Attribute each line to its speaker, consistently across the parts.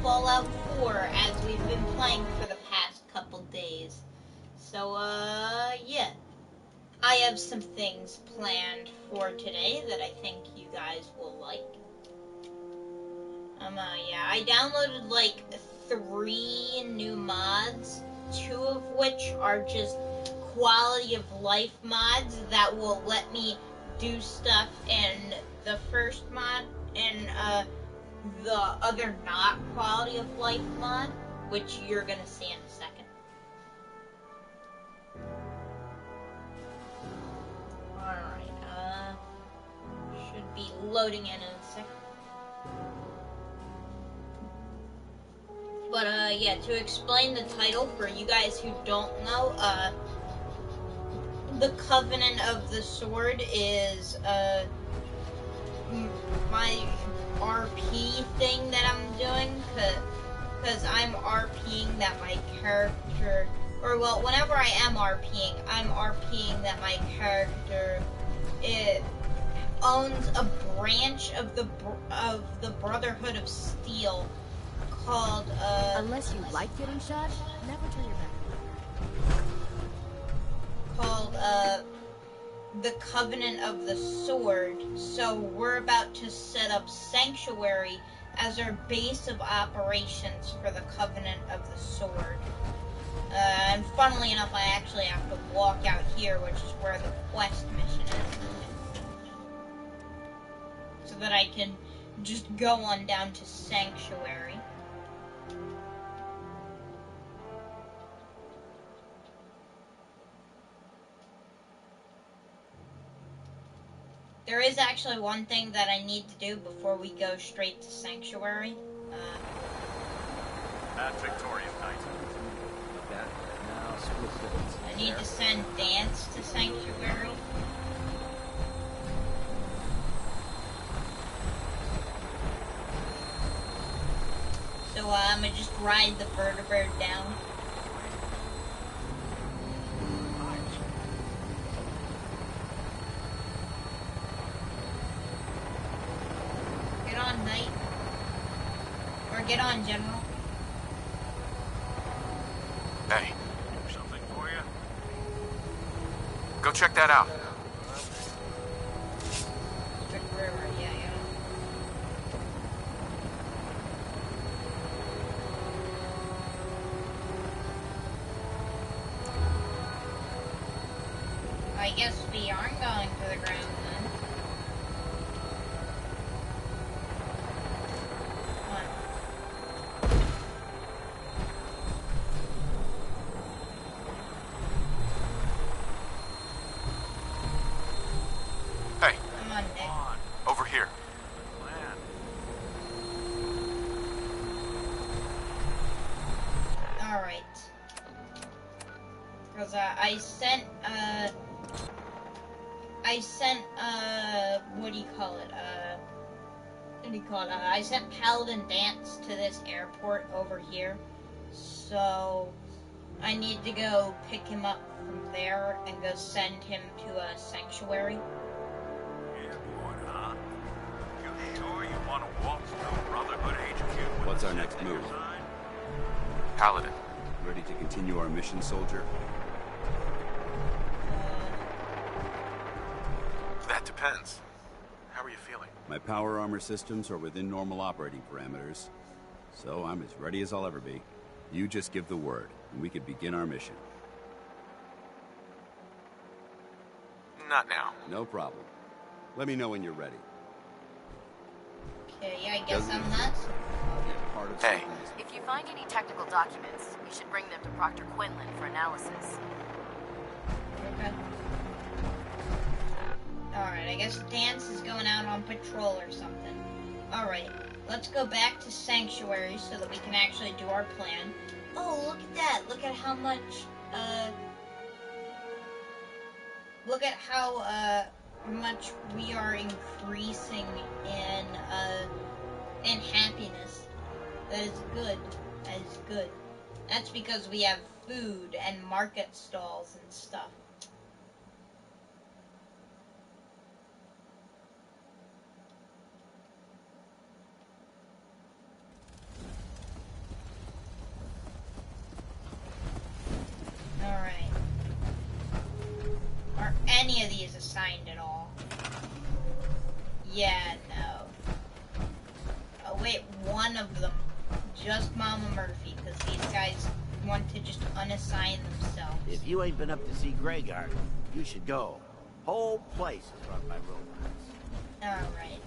Speaker 1: Fallout 4 as we've been playing for the past couple days. So, yeah. I have some things planned for today that I think you guys will like. Yeah, I downloaded like 3 new mods, 2 of which are just quality of life mods that will let me do stuff in the first mod, and the other not quality of life mod, which you're gonna see in a second. Alright, should be loading in a second. But, yeah, to explain the title for you guys who don't know, the Covenant of the Sword is, my RP thing that I'm doing, because I'm RPing that my character, or well, whenever I am RPing, I'm RPing that my character, it owns a branch of the Brotherhood of Steel called,
Speaker 2: Unless you like getting shot, never turn your back.
Speaker 1: Called, the Covenant of the Sword. So we're about to set up Sanctuary as our base of operations for the Covenant of the Sword. And funnily enough, I actually have to walk out here, which is where the quest mission is. So that I can just go on down to Sanctuary. There is actually one thing that I need to do before we go straight to Sanctuary.
Speaker 3: At Victoria Knight.
Speaker 1: I need to send Dance to Sanctuary. So I'm gonna just ride the vertibird down. Get on, Knight. Or get on, General.
Speaker 3: Hey, something for you? Go check that out.
Speaker 1: Check River, yeah. I guess we aren't going to the ground then.
Speaker 3: Hey.
Speaker 1: Come on, Nick.
Speaker 3: Over here.
Speaker 1: Alright. Because I sent, what do you call it? I sent Paladin Dance to this airport over here. So, I need to go pick him up from there and go send him to a sanctuary.
Speaker 3: Yeah, boy, huh? You sure you want to walk through Brotherhood HQ?
Speaker 4: What's our next move?
Speaker 3: Paladin.
Speaker 4: Ready to continue our mission, soldier?
Speaker 3: That depends. How are you feeling?
Speaker 4: My power armor systems are within normal operating parameters, so I'm as ready as I'll ever be. You just give the word, and we can begin our mission.
Speaker 3: Not now.
Speaker 4: No problem. Let me know when you're ready.
Speaker 1: Okay, yeah, I guess I'm nuts.
Speaker 3: Hey.
Speaker 2: If you find any technical documents, you should bring them to Proctor Quinlan for analysis.
Speaker 1: Okay. Alright, I guess Dance is going out on patrol or something. Alright, let's go back to Sanctuary so that we can actually do our plan. Oh, look at that! Look at how much, look at how, much we are increasing in happiness. That is good. That is good. That's because we have food and market stalls and stuff. any of these assigned at all? Yeah, no. Oh wait, one of them. Just Mama Murphy, because these guys want to just unassign themselves.
Speaker 5: If you ain't been up to see Greyguard, you should go. Whole place is run by robots.
Speaker 1: Alright.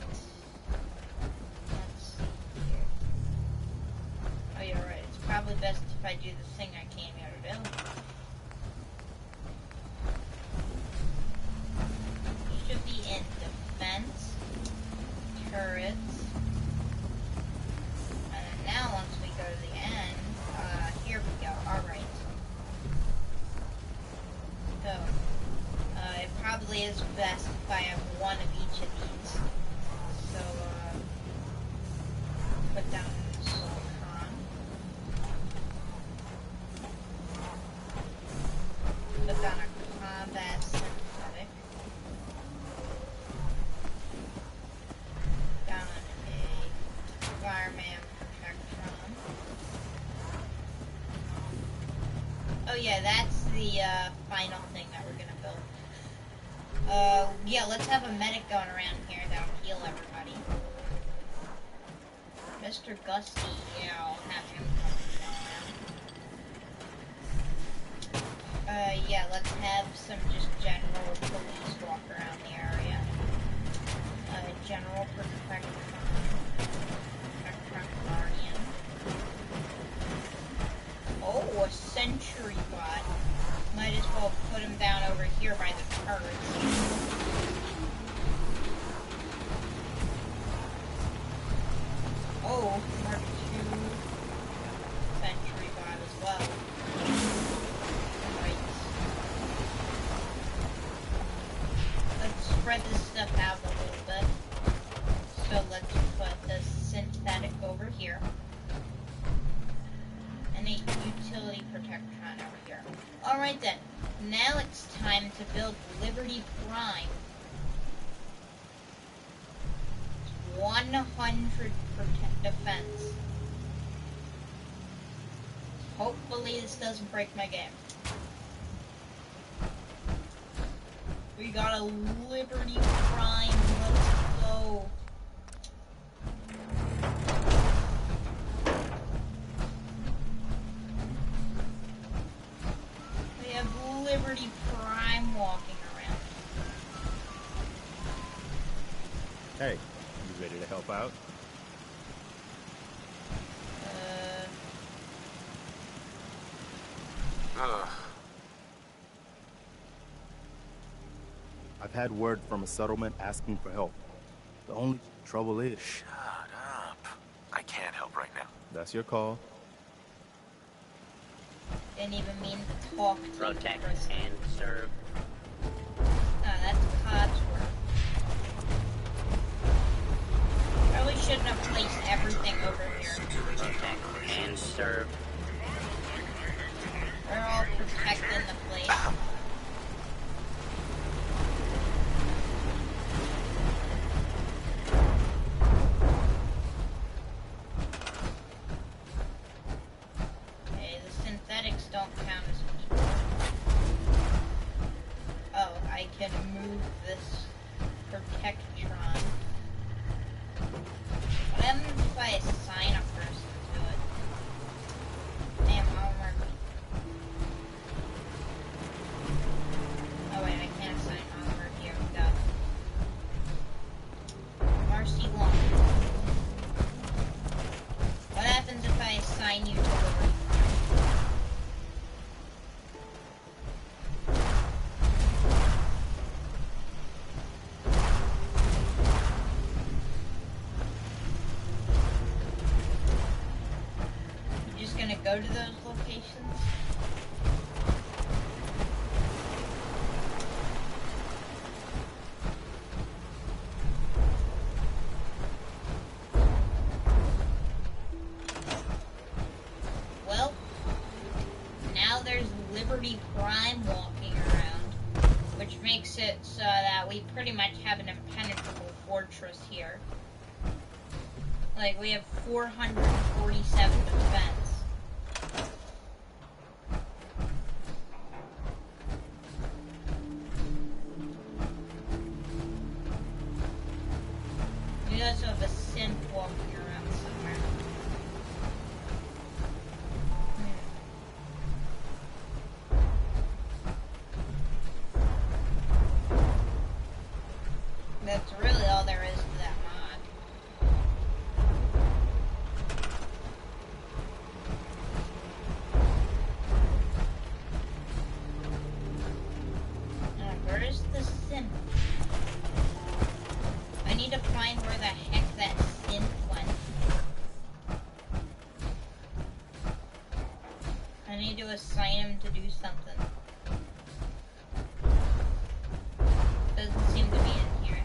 Speaker 1: Let's see here. Oh, you're right. It's probably best if I do the thing I came here to do. Should be in defense, turrets, and then now once we go to the end, here we go. Alright. So, it probably is best if I have one of each of these. So, put down the Soltron. Put down a combat synthetic. Down a fireman protectron. Oh yeah, that's the final thing that we're gonna build. Yeah, let's have a medic going around here that'll heal everybody. Mr. Gusty, yeah, I'll have him come down. Yeah, let's have some just general police walk around the area. General Protectron Guardian. Oh, a sentry bot. Might as well put him down over here by the turrets. Oh, Mark II sentry bot as well. Right. Let's spread this stuff out a little bit. So let's put the synthetic over here. And a utility protectron over here. Alright then, now it's time to build Liberty Prime. 100% defense. Hopefully this doesn't break my game. We got a Liberty Prime, let's go. We have Liberty Prime walking around.
Speaker 6: Hey, you ready to help out? I've had word from a settlement asking for help. The only trouble is...
Speaker 3: Shut up. I can't help right now.
Speaker 6: That's your call.
Speaker 1: Didn't even mean to talk to
Speaker 7: Protect
Speaker 1: the person.
Speaker 7: and serve.
Speaker 1: No, that's Codsworth. Probably shouldn't have placed everything over here.
Speaker 7: Protect and serve.
Speaker 1: We're all protecting the place. Okay, the synthetics don't count as people. Oh, I can move this Protectron. What happens if I assign a person to it? Damn, how Murphy. Oh wait, I can't assign Mama Murphy. Here we go. Marcy Long. What happens if I assign you to Liberty? You just gonna go to those locations? Well, now there's Liberty Prime walking around, which makes it so that we pretty much have an impenetrable fortress here. Like, we have 447 defense. assign him to do something. Doesn't seem to be in here.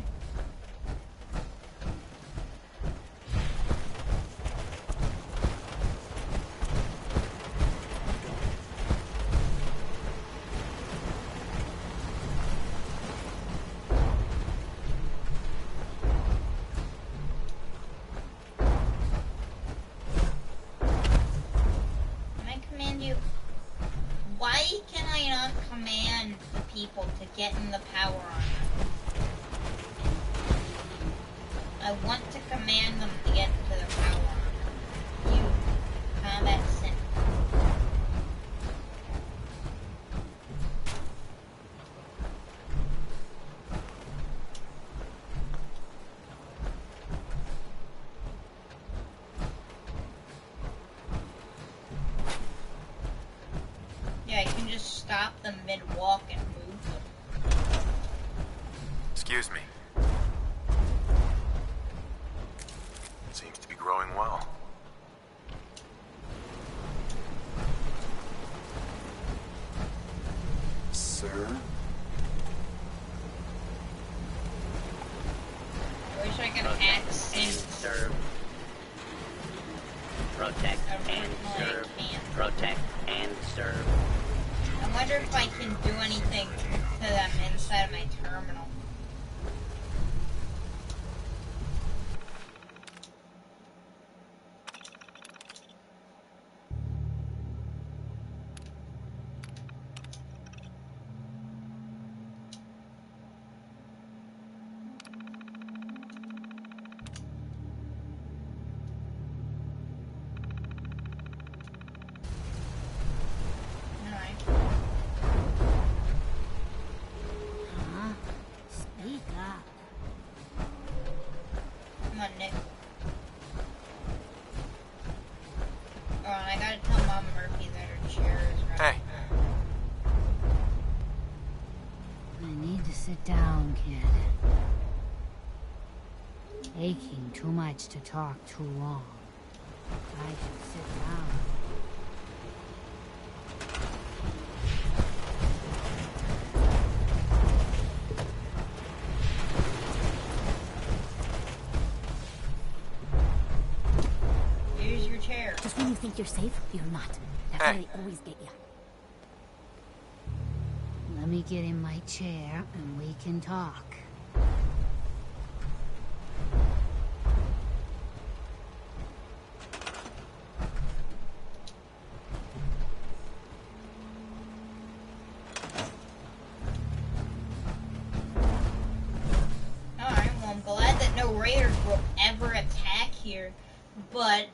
Speaker 1: Get in the power armor. I want to command them to get into the power armor. You, combat synth. Yeah, I can just stop them mid-walk and move them.
Speaker 8: Excuse me. Seems to be growing well.
Speaker 4: Sir?
Speaker 1: I wish I could hack
Speaker 7: And
Speaker 1: synth.
Speaker 7: serve. Protect and serve. Protect and serve.
Speaker 1: I wonder if I can do anything to them inside of my terminal.
Speaker 9: Aching too much to talk too long. I should sit down.
Speaker 1: Here's your chair.
Speaker 10: Just when you think you're safe, you're not. That's how they always get you.
Speaker 9: Let me get in my chair and we can talk.
Speaker 1: But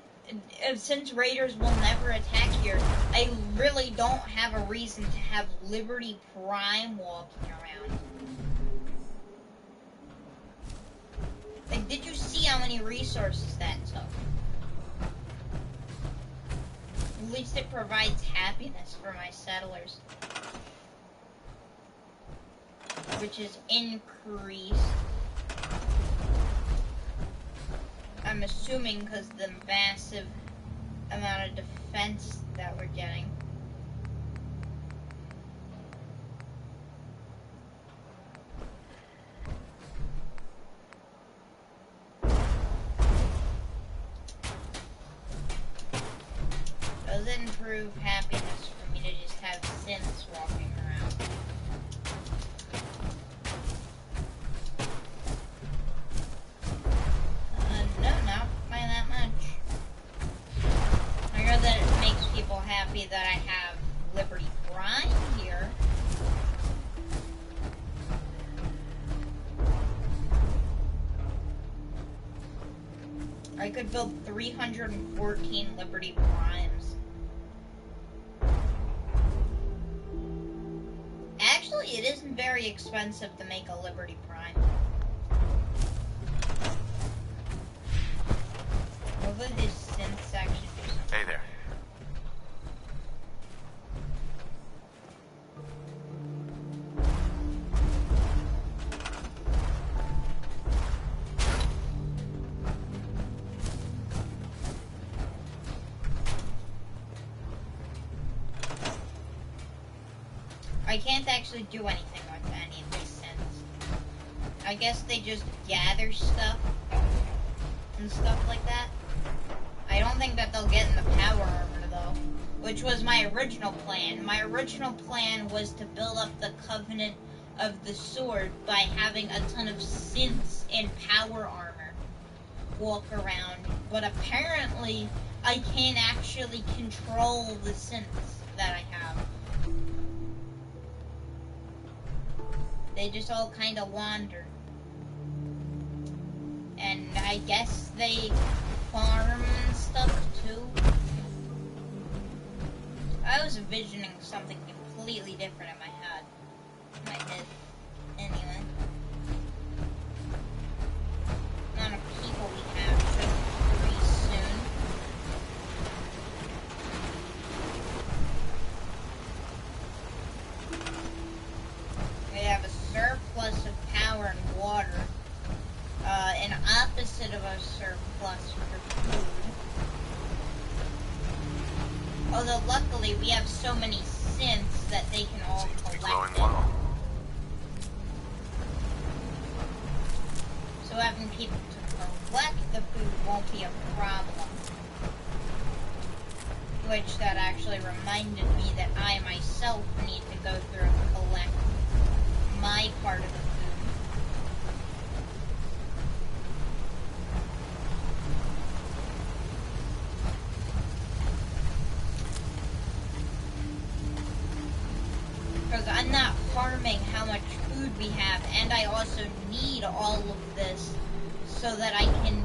Speaker 1: since raiders will never attack here, I really don't have a reason to have Liberty Prime walking around. Like, did you see how many resources that took? At least it provides happiness for my settlers. Which is increased. I'm assuming because the massive amount of defense that we're getting. Does it improve happiness for me to just have synths walking around? No, not by that much. I know that it makes people happy that I have Liberty Prime here. I could build 314 Liberty Primes. Actually, it isn't very expensive to make a Liberty Prime. What would this synth section do something?
Speaker 8: Hey there.
Speaker 1: I can't actually do anything with any of these synths. I guess they just gather stuff and stuff like that. I don't think that they'll get in the power armor though, which was my original plan. My original plan was to build up the Covenant of the Sword by having a ton of synths in power armor walk around, but apparently I can't actually control the synths that I have. They just all kind of wander. And I guess they farm and stuff too. I was envisioning something completely different in my head. Anyway. Amount of people we have should pretty soon. We have a surplus of power and water. An opposite of a surplus for food. Although luckily we have so many synths that they can all collect it.
Speaker 8: Well.
Speaker 1: So having people to collect the food won't be a problem. Which that actually reminded me that I myself need to go through and collect my part of the food. Because I'm not farming how much food we have, and I also need all of this so that I can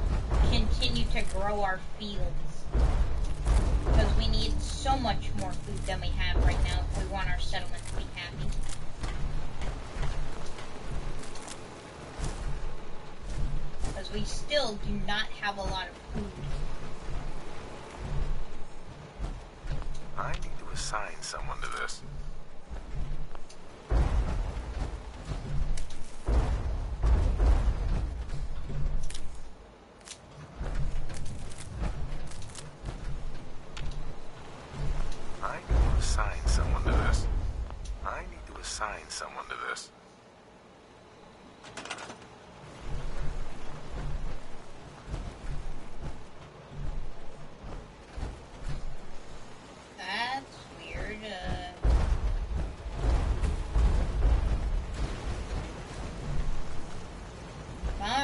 Speaker 1: continue to grow our fields. Because we need so much more food than we have right now if we want our settlement to be happy. Because we still do not have a lot of food.
Speaker 8: I need to assign someone to this.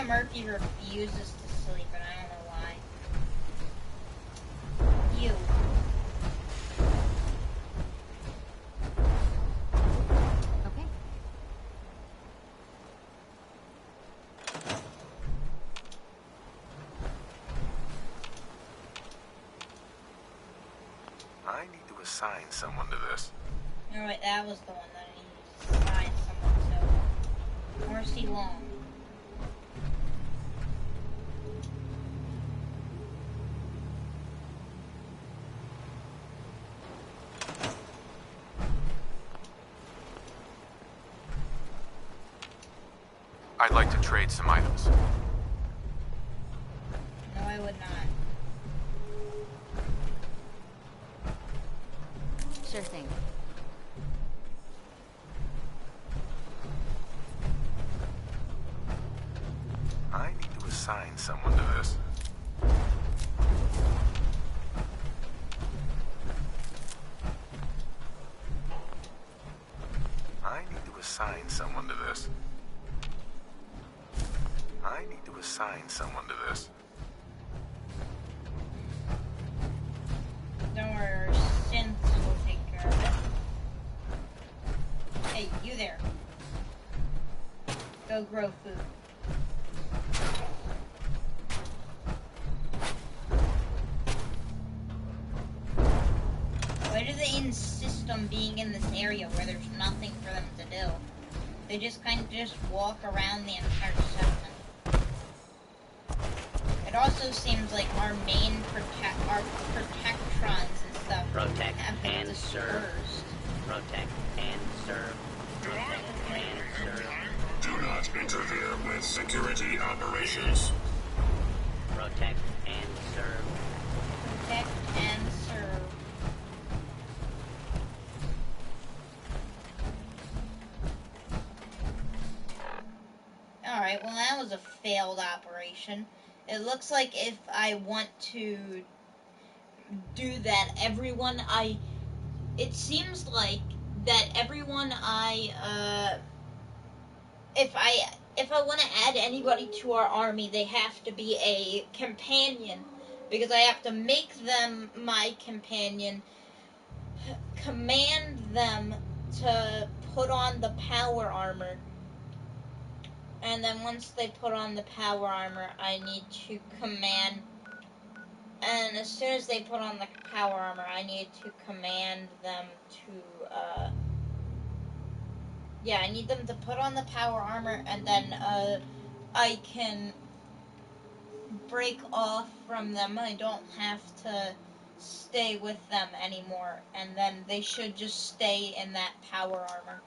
Speaker 1: Murphy refuses to sleep, and I don't know why. You.
Speaker 10: Okay.
Speaker 8: I need to assign someone to this.
Speaker 1: Alright, that was the one that I needed to assign someone to. Mercy Long.
Speaker 8: I'd like to trade some items.
Speaker 1: No, I would not.
Speaker 10: Sure thing.
Speaker 8: I need to assign someone to this. I need to assign someone to this. I need to assign someone to this.
Speaker 1: Don't worry, our synths will take care of it. Hey, you there. Go grow food. Why do they insist on being in this area where there's nothing for them to do? They just kind of just walk around the entire settlement. It also seems like our main our protectrons and stuff
Speaker 7: Protect
Speaker 1: have been
Speaker 7: and
Speaker 1: dispersed.
Speaker 7: serve. Protect and serve. Protect and serve.
Speaker 3: Do not interfere with security operations.
Speaker 7: Protect and serve.
Speaker 1: Protect and serve. was a failed operation. It looks like if I want to do that, it seems like that everyone if I want to add anybody to our army, they have to be a companion, because I have to make them my companion, command them to put on the power armor, and then once they put on the power armor, I need to command, and as soon as they put on the power armor, I need to command them to, I need them to put on the power armor, and then, I can break off from them. I don't have to stay with them anymore, and then they should just stay in that power armor.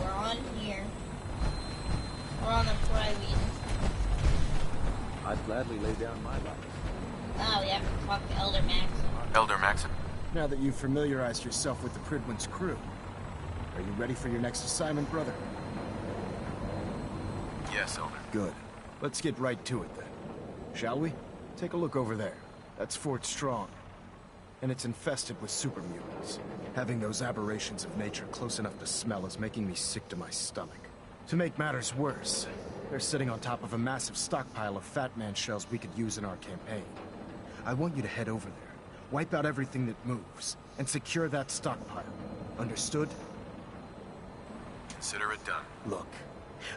Speaker 1: We're on here. We're on the Fryweed.
Speaker 8: I'd gladly lay down my life.
Speaker 1: Oh, we have to talk to Elder Maxim.
Speaker 8: Elder Maxim.
Speaker 11: Now that you've familiarized yourself with the Prydwen's crew, are you ready for your next assignment, brother?
Speaker 8: Yes, Elder.
Speaker 11: Good. Let's get right to it then. Shall we? Take a look over there. That's Fort Strong. And it's infested with super mutants. Having those aberrations of nature close enough to smell is making me sick to my stomach. To make matters worse, they're sitting on top of a massive stockpile of Fat Man shells we could use in our campaign. I want you to head over there, wipe out everything that moves, and secure that stockpile. Understood?
Speaker 8: Consider it done.
Speaker 11: Look,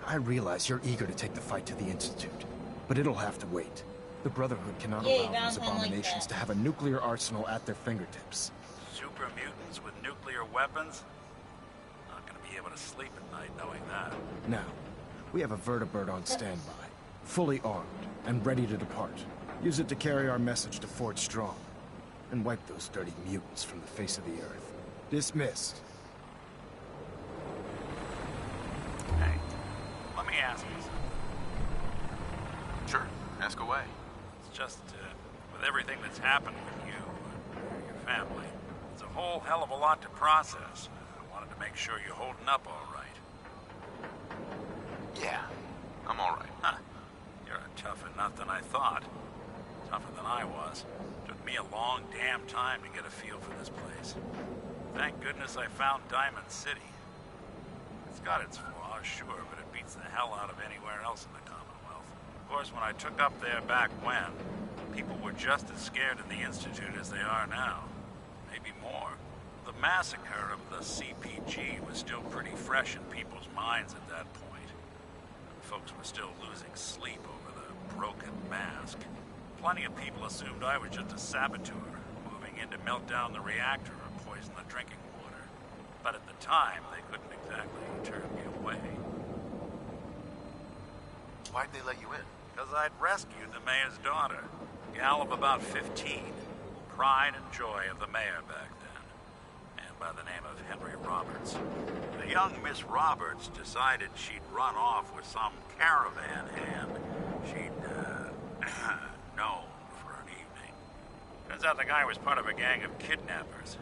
Speaker 11: I realize you're eager to take the fight to the Institute, but it'll have to wait. The Brotherhood cannot allow these abominations to have a nuclear arsenal at their fingertips.
Speaker 3: Super mutants with nuclear weapons? Not gonna be able to sleep at night knowing that.
Speaker 11: Now, we have a vertibird on standby, fully armed and ready to depart. Use it to carry our message to Fort Strong, and wipe those dirty mutants from the face of the earth. Dismissed.
Speaker 3: Hey, let me ask you something.
Speaker 8: Sure, ask away.
Speaker 3: It's just, with everything that's happened with you and your family, it's a whole hell of a lot to process. I wanted to make sure you're holding up all right.
Speaker 8: Yeah, I'm all right.
Speaker 3: Huh. You're tougher nut than I thought. Tougher than I was. Took me a long damn time to get a feel for this place. Thank goodness I found Diamond City. It's got its flaws, sure, but it beats the hell out of anywhere else in the Commonwealth. Of course, when I took up there back when, people were just as scared in the Institute as they are now. Maybe more. The massacre of the CPG was still pretty fresh in people's minds at that point. Folks were still losing sleep over the broken mask. Plenty of people assumed I was just a saboteur, moving in to melt down the reactor or poison the drinking water. But at the time, they couldn't exactly turn me away.
Speaker 8: Why'd they let you in?
Speaker 3: Because I'd rescued the mayor's daughter, a gal of about 15, pride and joy of the mayor back then, and by the name of Henry Roberts. The young Miss Roberts decided she'd run off with some caravan hand she'd, known for an evening. Turns out the guy was part of a gang of kidnappers.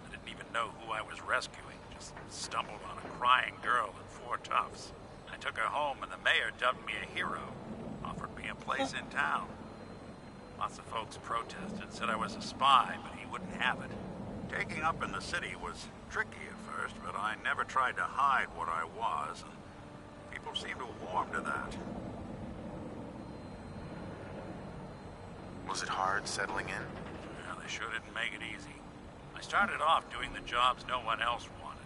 Speaker 3: I didn't even know who I was rescuing, just stumbled on a crying girl and 4 toughs. I took her home and the mayor dubbed me a hero, offered me a place in town. Lots of folks protested, said I was a spy, but he wouldn't have it. Taking up in the city was tricky at first, but I never tried to hide what I was, and people seemed to warm to that.
Speaker 8: Was it hard settling in?
Speaker 3: Yeah, they sure didn't make it easy. I started off doing the jobs no one else wanted.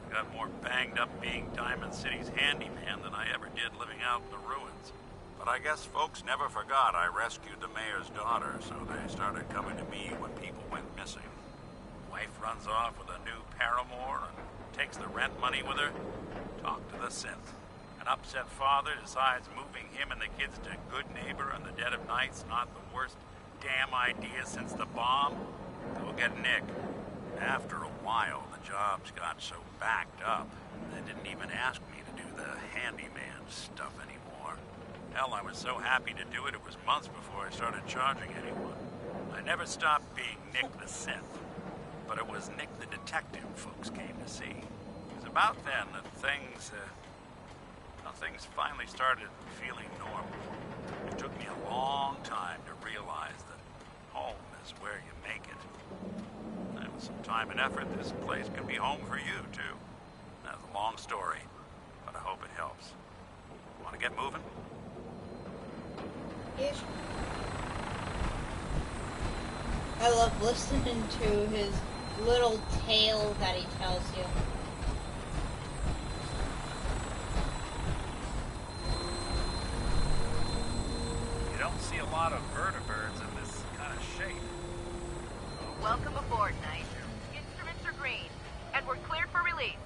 Speaker 3: I got more banged up being Diamond City's handyman than I ever did living out in the ruins. But I guess folks never forgot I rescued the mayor's daughter, so they started coming to me when people went missing. Wife runs off with a new paramour and takes the rent money with her. Talk to the synth. An upset father decides moving him and the kids to Good Neighbor in the dead of night's not the worst damn idea since the bomb? Go get Nick. After a while, the jobs got so backed up, they didn't even ask me to do the handyman stuff anymore. Hell, I was so happy to do it, it was months before I started charging anyone. I never stopped being Nick the Synth, but it was Nick the Detective folks came to see. It was about then that things finally started feeling normal. It took me a long time to realize that home is where you make it. And with some time and effort, this place can be home for you, too. That's a long story, but I hope it helps. Want to get moving?
Speaker 1: Yes. I love listening to his little tale that he tells you.
Speaker 3: You don't see a lot of vertebrates in this kind of shape.
Speaker 2: Welcome aboard, Knight. Instruments are green, and we're cleared for release.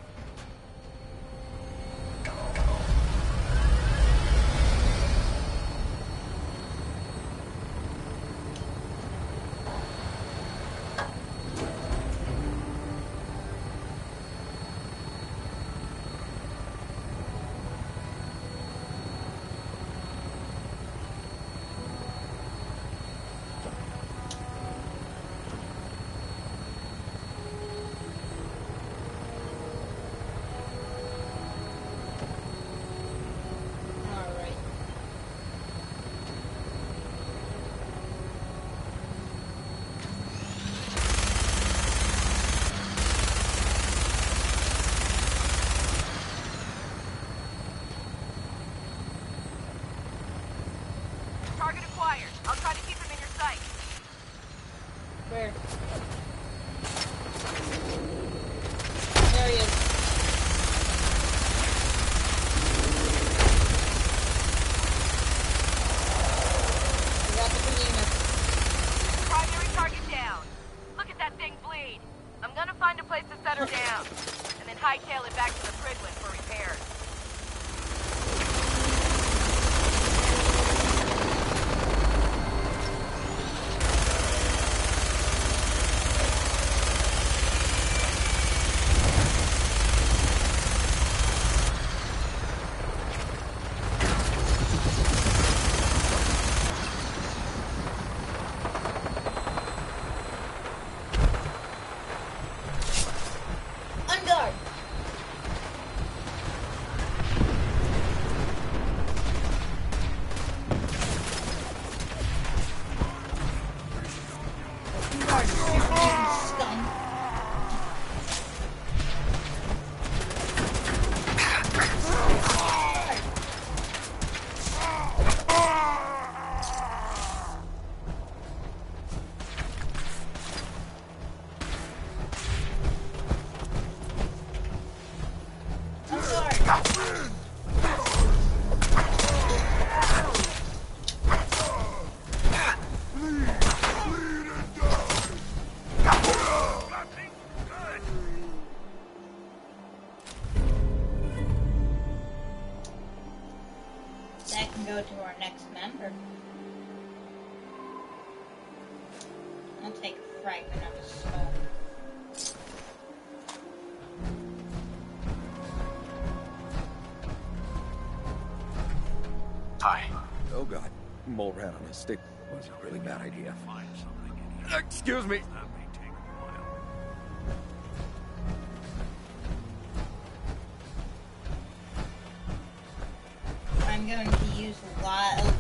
Speaker 2: Target acquired. I'll try to keep him in your sight.
Speaker 1: Where? There he is. We got the behemoth.
Speaker 2: Primary target down. Look at that thing bleed. I'm gonna find a place to set her down, and then hightail it back to the Prydwen for repairs.
Speaker 1: On guard. On guard, you scum. On guard. That can go to our next member. I'll take a fragment of his skull.
Speaker 8: Hi.
Speaker 12: Oh god, mole rat on a stick was a really bad idea.
Speaker 3: Find something in here.
Speaker 12: Excuse me.
Speaker 3: That may take a while.
Speaker 1: I'm going to use La Eau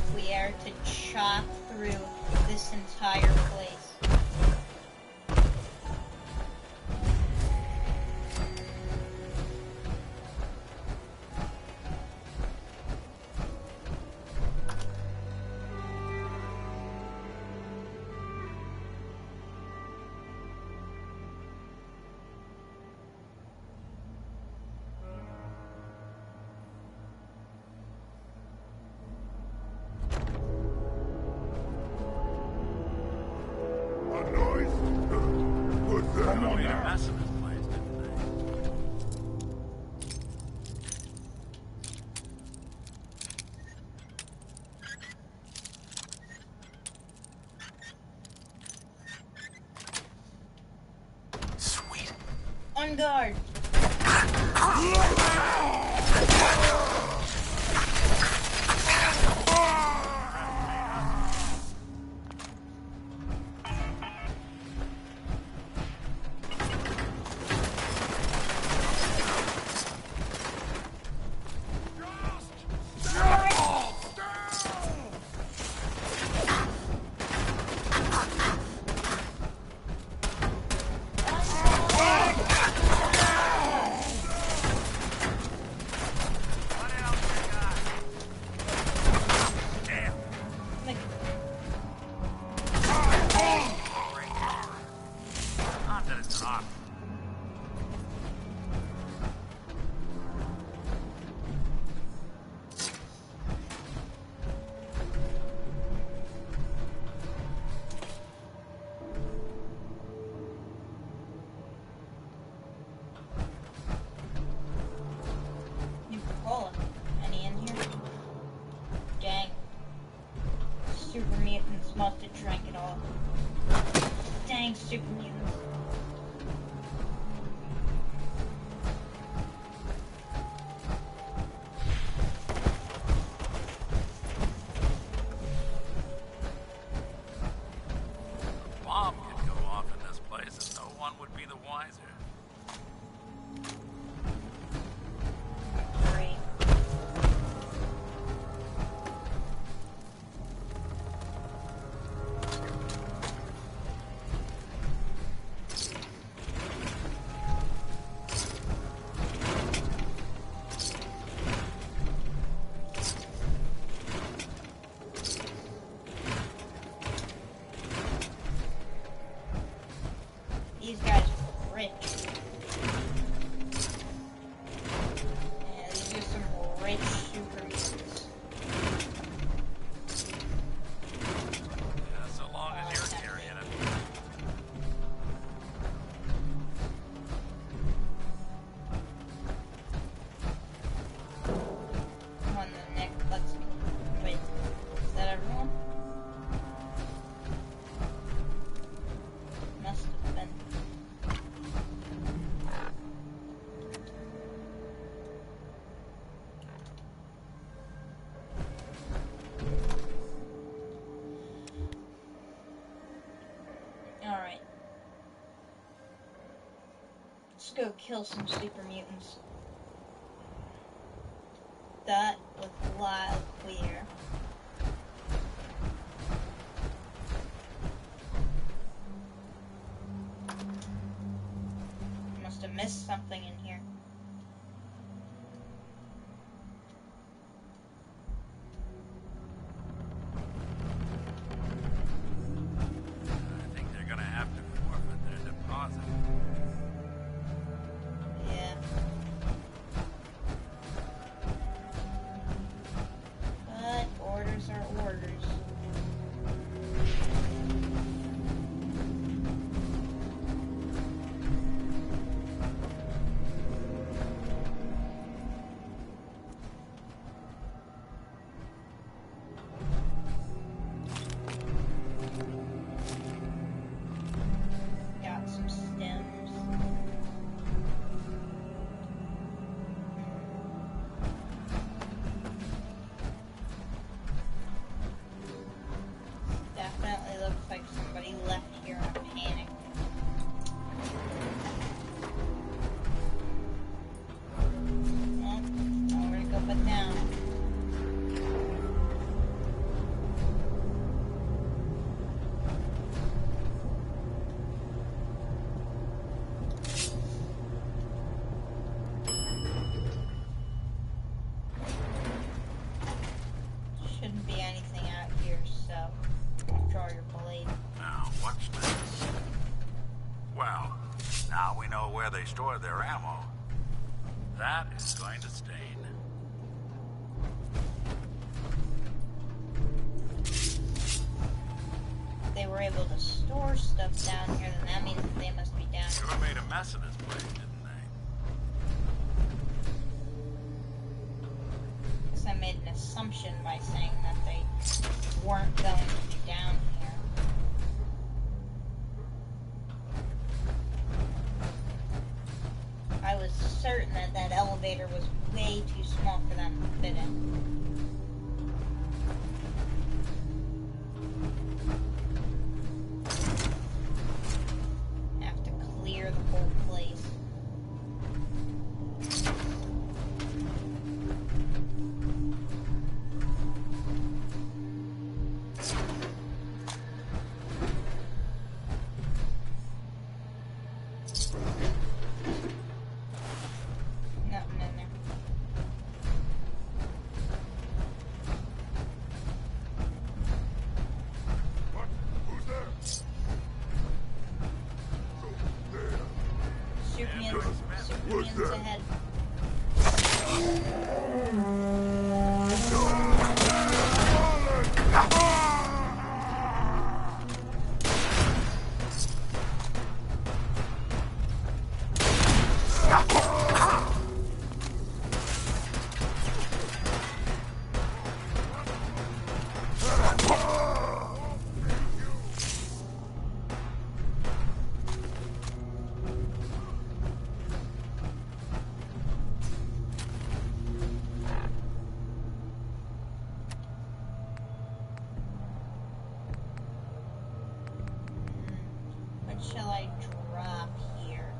Speaker 1: to chop through this entire place.
Speaker 3: They made a mess of this place, didn't
Speaker 1: On guard. Any in here? Dang. Super mutants must have drank it all. Dang, super mutants.
Speaker 3: Bomb could go off in this place and no one would be the wiser.
Speaker 1: Great. These guys are rich. Yeah, these are some rich super mutants.
Speaker 3: Yeah, so long as you're carrying it.
Speaker 1: Come on, Nick, let's... Wait, is that everyone? Must have been. Alright. Let's go kill some super mutants. That was loud clear. Must have missed something in here.
Speaker 3: I think they're gonna have to forfeit their deposit.
Speaker 1: Yeah. But orders are orders. Got some stems. Definitely looks like somebody left here in a panic. Well, nowhere to go but down. Shouldn't be anything out here, so draw your blade.
Speaker 3: Now, what's this? Well, now we know where they stored their ammo. That is going to stain.
Speaker 1: If they were able to store stuff down here, then that means that they must be down
Speaker 3: Sure
Speaker 1: here.
Speaker 3: made a mess of this place, didn't they?
Speaker 1: Guess I made an assumption by saying that they weren't going to be down here. elevator was way too small for them to fit in. Have to clear the whole place. Nothing in there. Superman's ahead. What shall I drop here?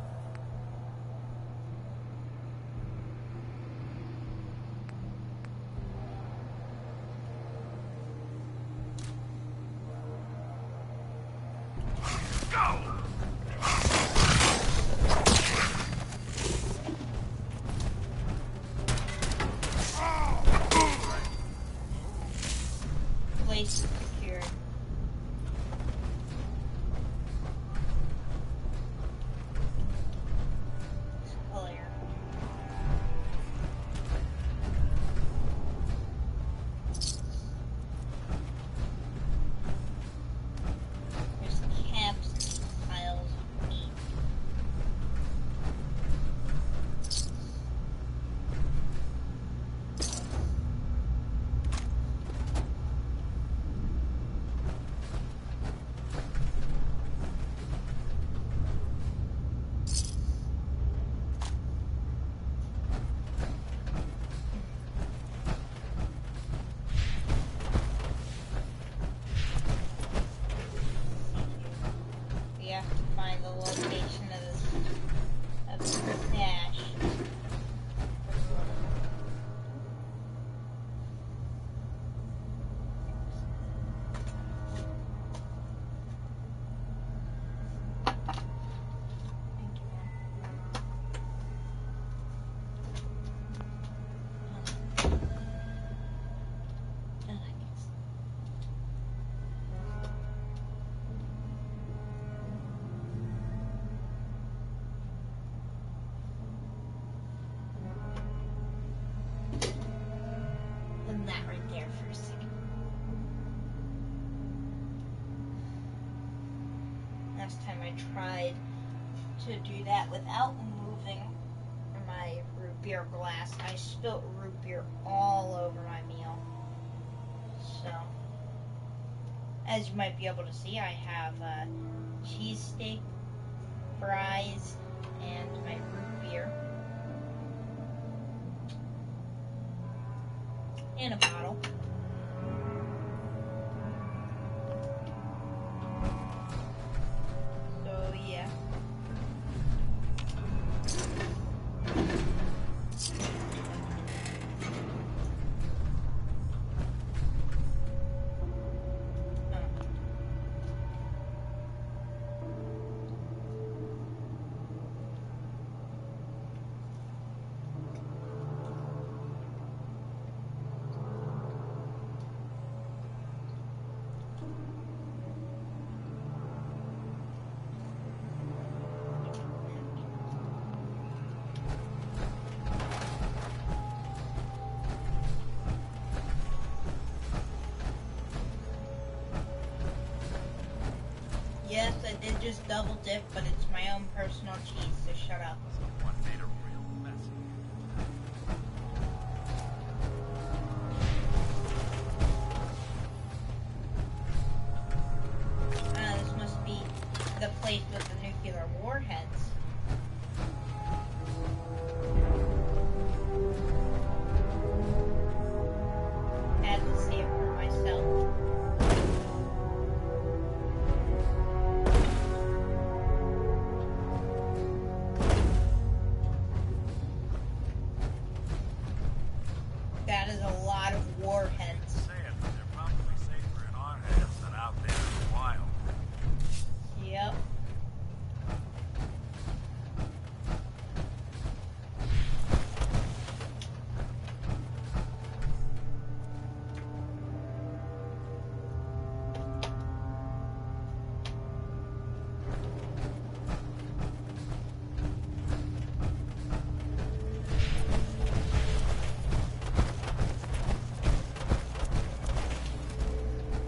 Speaker 1: Place secured. It's clear. There's camps and piles of meat. We have to find the location of the stash. Put that right there for a second. Last time I tried to do that without moving my root beer glass, I spilt root beer all over my meal. So, as you might be able to see, I have cheesesteak, fries, and my root beer. In a bottle. So yeah. Yes, I did just double dip, but it's my own personal cheese, so shut up.
Speaker 3: Someone made a real mess of
Speaker 1: This must be the place with the nuclear warheads.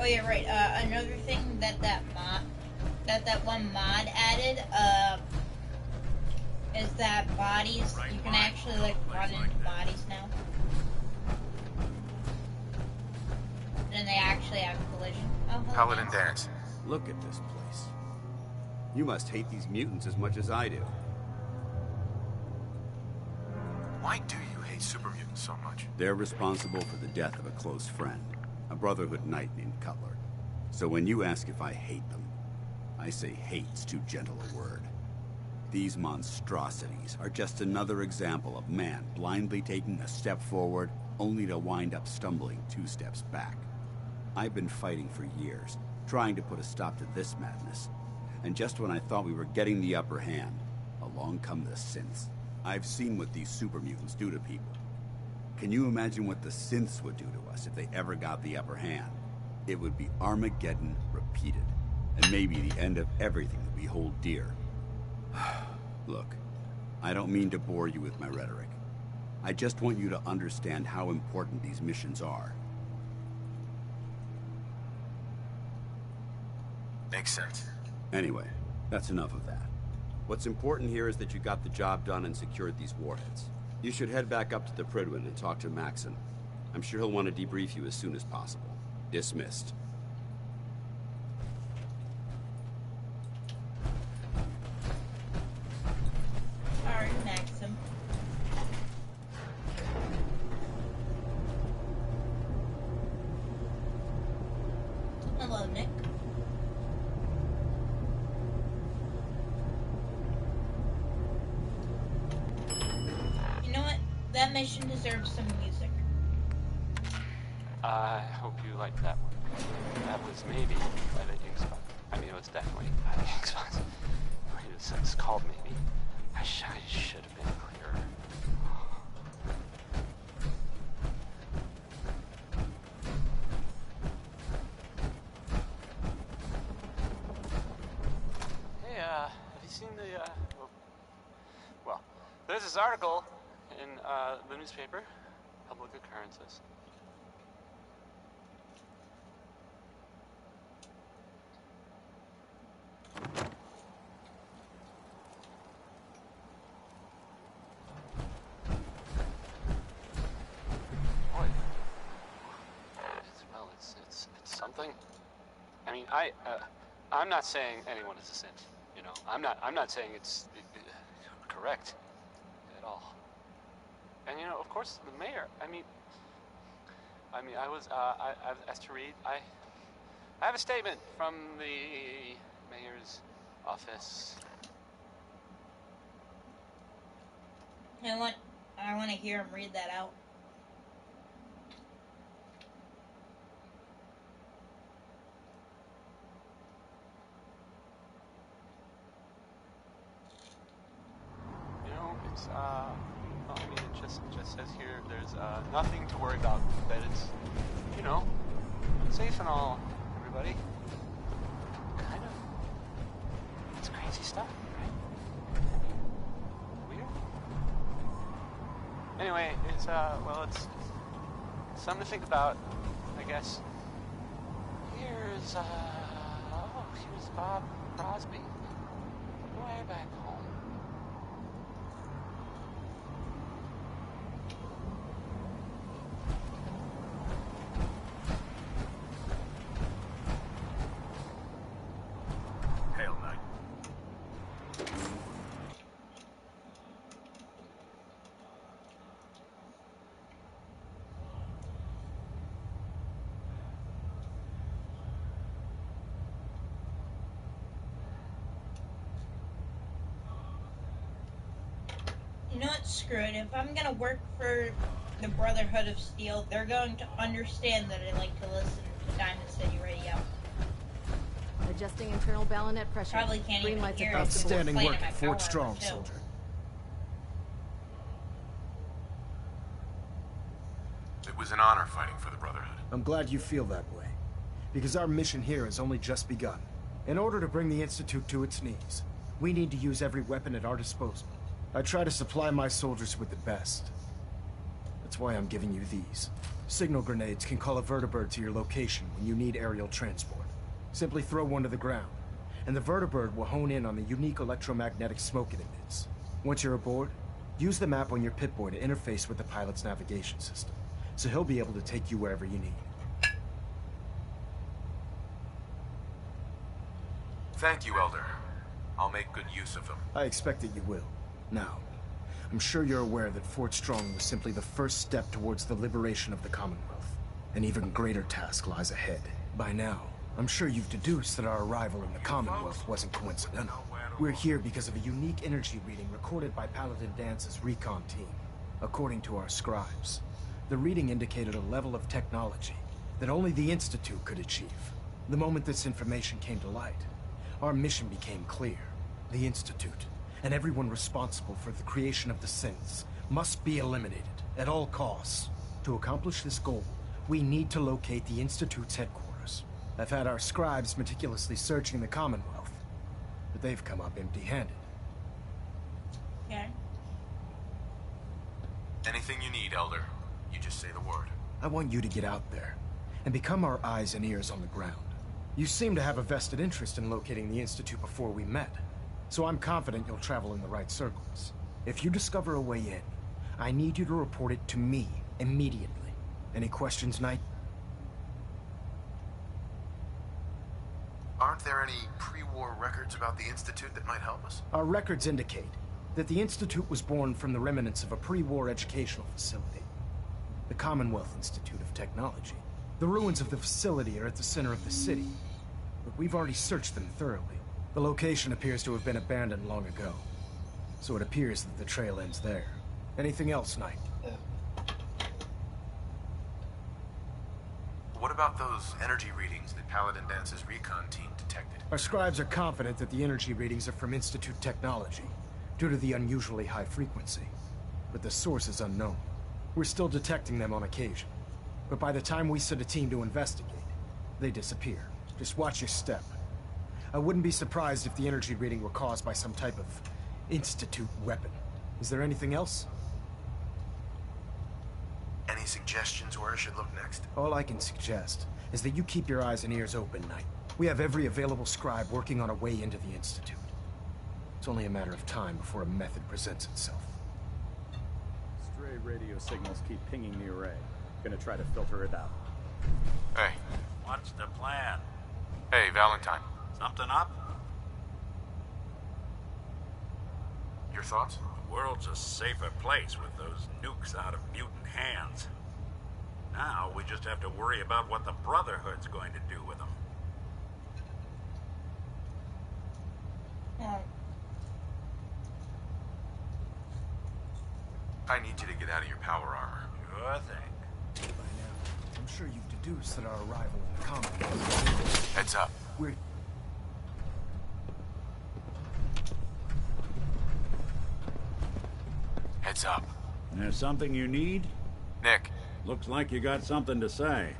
Speaker 1: yeah, right. Another thing that one mod added, is that bodies, you can actually, like, run into bodies now. And they actually have collision. Oh,
Speaker 8: Paladin Dance.
Speaker 4: Look at this place. You must hate these mutants as much as I do.
Speaker 8: Why do you hate super mutants so much?
Speaker 4: They're responsible for the death of a close friend, a Brotherhood knight named Cutler. So when you ask if I hate them, I say hate's too gentle a word. These monstrosities are just another example of man blindly taking a step forward, only to wind up stumbling 2 steps back. I've been fighting for years, trying to put a stop to this madness. And just when I thought we were getting the upper hand, along come the synths. I've seen what these super mutants do to people. Can you imagine what the synths would do to us if they ever got the upper hand? It would be Armageddon repeated, and maybe the end of everything that we hold dear. Look, I don't mean to bore you with my rhetoric. I just want you to understand how important these missions are.
Speaker 8: Makes sense.
Speaker 4: Anyway, that's enough of that. What's important here is that you got the job done and secured these warheads. You should head back up to the Prydwen and talk to Maxon. I'm sure he'll want to debrief you as soon as possible. Dismissed.
Speaker 1: Alright, Maxim. Hello, Nick. You know what? That mission deserves some music.
Speaker 13: I hope you liked that one. That was maybe by the Inkspots. I mean, it was definitely by the Inkspots. It's called maybe. I should have been clearer. Hey, have you seen the, well, there's this article in, the newspaper, Public Occurrences. Something. I mean, I'm not saying anyone is a synth. You know, I'm not saying it's correct at all. And you know, of course, the mayor. I mean, I was I've asked to read. I have a statement from the mayor's office.
Speaker 1: I want to hear him read that out.
Speaker 13: Well, I mean, it just says here there's nothing to worry about. That it's, you know, safe and all, everybody. Kind of. It's crazy stuff, right? Weird. Anyway, it's well, it's something to think about, I guess. Here's Bob Crosby, way back home.
Speaker 1: You know what? Screw it. If I'm gonna work for the Brotherhood of Steel, they're going to understand that I like to listen to Diamond City Radio.
Speaker 10: Adjusting internal bayonet pressure.
Speaker 1: Probably can't even hear it.
Speaker 11: Outstanding work at Fort Strong, soldier.
Speaker 8: It was an honor fighting for the Brotherhood.
Speaker 11: I'm glad you feel that way, because our mission here has only just begun. In order to bring the Institute to its knees, we need to use every weapon at our disposal. I try to supply my soldiers with the best. That's why I'm giving you these. Signal grenades can call a vertibird to your location when you need aerial transport. Simply throw one to the ground, and the vertibird will hone in on the unique electromagnetic smoke it emits. Once you're aboard, use the map on your Pip-Boy to interface with the pilot's navigation system, so he'll be able to take you wherever you need.
Speaker 8: Thank you, Elder. I'll make good use of them.
Speaker 11: I expect that you will. Now, I'm sure you're aware that Fort Strong was simply the first step towards the liberation of the Commonwealth. An even greater task lies ahead. By now, I'm sure you've deduced that our arrival in the Commonwealth wasn't coincidental. We're here because of a unique energy reading recorded by Paladin Dance's recon team. According to our scribes, the reading indicated a level of technology that only the Institute could achieve. The moment this information came to light, our mission became clear. The Institute, and everyone responsible for the creation of the synths, must be eliminated at all costs. To accomplish this goal, we need to locate the Institute's headquarters. I've had our scribes meticulously searching the Commonwealth, but they've come up empty-handed.
Speaker 1: Okay.
Speaker 8: Anything you need, Elder. You just say the word.
Speaker 11: I want you to get out there and become our eyes and ears on the ground. You seem to have a vested interest in locating the Institute before we met, so I'm confident you'll travel in the right circles. If you discover a way in, I need you to report it to me immediately. Any questions, Knight?
Speaker 8: Aren't there any pre-war records about the Institute that might help us?
Speaker 11: Our records indicate that the Institute was born from the remnants of a pre-war educational facility, the Commonwealth Institute of Technology. The ruins of the facility are at the center of the city, but we've already searched them thoroughly. The location appears to have been abandoned long ago, so it appears that the trail ends there. Anything else, Knight?
Speaker 8: What about those energy readings that Paladin Dance's recon team detected?
Speaker 11: Our scribes are confident that the energy readings are from Institute technology, due to the unusually high frequency. But the source is unknown. We're still detecting them on occasion, but by the time we send a team to investigate, they disappear. Just watch your step. I wouldn't be surprised if the energy reading were caused by some type of Institute weapon. Is there anything else?
Speaker 8: Any suggestions where I should look next?
Speaker 11: All I can suggest is that you keep your eyes and ears open, Knight. We have every available scribe working on a way into the Institute. It's only a matter of time before a method presents itself.
Speaker 14: Stray radio signals keep pinging the array. Gonna try to filter it out.
Speaker 8: Hey.
Speaker 3: What's the plan?
Speaker 8: Hey, Valentine.
Speaker 3: Something up?
Speaker 8: Your thoughts?
Speaker 3: The world's a safer place with those nukes out of mutant hands. Now we just have to worry about what the Brotherhood's going to do with them.
Speaker 8: I need you to get out of your power armor.
Speaker 3: Sure thing.
Speaker 11: By now, I'm sure you've deduced that our arrival in the Commonwealth...
Speaker 8: Heads up.
Speaker 11: We're...
Speaker 8: Heads up.
Speaker 3: There's something you need?
Speaker 8: Nick.
Speaker 3: Looks like you got something to say.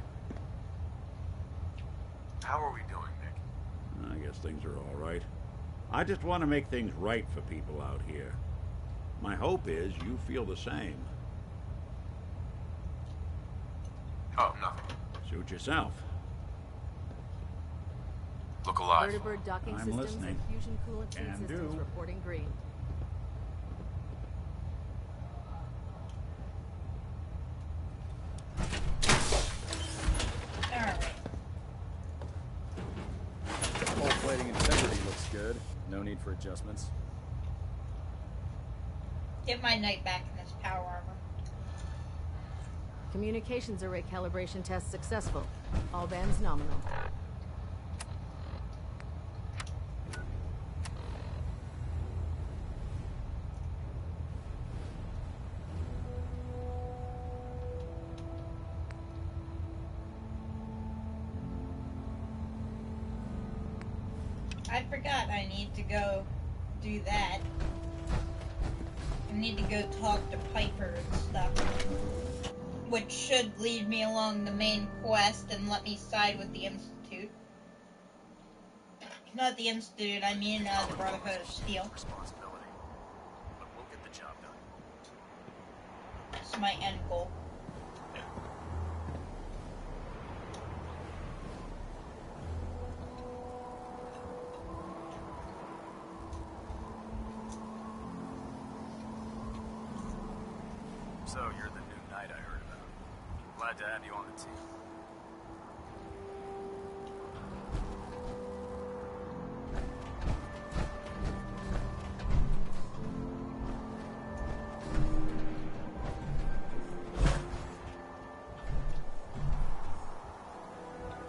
Speaker 8: How are we doing, Nick?
Speaker 3: I guess things are all right. I just want to make things right for people out here. My hope is you feel the same.
Speaker 8: Oh, nothing.
Speaker 3: Suit yourself.
Speaker 8: Look alive.
Speaker 15: Vertibird docking
Speaker 3: I'm
Speaker 15: systems
Speaker 3: listening.
Speaker 15: and fusion coolant feed
Speaker 3: Can
Speaker 15: systems
Speaker 3: do.
Speaker 15: reporting green.
Speaker 1: Alright.
Speaker 14: Hull plating integrity looks good. No need for adjustments.
Speaker 1: Get my Knight back in this power armor.
Speaker 15: Communications array calibration test successful. All bands nominal.
Speaker 1: I forgot I need to go do that. I need to go talk to Piper and stuff. Which should lead me along the main quest and let me side with the Institute. Not the Institute, I mean the Brotherhood of Steel.
Speaker 8: Responsibility. But we'll get the job done.
Speaker 1: It's my end goal.
Speaker 14: So you're the new knight I heard about. Glad to have you on the team.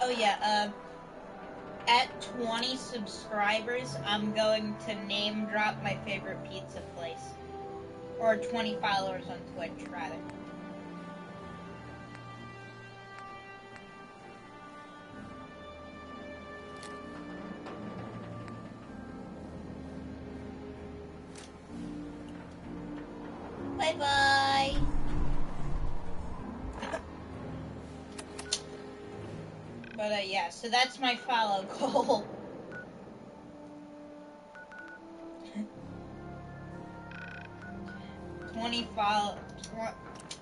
Speaker 1: Oh yeah, at 20 subscribers, I'm going to name drop my favorite pizza place. Or 20 followers on Twitch, rather. Bye-bye! But yeah, so that's my follow goal.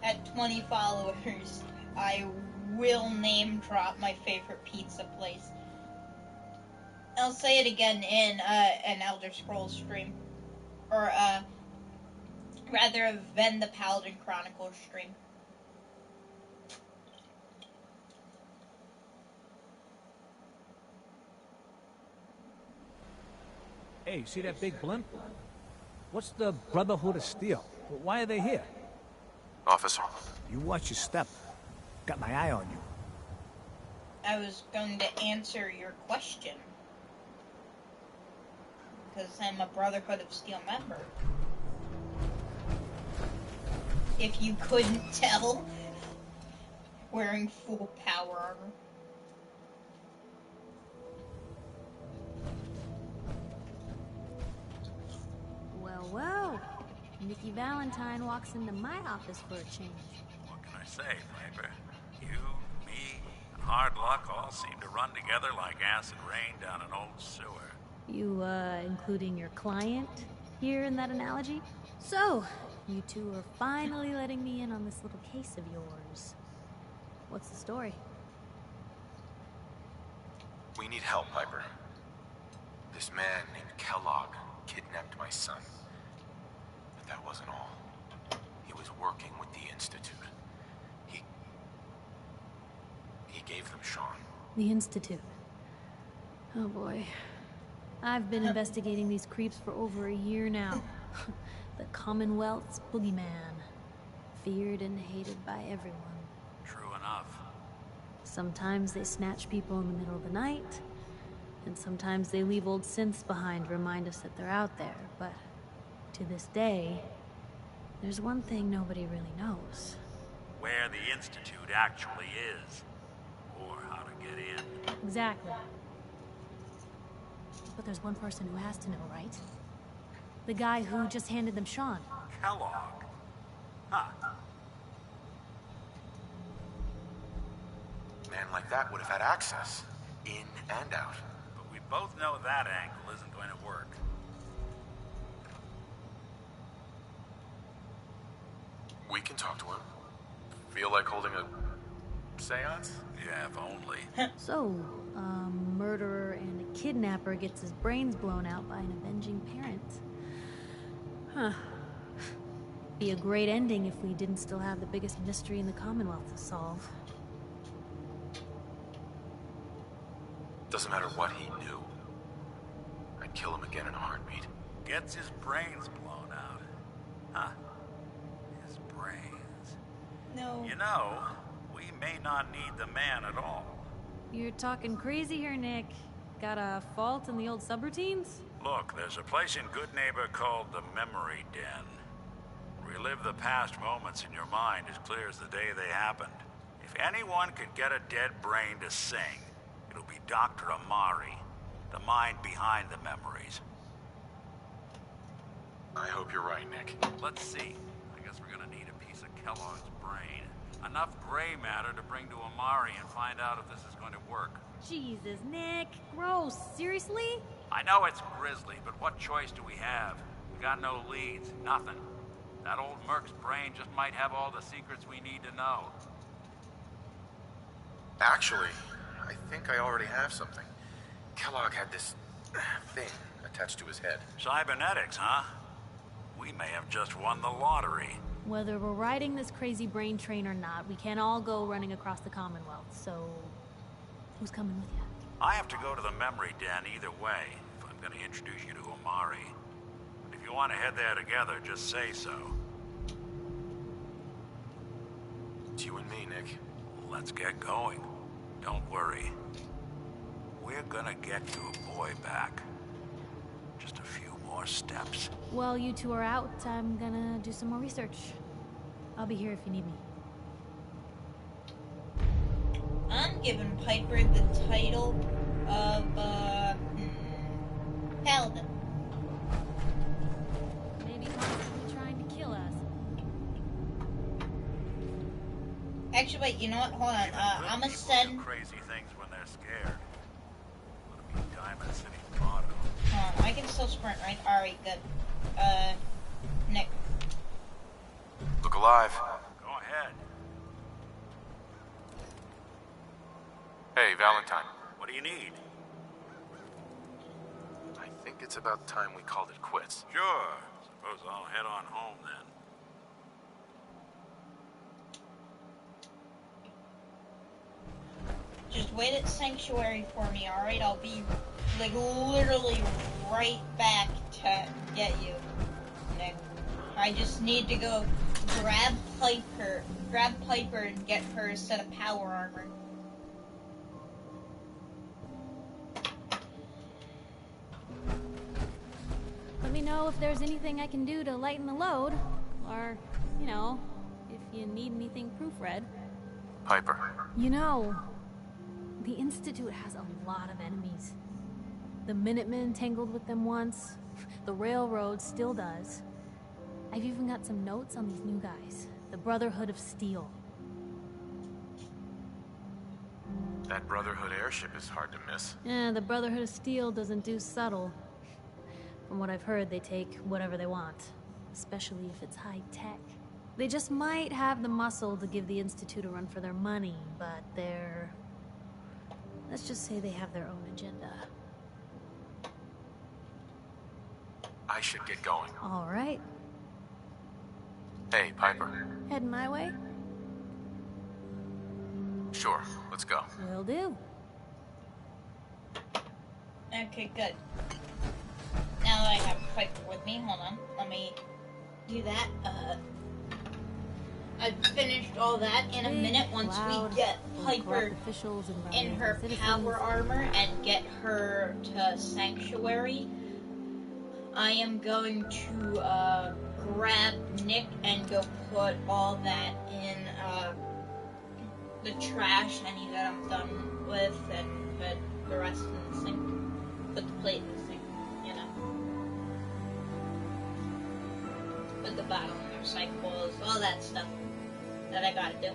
Speaker 1: At 20 followers, I will name drop my favorite pizza place. I'll say it again in an Elder Scrolls stream, or rather a Ven the Paladin Chronicles stream.
Speaker 16: Hey, see that big blimp? What's the Brotherhood of Steel? Why are they here?
Speaker 8: Officer.
Speaker 16: You watch your step. Got my eye on you.
Speaker 1: I was going to answer your question. Because I'm a Brotherhood of Steel member. If you couldn't tell, wearing full power armor.
Speaker 10: Well, Nikki Valentine walks into my office for a change.
Speaker 3: What can I say, Piper? You, me, and hard luck all seem to run together like acid rain down an old sewer.
Speaker 10: You, including your client here in that analogy? So, you two are finally letting me in on this little case of yours. What's the story?
Speaker 8: We need help, Piper. This man named Kellogg kidnapped my son. But that wasn't all. He was working with the Institute. He gave them Sean.
Speaker 10: The Institute. Oh boy. I've been investigating these creeps for over a year now. The Commonwealth's boogeyman. Feared and hated by everyone.
Speaker 3: True enough.
Speaker 10: Sometimes they snatch people in the middle of the night, and sometimes they leave old synths behind to remind us that they're out there, but to this day, there's one thing nobody really knows.
Speaker 3: Where the Institute actually is. Or how to get in.
Speaker 10: Exactly. But there's one person who has to know, right? The guy who just handed them Sean.
Speaker 3: Kellogg? Huh.
Speaker 8: A man like that would have had access. In and out.
Speaker 3: But we both know that angle isn't going to work.
Speaker 8: We can talk to him. Feel like holding a seance?
Speaker 3: Yeah, if only.
Speaker 10: So, a murderer and a kidnapper gets his brains blown out by an avenging parent. Huh. Be a great ending if we didn't still have the biggest mystery in the Commonwealth to solve.
Speaker 8: Doesn't matter what he knew. I'd kill him again in a heartbeat.
Speaker 3: Gets his brains blown out. Huh. His brains.
Speaker 1: No.
Speaker 3: You know, we may not need the man at all.
Speaker 10: You're talking crazy here, Nick. Got a fault in the old subroutines?
Speaker 3: Look, there's a place in Goodneighbor called the Memory Den. Relive the past moments in your mind as clear as the day they happened. If anyone could get a dead brain to sing, it'll be Dr. Amari, the mind behind the memories.
Speaker 8: I hope you're right, Nick.
Speaker 3: Let's see. I guess we're gonna need a piece of Kellogg's brain. Enough gray matter to bring to Amari and find out if this is going to work.
Speaker 10: Jesus, Nick. Gross. Seriously?
Speaker 3: I know it's grisly, but what choice do we have? We got no leads, nothing. That old Merc's brain just might have all the secrets we need to know.
Speaker 8: Actually, I think I already have something. Kellogg had this thing attached to his head.
Speaker 3: Cybernetics, huh? We may have just won the lottery.
Speaker 10: Whether we're riding this crazy brain train or not, we can't all go running across the Commonwealth, so... who's coming with you?
Speaker 3: I have to go to the memory den either way, if I'm gonna introduce you to Omari. But if you want to head there together, just say so.
Speaker 8: It's you and me, Nick.
Speaker 3: Let's get going. Don't worry. We're gonna get your boy back. Just a few more steps.
Speaker 10: While you two are out, I'm gonna do some more research. I'll be here if you need me.
Speaker 1: I'm giving Piper the title of, Paladin.
Speaker 10: Maybe constantly trying to kill us.
Speaker 1: Actually, wait, you know what? Hold on. I'm gonna send...
Speaker 3: crazy things when they're scared. Wanna be Diamond City's motto.
Speaker 1: Hold on, I can still sprint, right? Alright, good. Nick.
Speaker 8: Look alive.
Speaker 3: Go ahead.
Speaker 8: Hey, Valentine.
Speaker 3: What do you need?
Speaker 8: I think it's about time we called it quits.
Speaker 3: Sure. Suppose I'll head on home then.
Speaker 1: Just wait at Sanctuary for me, alright? I'll be, like, literally right back to get you, Nick. I just need to go grab Piper and get her a set of power armor.
Speaker 10: Let me know if there's anything I can do to lighten the load. Or, you know, if you need anything proofread.
Speaker 8: Piper.
Speaker 10: You know, the Institute has a lot of enemies. The Minutemen tangled with them once. The Railroad still does. I've even got some notes on these new guys. The Brotherhood of Steel.
Speaker 8: That Brotherhood airship is hard to miss.
Speaker 10: Yeah, the Brotherhood of Steel doesn't do subtle. From what I've heard, they take whatever they want. Especially if it's high tech. They just might have the muscle to give the Institute a run for their money, but they're... let's just say they have their own agenda.
Speaker 8: I should get going.
Speaker 10: All right.
Speaker 8: Hey, Piper.
Speaker 10: Heading my way?
Speaker 8: Sure, let's go.
Speaker 10: Will do.
Speaker 1: Okay, good. Now that I have Piper with me, hold on, let me do that. I've finished all that in a minute once we get Piper in her power armor and get her to Sanctuary. I am going to grab Nick and go put all that in the trash. I need that I'm done with, and put the rest in the sink. Put the plate in the sink, you know. Put the bottle in the recyclables, all that stuff that I gotta do.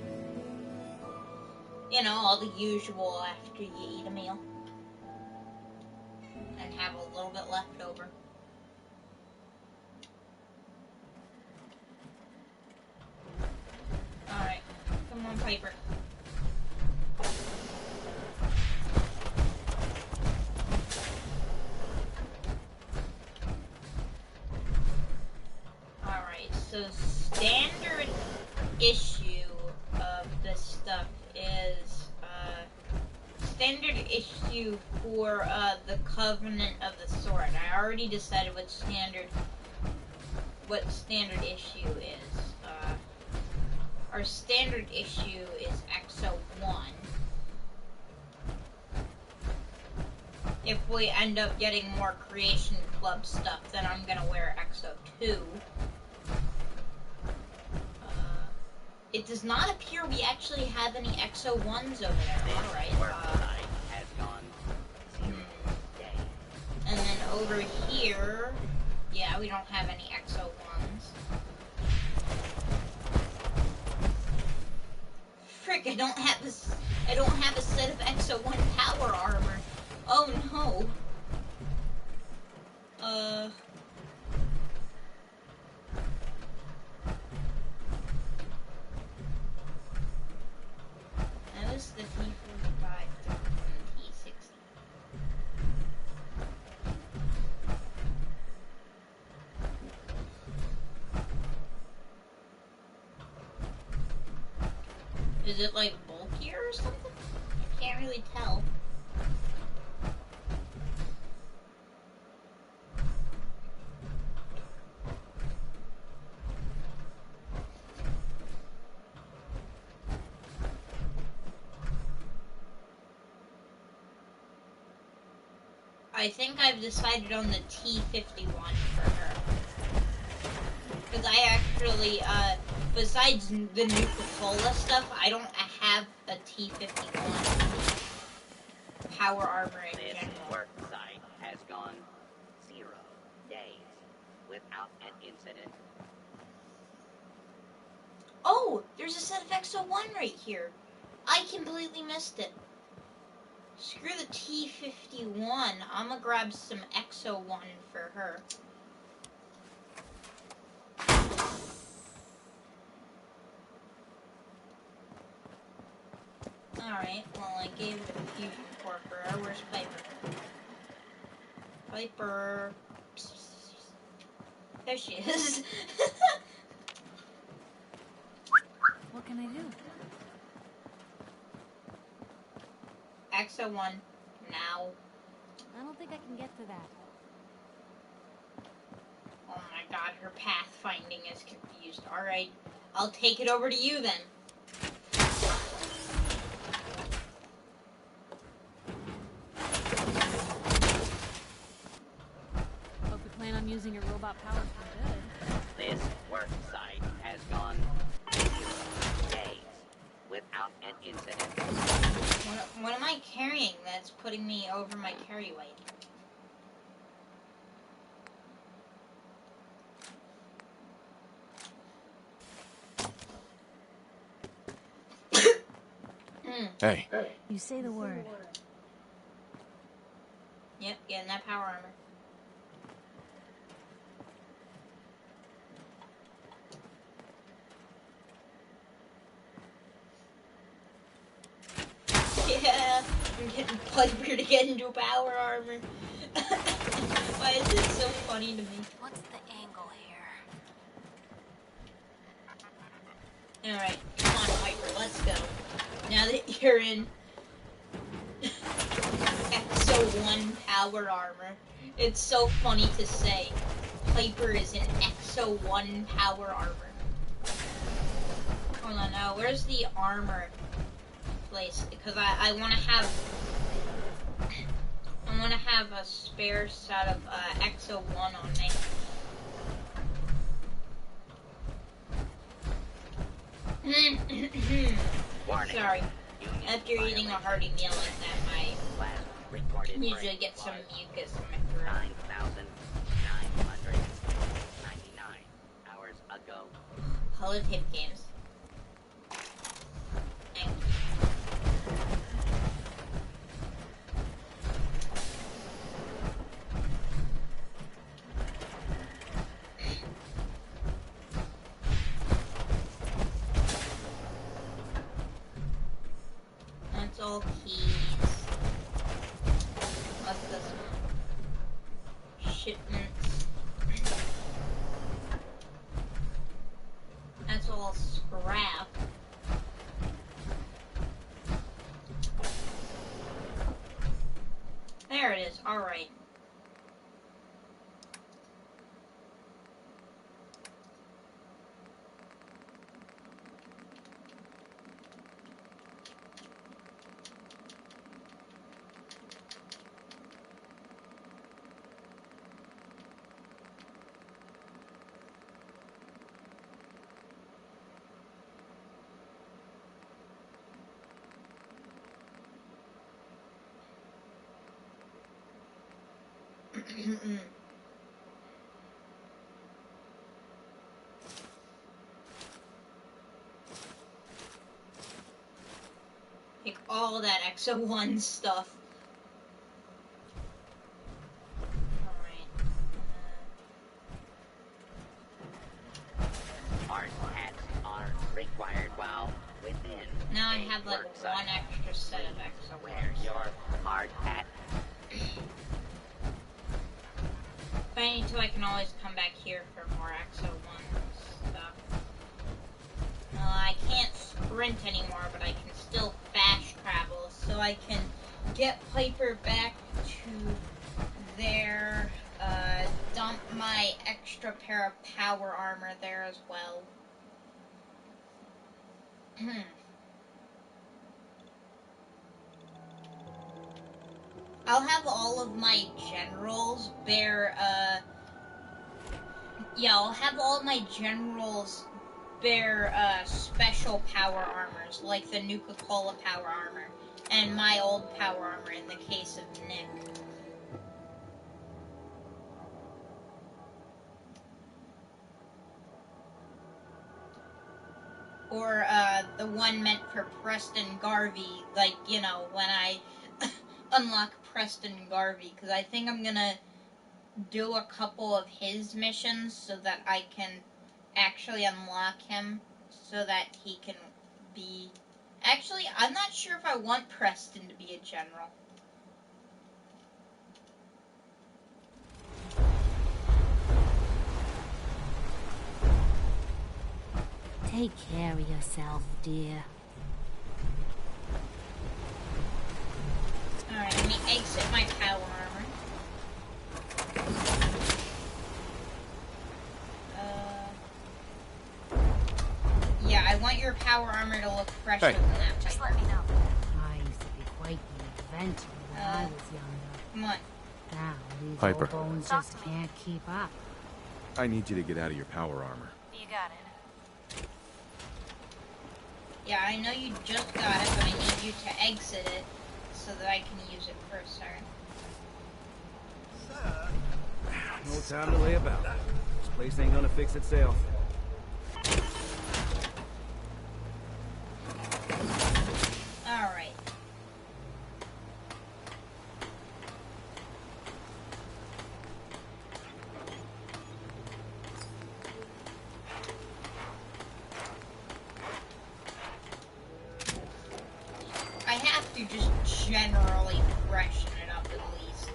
Speaker 1: You know, all the usual after you eat a meal. And have a little bit left over. Alright, come on, Piper. Alright, so standard issue of this stuff is, standard issue for, the Covenant of the Sword. I already decided what standard issue is. Our standard issue is XO1. If we end up getting more Creation Club stuff, then I'm gonna wear XO2. It does not appear we actually have any XO1s over there. Alright. And then over here, yeah, we don't have any XO1s. Frick, I don't have a set of XO1 power armor. Oh no. That was the T45 T60. Is it like bulkier or something? I can't really tell. I think I've decided on the T-51 for her. Because I actually, besides the Nuka-Cola stuff, I don't have a T-51 power armor in
Speaker 7: This
Speaker 1: general.
Speaker 7: work site has gone 0 days without an incident.
Speaker 1: Oh, there's a set of XO1 right here. I completely missed it. Screw the T-51. I'm gonna grab some XO1 for her. Alright, well, I gave it a fusion core for her. Where's Piper? Piper. There she is.
Speaker 10: What can I do?
Speaker 1: XO1 now.
Speaker 10: I don't think I can get to that.
Speaker 1: Oh my god, her pathfinding is confused. Alright, I'll take it over to you then.
Speaker 10: Hope you plan on using your robot powers for good.
Speaker 7: This work site has gone 0 days without an incident.
Speaker 1: What am I carrying that's putting me over my carry weight?
Speaker 11: Hey.
Speaker 10: You say the word.
Speaker 1: Yep, getting that power armor. Yeah, I'm getting Piper to get into power armor. Why is this so funny to me?
Speaker 10: What's the angle here?
Speaker 1: Alright, come on Piper, let's go. Now that you're in XO1 power armor, it's so funny to say Piper is in XO1 power armor. Hold on, now where's the armor place? Because I want to have a spare set of XO1 on me.
Speaker 7: Warning.
Speaker 1: Sorry. After eating a hearty meal like that, I usually get some mucus in my throat.
Speaker 7: 9,999 hours ago.
Speaker 1: Holotape games. That's all keys. What's this one? Shipments. That's all scrap. There it is. Alright. Like all that XO1 stuff.
Speaker 7: Hard hats are required while within.
Speaker 1: Now I have like one extra set of XO1.
Speaker 7: Wear your hard hat.
Speaker 1: If I need to, I can always come back here for more XO1 stuff. I can't scrap sprint anymore, but I can still fast travel, so I can get Piper back to there, dump my extra pair of power armor there as well. I'll have all of my generals bear, I'll have all of my generals bear, special power armors, like the Nuka-Cola power armor, and my old power armor in the case of Nick. Or, the one meant for Preston Garvey, like, you know, when I unlock Preston Garvey, because I think I'm gonna do a couple of his missions so that I can actually unlock him, so that he can be... Actually, I'm not sure if I want Preston to be a general.
Speaker 9: Take care of yourself, dear.
Speaker 1: Alright, let me exit my power armor. Yeah, I want your power armor to look fresher than that.
Speaker 2: Just let me know.
Speaker 9: I used to be quite the inventor when I was younger.
Speaker 1: Come on.
Speaker 9: Now these
Speaker 12: Piper.
Speaker 9: old bones just can't keep up.
Speaker 12: I need you to get out of your power armor.
Speaker 2: You got it.
Speaker 1: Yeah, I know you just got it, but I need you to exit it so that I can use it first, sorry.
Speaker 17: No time to lay about. This place ain't gonna fix itself.
Speaker 1: Alright. I have to just generally freshen it up at least.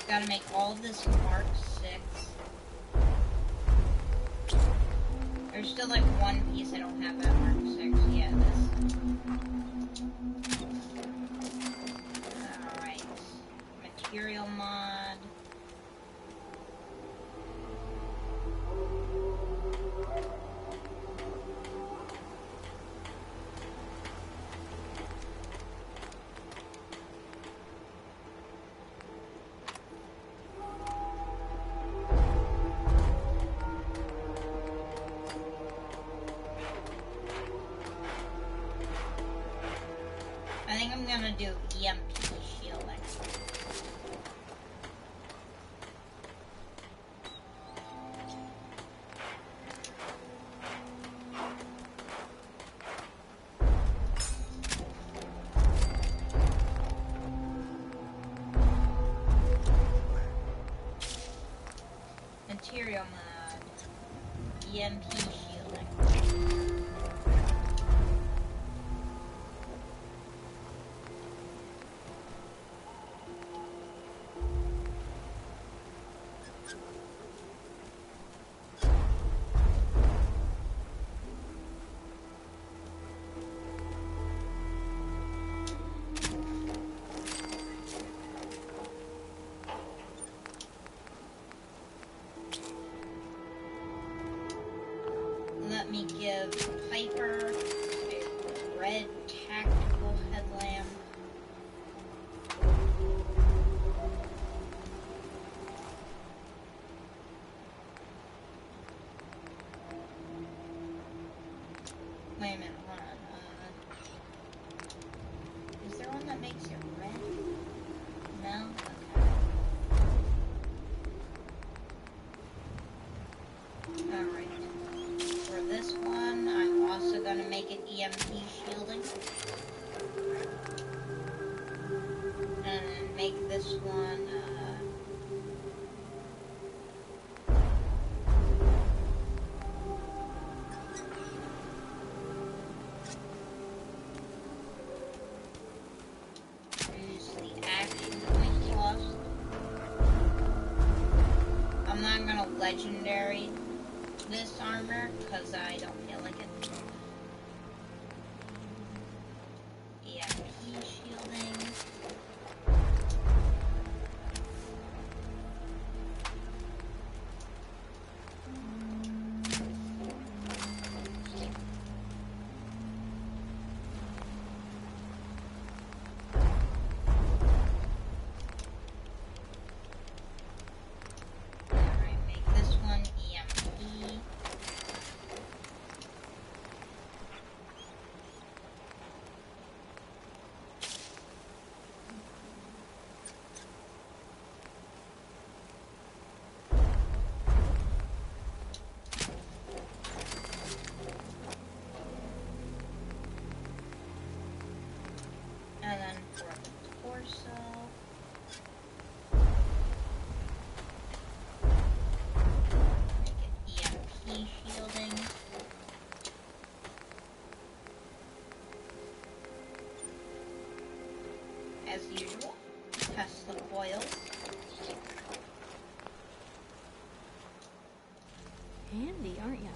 Speaker 1: Gotta make all of this Mark 6. There's still like one piece I don't have at Mark 6. Yeah, this. Alright. Material mod. I think I'm gonna do EMP shielding. Material mod. EMP shielding. Let me give Piper a red tactical headlamp. Wait a minute, hold on. Is there one that makes it red? No? Okay. Alright. For this one, I'm also going to make it EMP shielding. And then make this one, use the action point cost. I'm not going to legendary this armor, because I don't feel like it. EMP shielding. Alright, make this one EMP. And then for the torso, make it EMP shielding. As usual, test the coils.
Speaker 10: Handy, aren't ya?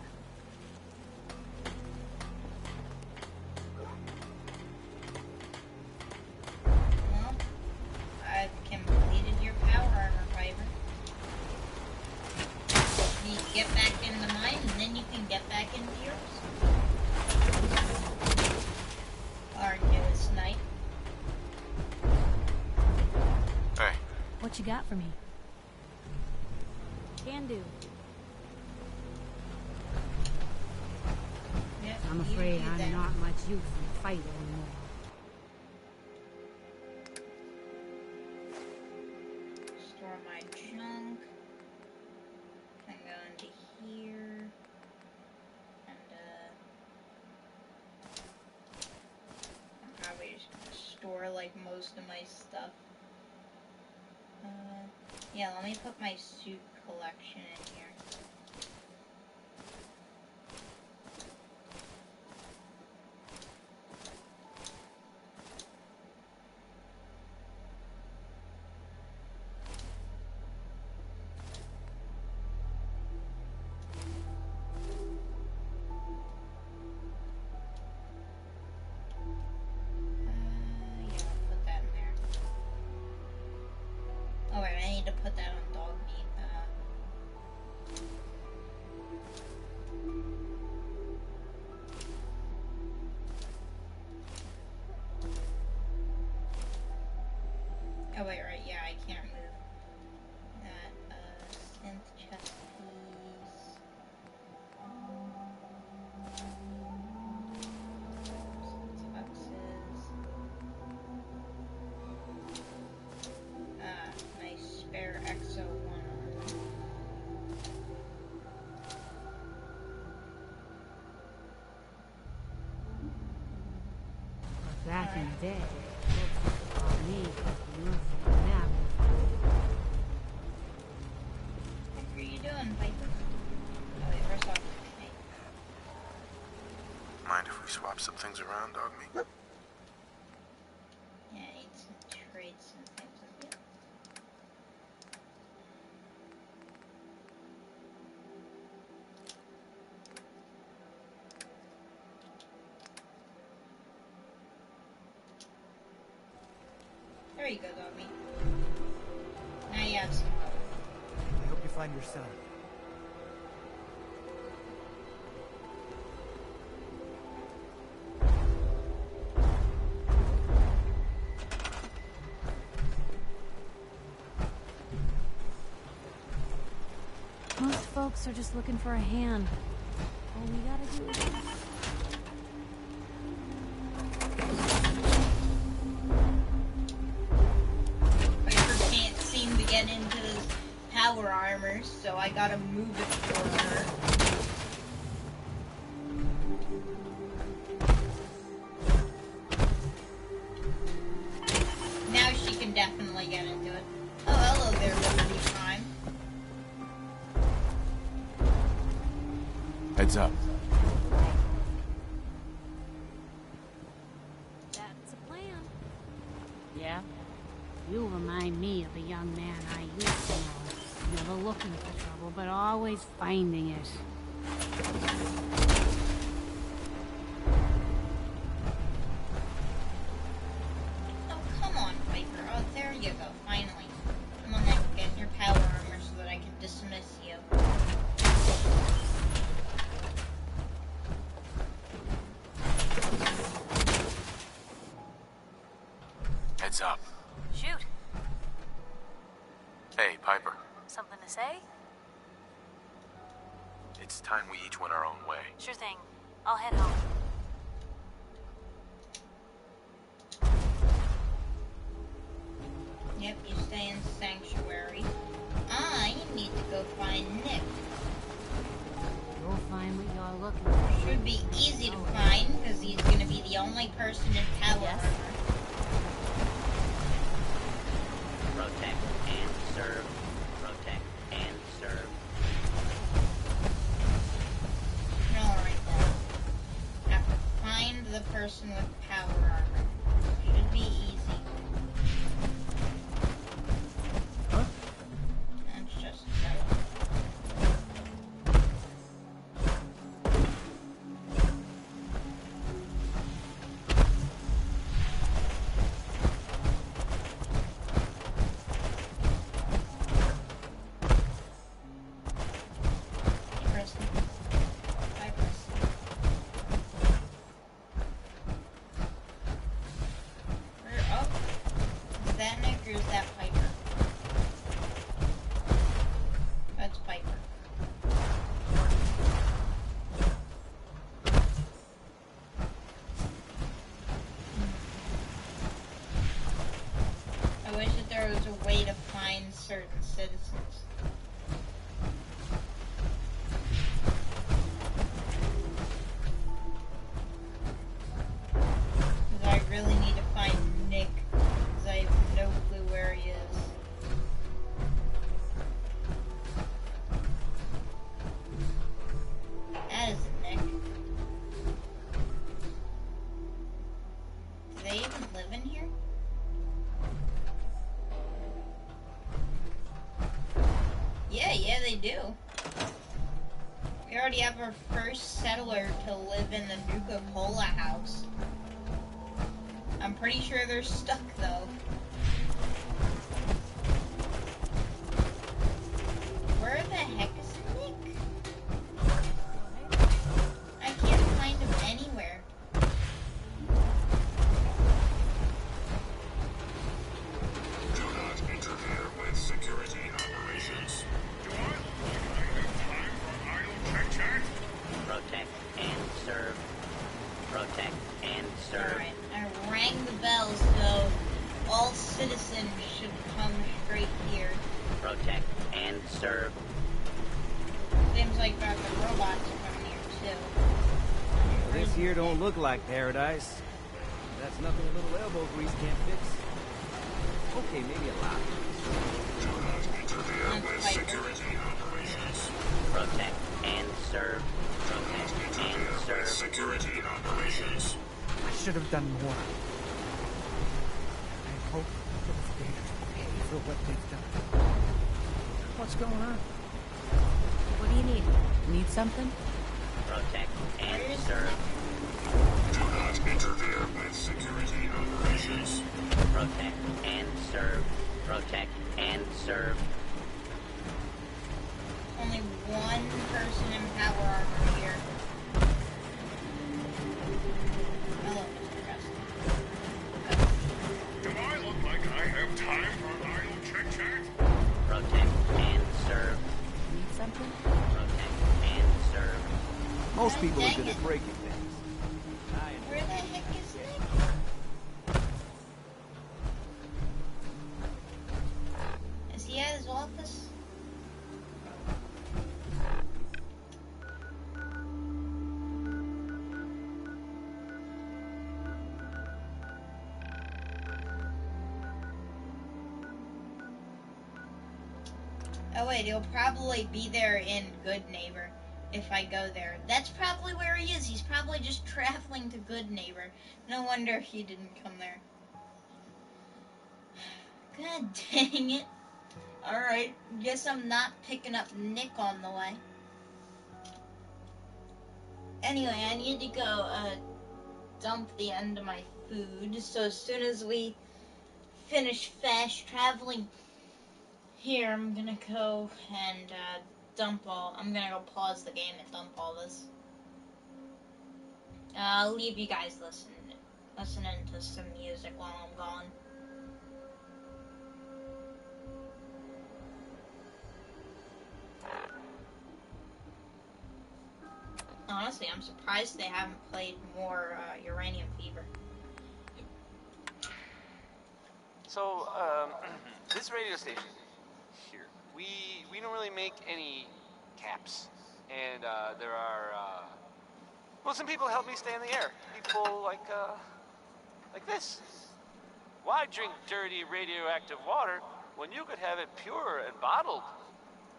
Speaker 1: Well, I've completed your power armor, Piper. You get back into mine, and then you can get back into yours. Our newest knight.
Speaker 8: Hey.
Speaker 10: What you got for me? Can do.
Speaker 1: Yep,
Speaker 9: I'm
Speaker 1: you
Speaker 9: afraid
Speaker 1: do
Speaker 9: I'm
Speaker 1: that.
Speaker 9: not much use in a fight anymore.
Speaker 1: Store my junk. Can go into here. And, I'm probably just gonna store, like, most of my stuff. Yeah, let me put my suit collection in here. Yeah, I'll put that in there. Oh wait, I need to put that on dog meat. Oh wait, right, yeah, I can't move that, synth chest piece. Tuxes. Nice spare Exo 1 armor.
Speaker 9: But back in the day, folks called me Mercy Nap.
Speaker 1: What are you doing, Piper? Oh wait, where's Dog Meat?
Speaker 8: Mind if we swap some things around, dog meat?
Speaker 1: Yeah, I need to trade some things with you. There you go, Dog Meat. Now you have some.
Speaker 18: I hope you find your son.
Speaker 10: Most folks are just looking for a hand. All we gotta do is...
Speaker 1: gotta move it for her. Now she can definitely get into it. Oh, hello there, Liberty Prime.
Speaker 11: Heads up.
Speaker 10: That's a plan.
Speaker 9: Yeah? You remind me of a young man I used to know. Never looking for trouble, but always finding it.
Speaker 1: Oh, come on, Piper. Oh, there you go, finally. Come on then, get in your power armor so that I can dismiss you.
Speaker 8: Heads up.
Speaker 15: Shoot.
Speaker 8: Hey, Piper.
Speaker 15: Something to say?
Speaker 8: It's time we each went our own way.
Speaker 15: Sure thing. I'll head home.
Speaker 1: Yep, you stay in Sanctuary. I need to go find Nick.
Speaker 9: You'll find what you're looking for.
Speaker 1: Should be easy to find, because he's gonna be the only person in power armor.
Speaker 7: Protect and serve. Protect and serve.
Speaker 1: Alright then. Have to find the person with power armor. Should be easy.
Speaker 11: Huh?
Speaker 1: That's just there was a way to find certain citizens. Because I really need to find Nick, because I have no clue where he is. That isn't Nick. Do they even live in here? Yeah, they do. We already have our first settler to live in the Nuka-Cola house. I'm pretty sure they're stuck, though. Where the heck is Nick? I can't find him anywhere.
Speaker 19: Do not interfere with security operations.
Speaker 7: Protect and serve. Protect and serve.
Speaker 1: Alright, I rang the bell, so all citizens should come straight here.
Speaker 7: Protect and serve.
Speaker 1: Seems like the robots are coming here too.
Speaker 17: This here don't look like paradise. That's nothing a little elbow grease can't fix. Okay, maybe a lot.
Speaker 19: Do not interfere with security operations.
Speaker 7: Protect and serve. Protect and serve.
Speaker 19: Security operations.
Speaker 18: I should have done more. I hope it was Vader to pay for what they've done. What's going on?
Speaker 15: What do you need? Need something?
Speaker 7: Protect and serve.
Speaker 19: Do not interfere with security operations.
Speaker 7: Protect and serve. Protect and serve.
Speaker 1: Only one person in power armor here. Hello, Mr. Preston.
Speaker 19: Do I look like I have time for idle chit-chat?
Speaker 7: Protect and serve.
Speaker 15: Need something?
Speaker 7: Protect and serve.
Speaker 17: Most people are
Speaker 1: dang
Speaker 17: good
Speaker 1: it.
Speaker 17: at breaking things.
Speaker 1: Where the heck is Nick? Is he at his office? Oh wait, he'll probably be there in Good Neighbor if I go there. That's probably where he is. He's probably just traveling to Good Neighbor. No wonder he didn't come there. God dang it. Alright, guess I'm not picking up Nick on the way. Anyway, I need to go dump the end of my food, so as soon as we finish fast traveling here, I'm gonna go and I'm gonna go pause the game and dump all this. I'll leave you guys listening to some music while I'm gone. Honestly, I'm surprised they haven't played more Uranium Fever.
Speaker 13: So, this radio station here, we don't really make any caps, and there are well, some people help me stay in the air. People like this. Why drink dirty radioactive water when you could have it pure and bottled?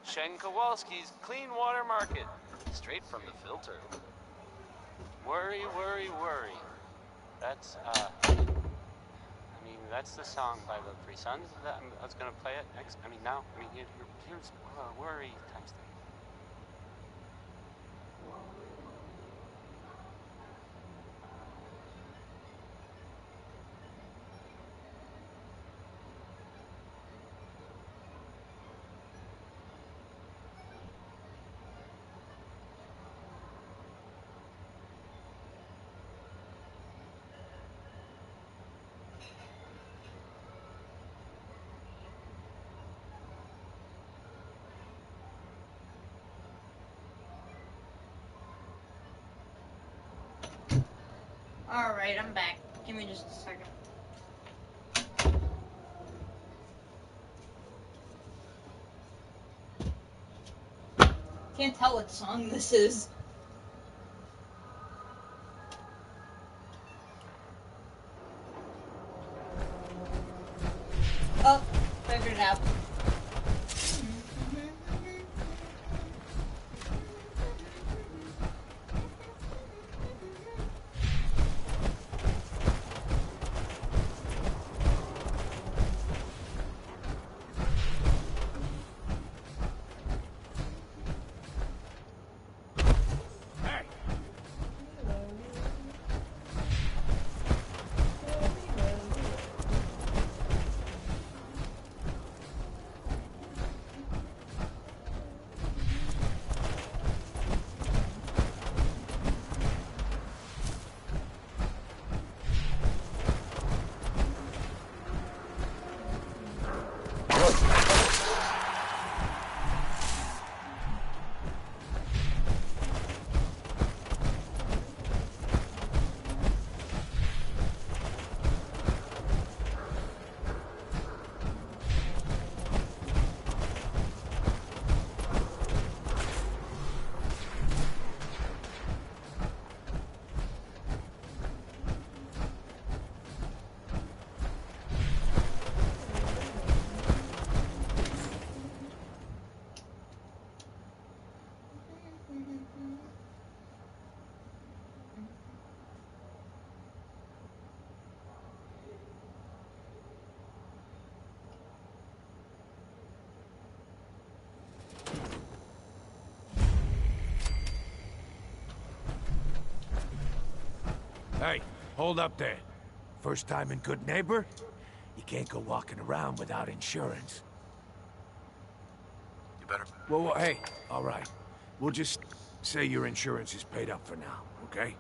Speaker 13: Shen Kowalski's Clean Water Market, straight from the filter. Worry, worry, worry. That's that's the song by the Three Sons. I was gonna play it next. Here's worry times 3.
Speaker 1: Alright, I'm back. Give me just a second. Can't tell what song this is. Oh, figured it out.
Speaker 20: Hey, hold up there. First time in Good Neighbor? You can't go walking around without insurance.
Speaker 8: You better...
Speaker 20: Well, hey, all right. We'll just say your insurance is paid up for now, okay?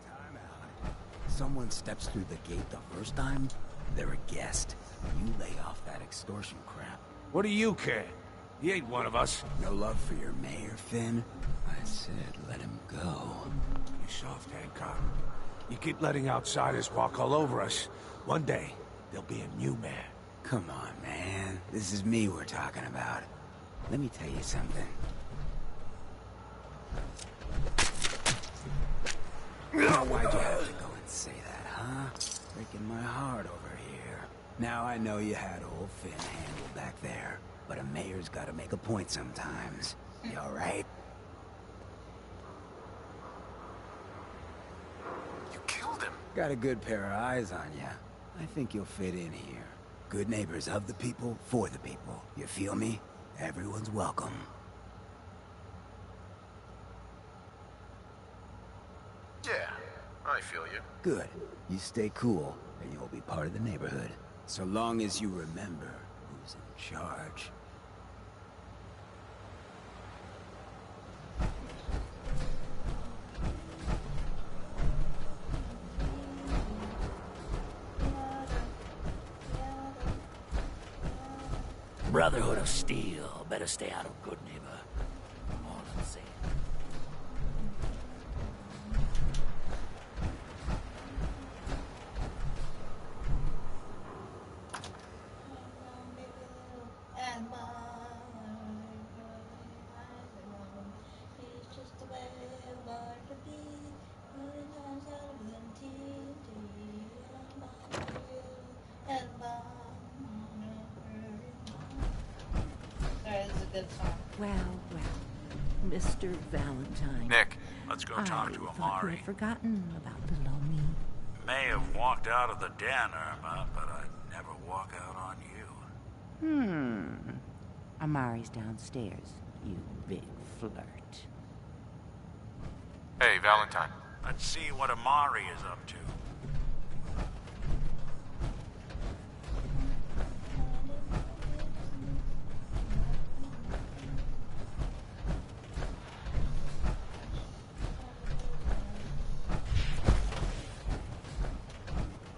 Speaker 21: Time out. Someone steps through the gate the first time, they're a guest. You lay off that extortion crap.
Speaker 20: What do you care? He ain't one of us.
Speaker 21: No love for your mayor, Finn? I said let him go.
Speaker 20: You soft, Hancock. You keep letting outsiders walk all over us. One day, there'll be a new mayor.
Speaker 21: Come on, man. This is me we're talking about. Let me tell you something. Oh, why'd you have to go and say that, huh? Breaking my heart over here. Now I know you had old Finn handled back there. but a mayor's gotta make a point sometimes. You alright?
Speaker 8: You killed him.
Speaker 21: Got a good pair of eyes on ya. I think you'll fit in here. Good neighbors of the people, for the people. You feel me? Everyone's welcome.
Speaker 8: Yeah, I feel you.
Speaker 21: Good. You stay cool, and you'll be part of the neighborhood. So long as you remember who's in charge.
Speaker 20: Brotherhood of Steel. Better stay out of Good Neighbor. All I'm saying.
Speaker 5: Well, Mr. Valentine.
Speaker 8: Nick.
Speaker 3: Let's go talk to
Speaker 5: I thought you
Speaker 3: Amari.
Speaker 5: had forgotten about little me.
Speaker 3: May have walked out of the den, Irma, but I'd never walk out on you.
Speaker 5: Amari's downstairs, you big flirt.
Speaker 8: Hey, Valentine.
Speaker 3: Let's see what Amari is up to.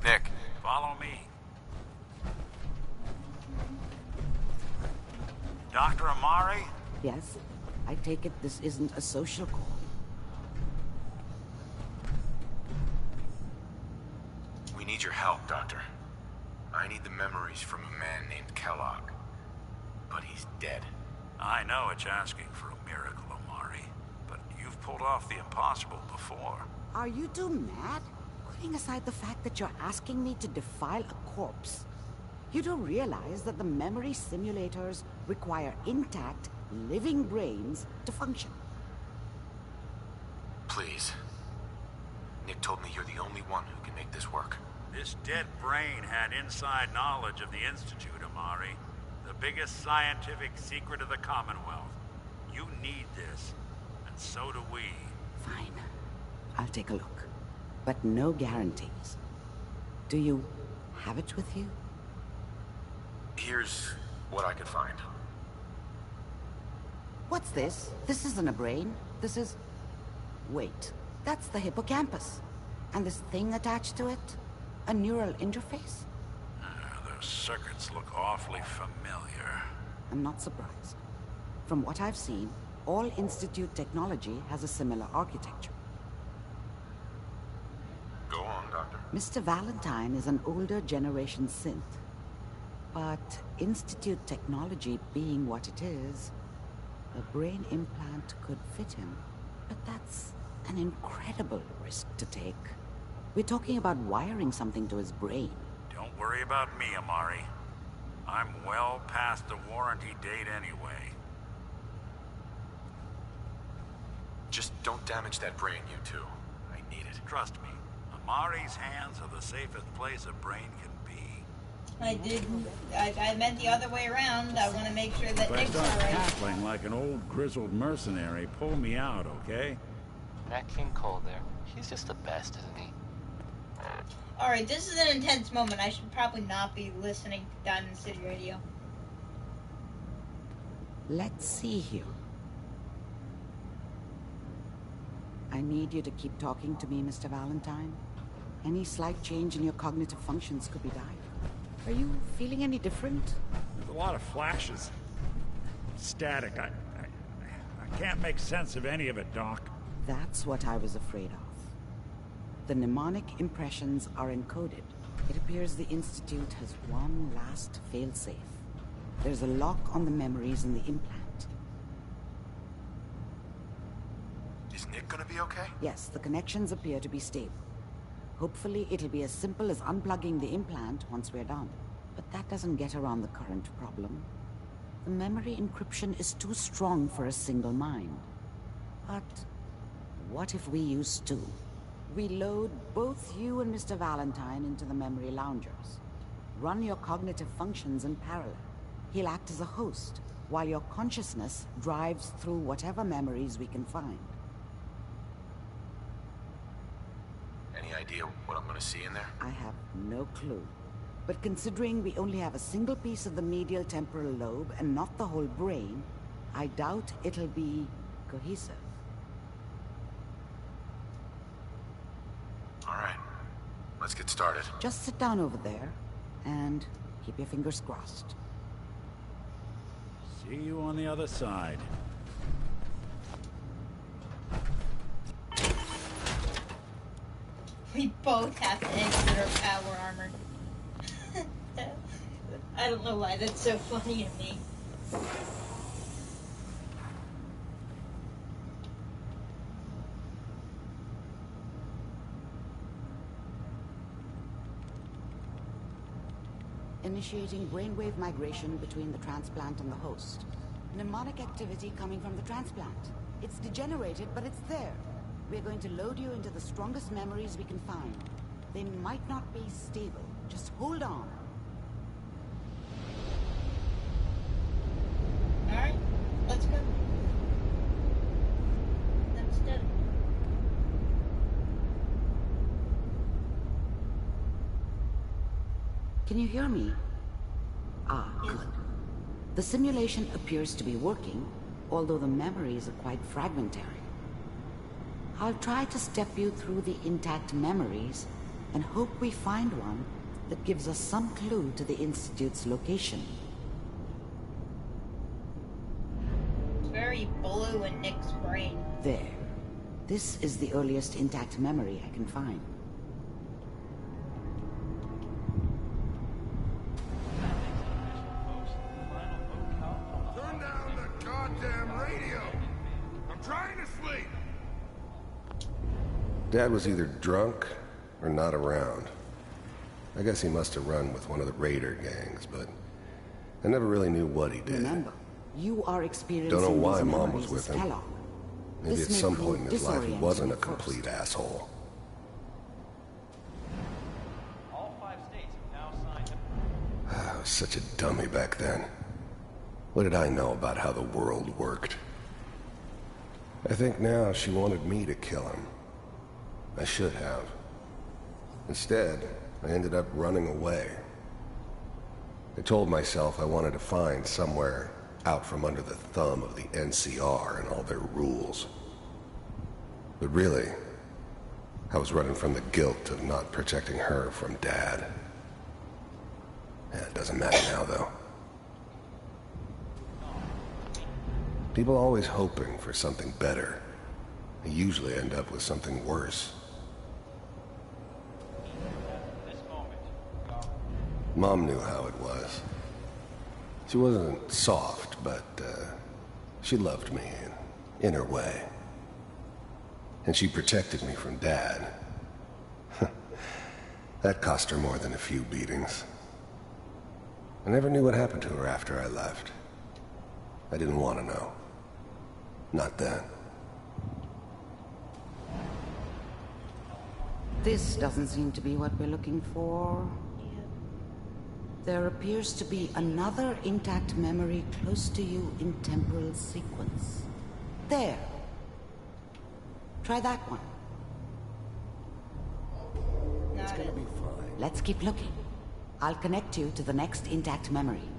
Speaker 8: Nick.
Speaker 3: Follow me. Dr. Amari?
Speaker 5: Yes? I take it this isn't a social call.
Speaker 8: We need your help, Doctor. I need the memories from a man named Kellogg. But he's dead.
Speaker 3: I know it's asking for a miracle, Amari, but you've pulled off the impossible before.
Speaker 5: Are you two mad? Putting aside the fact that you're asking me to defile a corpse, you don't realize that the memory simulators require intact, living brains to function.
Speaker 8: Please. Nick told me you're the only one who can make this work.
Speaker 3: This dead brain had inside knowledge of the Institute, Amari. The biggest scientific secret of the Commonwealth. You need this, and so do we.
Speaker 5: Fine. I'll take a look. But no guarantees. Do you have it with you?
Speaker 8: Here's what I could find.
Speaker 5: What's this? This isn't a brain. This is... Wait. That's the hippocampus. And this thing attached to it? A neural interface?
Speaker 3: Those circuits look awfully familiar.
Speaker 5: I'm not surprised. From what I've seen, all Institute technology has a similar architecture.
Speaker 8: Go on, Doctor.
Speaker 5: Mr. Valentine is an older generation synth. But Institute technology being what it is, a brain implant could fit him. But that's an incredible risk to take. We're talking about wiring something to his brain.
Speaker 3: Don't worry about me, Amari. I'm well past the warranty date anyway.
Speaker 8: Just don't damage that brain, you two. I need it.
Speaker 3: Trust me, Amari's hands are the safest place a brain can be.
Speaker 1: I didn't. I meant the other way around. I want to make sure that
Speaker 22: If I
Speaker 1: Nick's
Speaker 22: start
Speaker 1: alright.
Speaker 22: cackling like an old grizzled mercenary, pull me out, okay?
Speaker 13: That King Cole there, he's just the best, isn't he?
Speaker 1: Alright, this is an intense moment. I should probably not be listening to Diamond City Radio.
Speaker 5: Let's see here. I need you to keep talking to me, Mr. Valentine. Any slight change in your cognitive functions could be dire. Are you feeling any different?
Speaker 22: There's a lot of flashes. Static. I can't make sense of any of it, Doc.
Speaker 5: That's what I was afraid of. The mnemonic impressions are encoded. It appears the Institute has one last failsafe. There's a lock on the memories in the implant.
Speaker 8: Is Nick gonna be okay?
Speaker 5: Yes, the connections appear to be stable. Hopefully it'll be as simple as unplugging the implant once we're done. But that doesn't get around the current problem. The memory encryption is too strong for a single mind. But what if we use two? We load both you and Mr. Valentine into the memory loungers. Run your cognitive functions in parallel. He'll act as a host, while your consciousness drives through whatever memories we can find.
Speaker 8: Any idea what I'm gonna see in there?
Speaker 5: I have no clue. But considering we only have a single piece of the medial temporal lobe and not the whole brain, I doubt it'll be cohesive.
Speaker 8: All right, let's get started.
Speaker 5: Just sit down over there and keep your fingers crossed.
Speaker 22: See you on the other side.
Speaker 1: We both have to exit our power armor. I don't know why that's so funny to me.
Speaker 5: Initiating brainwave migration between the transplant and the host. Mnemonic activity coming from the transplant. It's degenerated, but it's there. We're going to load you into the strongest memories we can find. They might not be stable. Just hold on.
Speaker 1: Alright, let's go. Let's do it.
Speaker 5: Can you hear me? Ah, good. The simulation appears to be working, although the memories are quite fragmentary. I'll try to step you through the intact memories and hope we find one that gives us some clue to the Institute's location.
Speaker 1: It's very blue in Nick's brain.
Speaker 5: There. This is the earliest intact memory I can find.
Speaker 19: Turn down the goddamn radio! I'm trying to sleep!
Speaker 4: Dad was either drunk or not around. I guess he must have run with one of the raider gangs, but I never really knew what he did.
Speaker 5: Remember, you are experiencing
Speaker 4: Don't know why
Speaker 5: these
Speaker 4: Mom
Speaker 5: memories
Speaker 4: was with
Speaker 5: as
Speaker 4: him.
Speaker 5: Kellogg.
Speaker 4: Maybe
Speaker 5: This
Speaker 4: at
Speaker 5: may
Speaker 4: some
Speaker 5: prove
Speaker 4: point in his life he
Speaker 5: disorienting
Speaker 4: wasn't a
Speaker 5: at first.
Speaker 4: complete asshole.
Speaker 13: All 5 states have now signed
Speaker 4: I was such a dummy back then. What did I know about how the world worked? I think now she wanted me to kill him. I should have. Instead, I ended up running away. I told myself I wanted to find somewhere out from under the thumb of the NCR and all their rules. But really, I was running from the guilt of not protecting her from Dad. Yeah, it doesn't matter now, though. People always hoping for something better. They usually end up with something worse. Mom knew how it was. She wasn't soft, but she loved me in her way. And she protected me from Dad. That cost her more than a few beatings. I never knew what happened to her after I left. I didn't want to know. Not then.
Speaker 5: This doesn't seem to be what we're looking for. There appears to be another intact memory close to you in temporal sequence. There. Try that one.
Speaker 11: It's gonna be fine.
Speaker 5: Let's keep looking. I'll connect you to the next intact memory.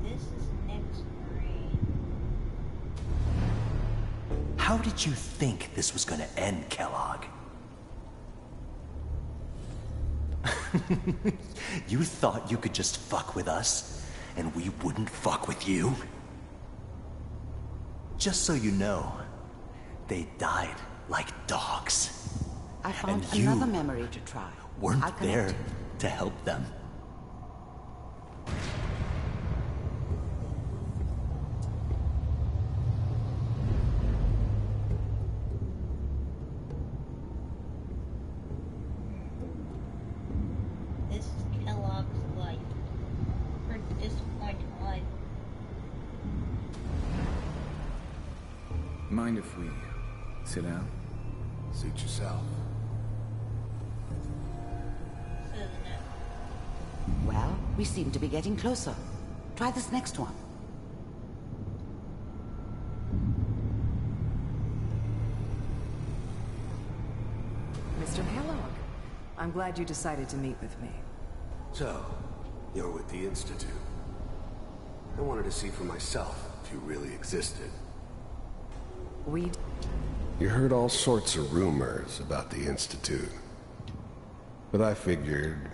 Speaker 1: This is Nick's brain.
Speaker 6: How did you think this was gonna end, Kellogg? You thought you could just fuck with us, and we wouldn't fuck with you? Just so you know, they died like dogs.
Speaker 5: I found
Speaker 6: And you
Speaker 5: another memory to try.
Speaker 6: Weren't
Speaker 5: I'll connect
Speaker 6: there
Speaker 5: you.
Speaker 6: to help them.
Speaker 1: This is Kellogg.
Speaker 11: Mind if we sit down?
Speaker 4: Suit yourself.
Speaker 5: Well, we seem to be getting closer. Try this next one.
Speaker 14: Mr. Kellogg, I'm glad you decided to meet with me.
Speaker 4: So, you're with the Institute. I wanted to see for myself if you really existed. You heard all sorts of rumors about the Institute. But I figured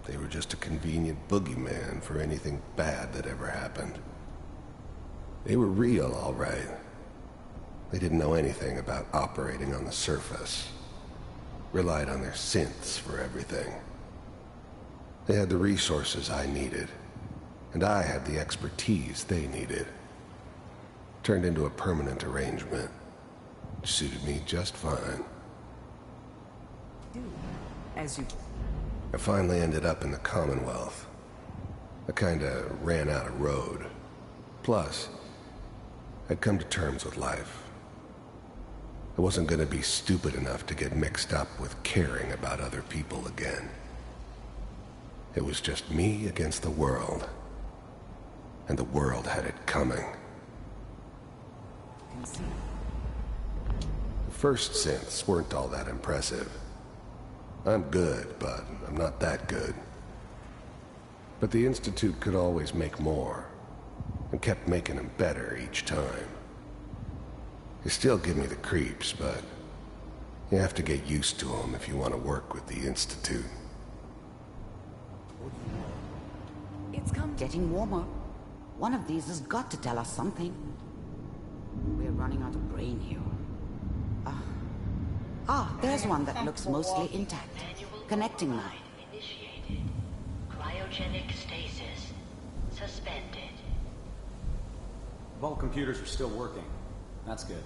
Speaker 4: they were just a convenient boogeyman for anything bad that ever happened. They were real, all right. They didn't know anything about operating on the surface. Relied on their synths for everything. They had the resources I needed, and I had the expertise they needed. Turned into a permanent arrangement. Which suited me just fine.
Speaker 14: As you...
Speaker 4: I finally ended up in the Commonwealth. I kinda ran out of road. Plus, I'd come to terms with life. I wasn't gonna be stupid enough to get mixed up with caring about other people again. It was just me against the world. And the world had it coming. The first synths weren't all that impressive. I'm good, but I'm not that good. But the Institute could always make more, and kept making them better each time. They still give me the creeps, but you have to get used to them if you want to work with the Institute.
Speaker 5: It's getting warmer. One of these has got to tell us something. We're running out of brain here. There's one that looks mostly intact. Connecting now.
Speaker 16: Initiated. Cryogenic stasis. Suspended.
Speaker 23: Vault computers are still working. That's good.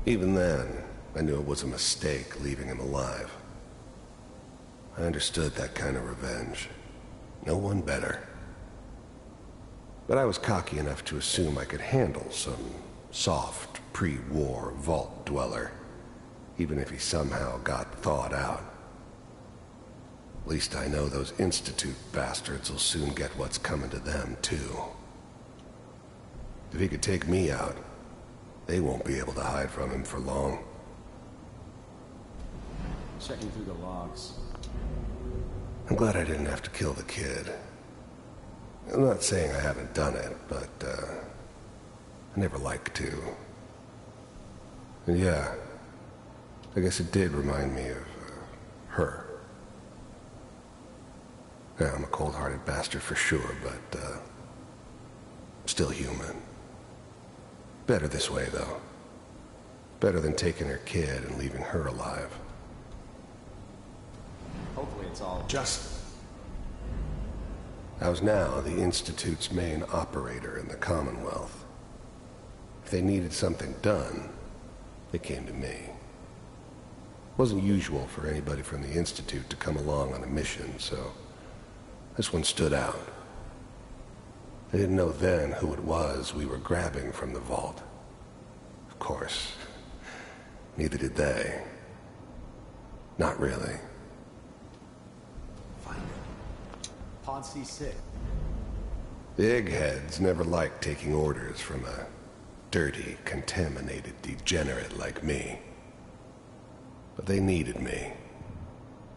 Speaker 4: Even then, I knew it was a mistake leaving him alive. I understood that kind of revenge. No one better. But I was cocky enough to assume I could handle some soft, pre-war vault dweller, even if he somehow got thawed out. At least I know those Institute bastards will soon get what's coming to them, too. If he could take me out, they won't be able to hide from him for long.
Speaker 23: Checking through the logs.
Speaker 4: I'm glad I didn't have to kill the kid. I'm not saying I haven't done it, but, I never like to. And yeah, I guess it did remind me of, her. Yeah, I'm a cold-hearted bastard for sure, but, still human. Better this way, though. Better than taking her kid and leaving her alive.
Speaker 23: Hopefully it's all...
Speaker 4: I was now the Institute's main operator in the Commonwealth. If they needed something done, they came to me. It wasn't usual for anybody from the Institute to come along on a mission, so this one stood out. I didn't know then who it was we were grabbing from the vault. Of course, neither did they. Not really.
Speaker 23: Pod C6.
Speaker 4: The eggheads never liked taking orders from a dirty, contaminated degenerate like me. But they needed me,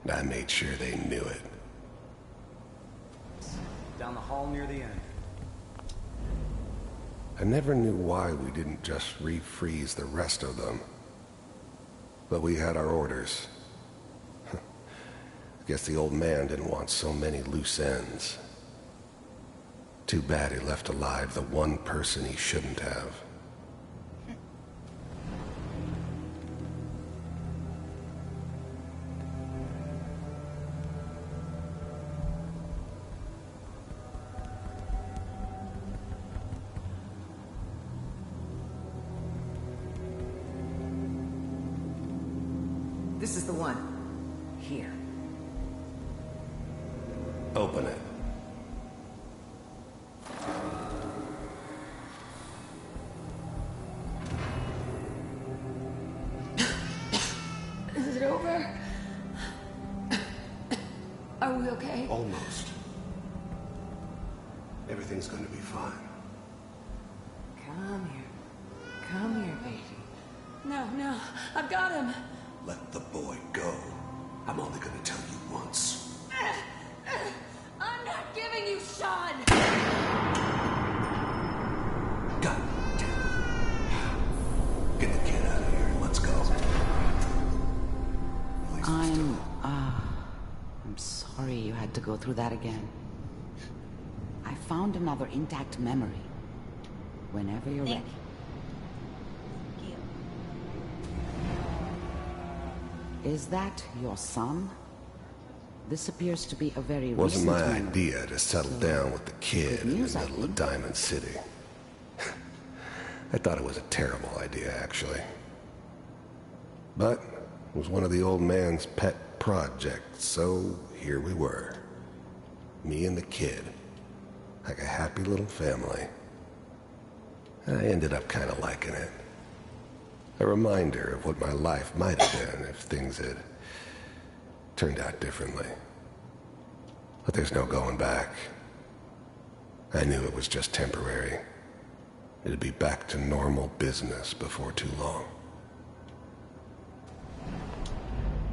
Speaker 4: and I made sure they knew it.
Speaker 23: Down the hall near the end.
Speaker 4: I never knew why we didn't just refreeze the rest of them. But we had our orders. Guess the old man didn't want so many loose ends. Too bad he left alive the one person he shouldn't have.
Speaker 14: This is the one. Here.
Speaker 4: Open it.
Speaker 2: over? Are we okay?
Speaker 4: Almost. Everything's gonna be fine.
Speaker 14: Come here. Come here, baby.
Speaker 2: No, no, I've got him.
Speaker 4: Let the boy go. I'm only gonna tell you once.
Speaker 2: I'm not giving you Sean!
Speaker 4: God damn. Get the kid out of here. Let's go.
Speaker 5: I'm sorry you had to go through that again. I found another intact memory. Whenever you're ready. Is that your son? This appears to be a very
Speaker 4: Wasn't
Speaker 5: recent
Speaker 4: my
Speaker 5: memory.
Speaker 4: idea to settle down with the kid in the
Speaker 5: news, I
Speaker 4: middle of
Speaker 5: think.
Speaker 4: Diamond City. I thought it was a terrible idea, actually. But it was one of the old man's pet projects, so here we were. Me and the kid. Like a happy little family. I ended up kind of liking it. A reminder of what my life might have been if things had turned out differently. But there's no going back. I knew it was just temporary. It'd be back to normal business before too long.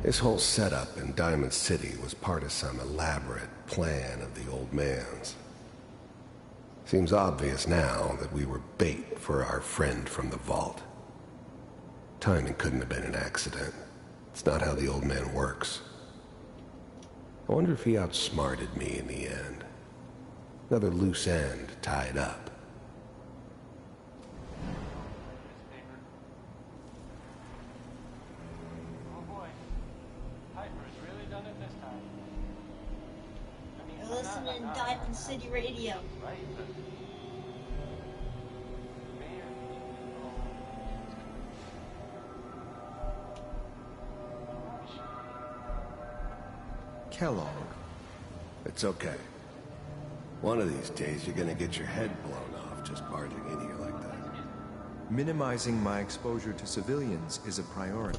Speaker 4: This whole setup in Diamond City was part of some elaborate plan of the old man's. Seems obvious now that we were bait for our friend from the vault. Timing couldn't have been an accident. It's not how the old man works. I wonder if he outsmarted me in the end. Another loose end tied up.
Speaker 13: Oh boy. Piper's really done it this time.
Speaker 1: You're listening to Diamond City Radio.
Speaker 13: Right?
Speaker 4: Kellogg. It's okay. One of these days you're gonna get your head blown off just barging in here like that.
Speaker 10: Minimizing my exposure to civilians is a priority.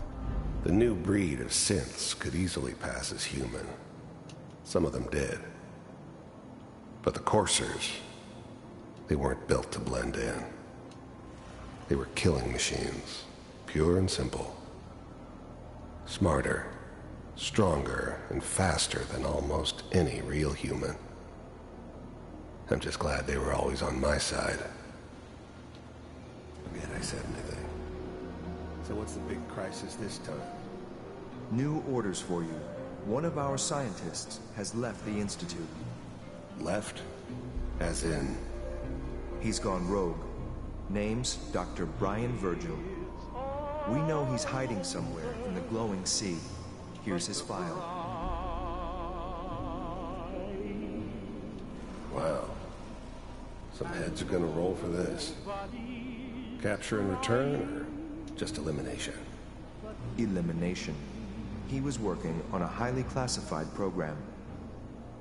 Speaker 4: The new breed of synths could easily pass as human. Some of them did. But the coursers, they weren't built to blend in. They were killing machines, pure and simple. Smarter, stronger, and faster than almost any real human. I'm just glad they were always on my side. Forget I said anything. So what's the big crisis this time?
Speaker 10: New orders for you. One of our scientists has left the Institute.
Speaker 4: Left? As in?
Speaker 10: He's gone rogue. Name's Dr. Brian Virgil. We know he's hiding somewhere in the glowing sea. Here's his file.
Speaker 4: Wow. Some heads are gonna roll for this. Capture and return, or just elimination?
Speaker 10: Elimination. He was working on a highly classified program.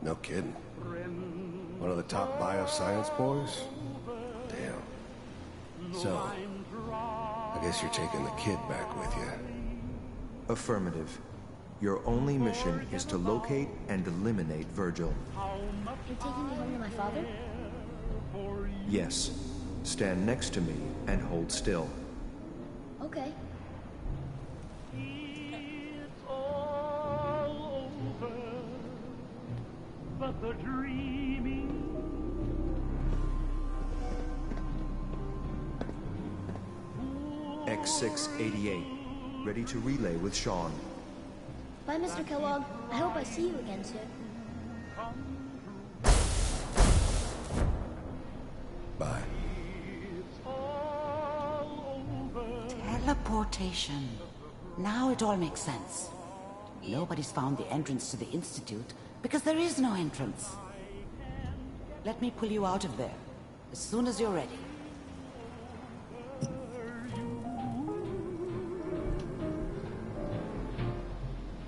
Speaker 4: No kidding. One of the top bioscience boys? Damn. So, I guess you're taking the kid back with you.
Speaker 10: Affirmative. Your only mission is to locate and eliminate Virgil.
Speaker 12: You're taking me home to my father?
Speaker 10: Yes. Stand next to me and hold still.
Speaker 12: Okay.
Speaker 24: But the dreaming
Speaker 10: X688. Ready to relay with Sean.
Speaker 12: Bye, Mr. Kellogg. I hope I see you again soon.
Speaker 4: Bye.
Speaker 5: Teleportation. Now it all makes sense. Nobody's found the entrance to the Institute because there is no entrance. Let me pull you out of there as soon as you're ready.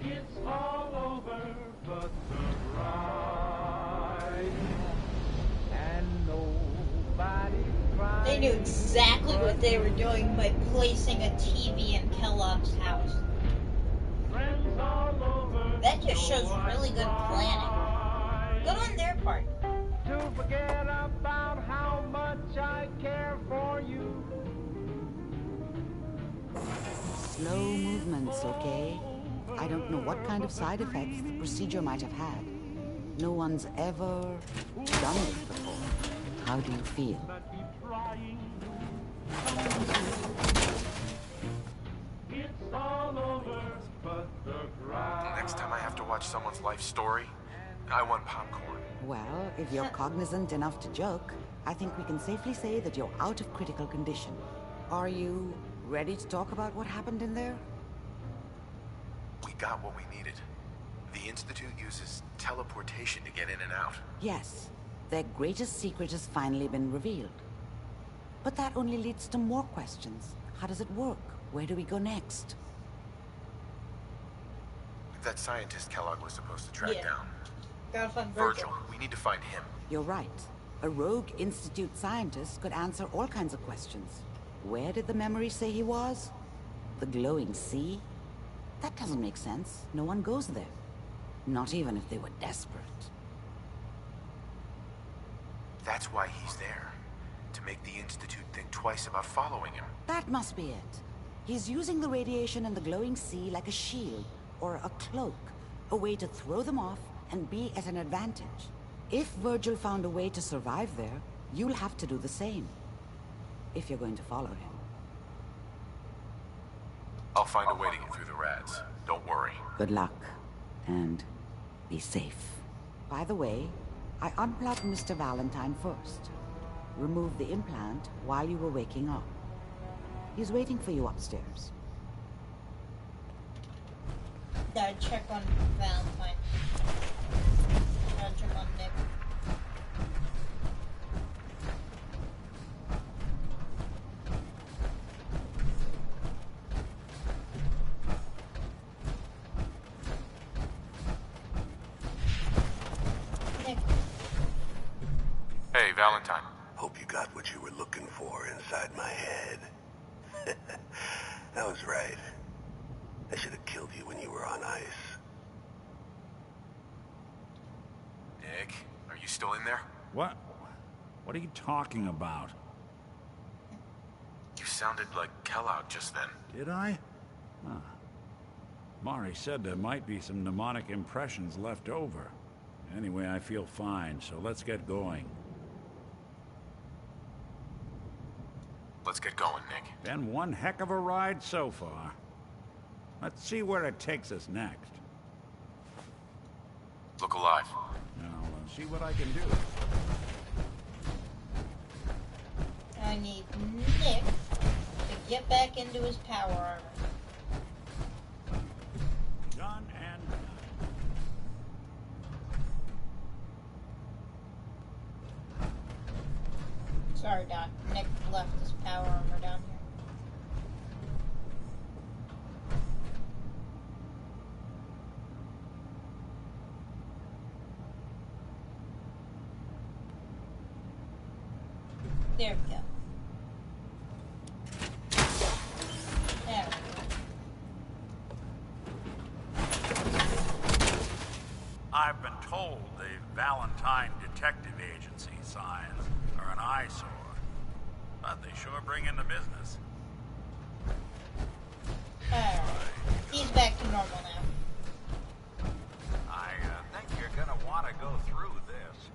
Speaker 24: it's all over but the ride. And nobody cries.
Speaker 1: They knew exactly what they were doing by placing a TV in Kellogg's house. That just shows really good planning. Good on their part.
Speaker 24: To forget about how much I care for you.
Speaker 5: Slow movements, okay? I don't know what kind of side effects the procedure might have had. No one's ever done this before. How do you feel?
Speaker 8: Next time I have to watch someone's life story, I want popcorn.
Speaker 5: Well, if you're cognizant enough to joke, I think we can safely say that you're out of critical condition. Are you ready to talk about what happened in there?
Speaker 8: We got what we needed. The Institute uses teleportation to get in and out.
Speaker 5: Yes, their greatest secret has finally been revealed. But that only leads to more questions. How does it work? Where do we go next?
Speaker 8: That scientist Kellogg was supposed to track down.
Speaker 1: Gotta find
Speaker 8: Virgil. We need to find him.
Speaker 5: You're right. A rogue Institute scientist could answer all kinds of questions. Where did the memory say he was? The glowing sea? That doesn't make sense. No one goes there. Not even if they were desperate.
Speaker 8: That's why he's there. To make the Institute think twice about following him.
Speaker 5: That must be it. He's using the radiation in the glowing sea like a shield, or a cloak. A way to throw them off and be at an advantage. If Virgil found a way to survive there, you'll have to do the same. If you're going to follow him.
Speaker 8: I'll find a way to get through the rats. Don't worry.
Speaker 5: Good luck. And be safe. By the way, I unplugged Mr. Valentine first. Removed the implant while you were waking up. He's waiting for you upstairs.
Speaker 1: Gotta check on Valentine. Gotta check on Nick. Nick.
Speaker 8: Hey, Valentine.
Speaker 7: Hope you got what you were looking for inside my head. That was right. I should have killed you when you were on ice.
Speaker 8: Nick, are you still in there?
Speaker 22: What? What are you talking about?
Speaker 8: You sounded like Kellogg just then.
Speaker 22: Did I? Huh. Mari said there might be some mnemonic impressions left over. Anyway, I feel fine, so let's get going.
Speaker 8: Let's get going, Nick.
Speaker 22: Been one heck of a ride so far. Let's see where it takes us next.
Speaker 8: Look alive.
Speaker 22: Now, see what I can do.
Speaker 1: I need Nick to get back into his power armor.
Speaker 22: Done and
Speaker 1: Sorry, Doc. Nick left his power armor down here. There we go. There we go.
Speaker 22: I've been told the Valentine Detective Agency signs are an eyesore, but they sure bring in the business.
Speaker 1: Alright. He's back to normal now.
Speaker 22: I think you're gonna want to go through this.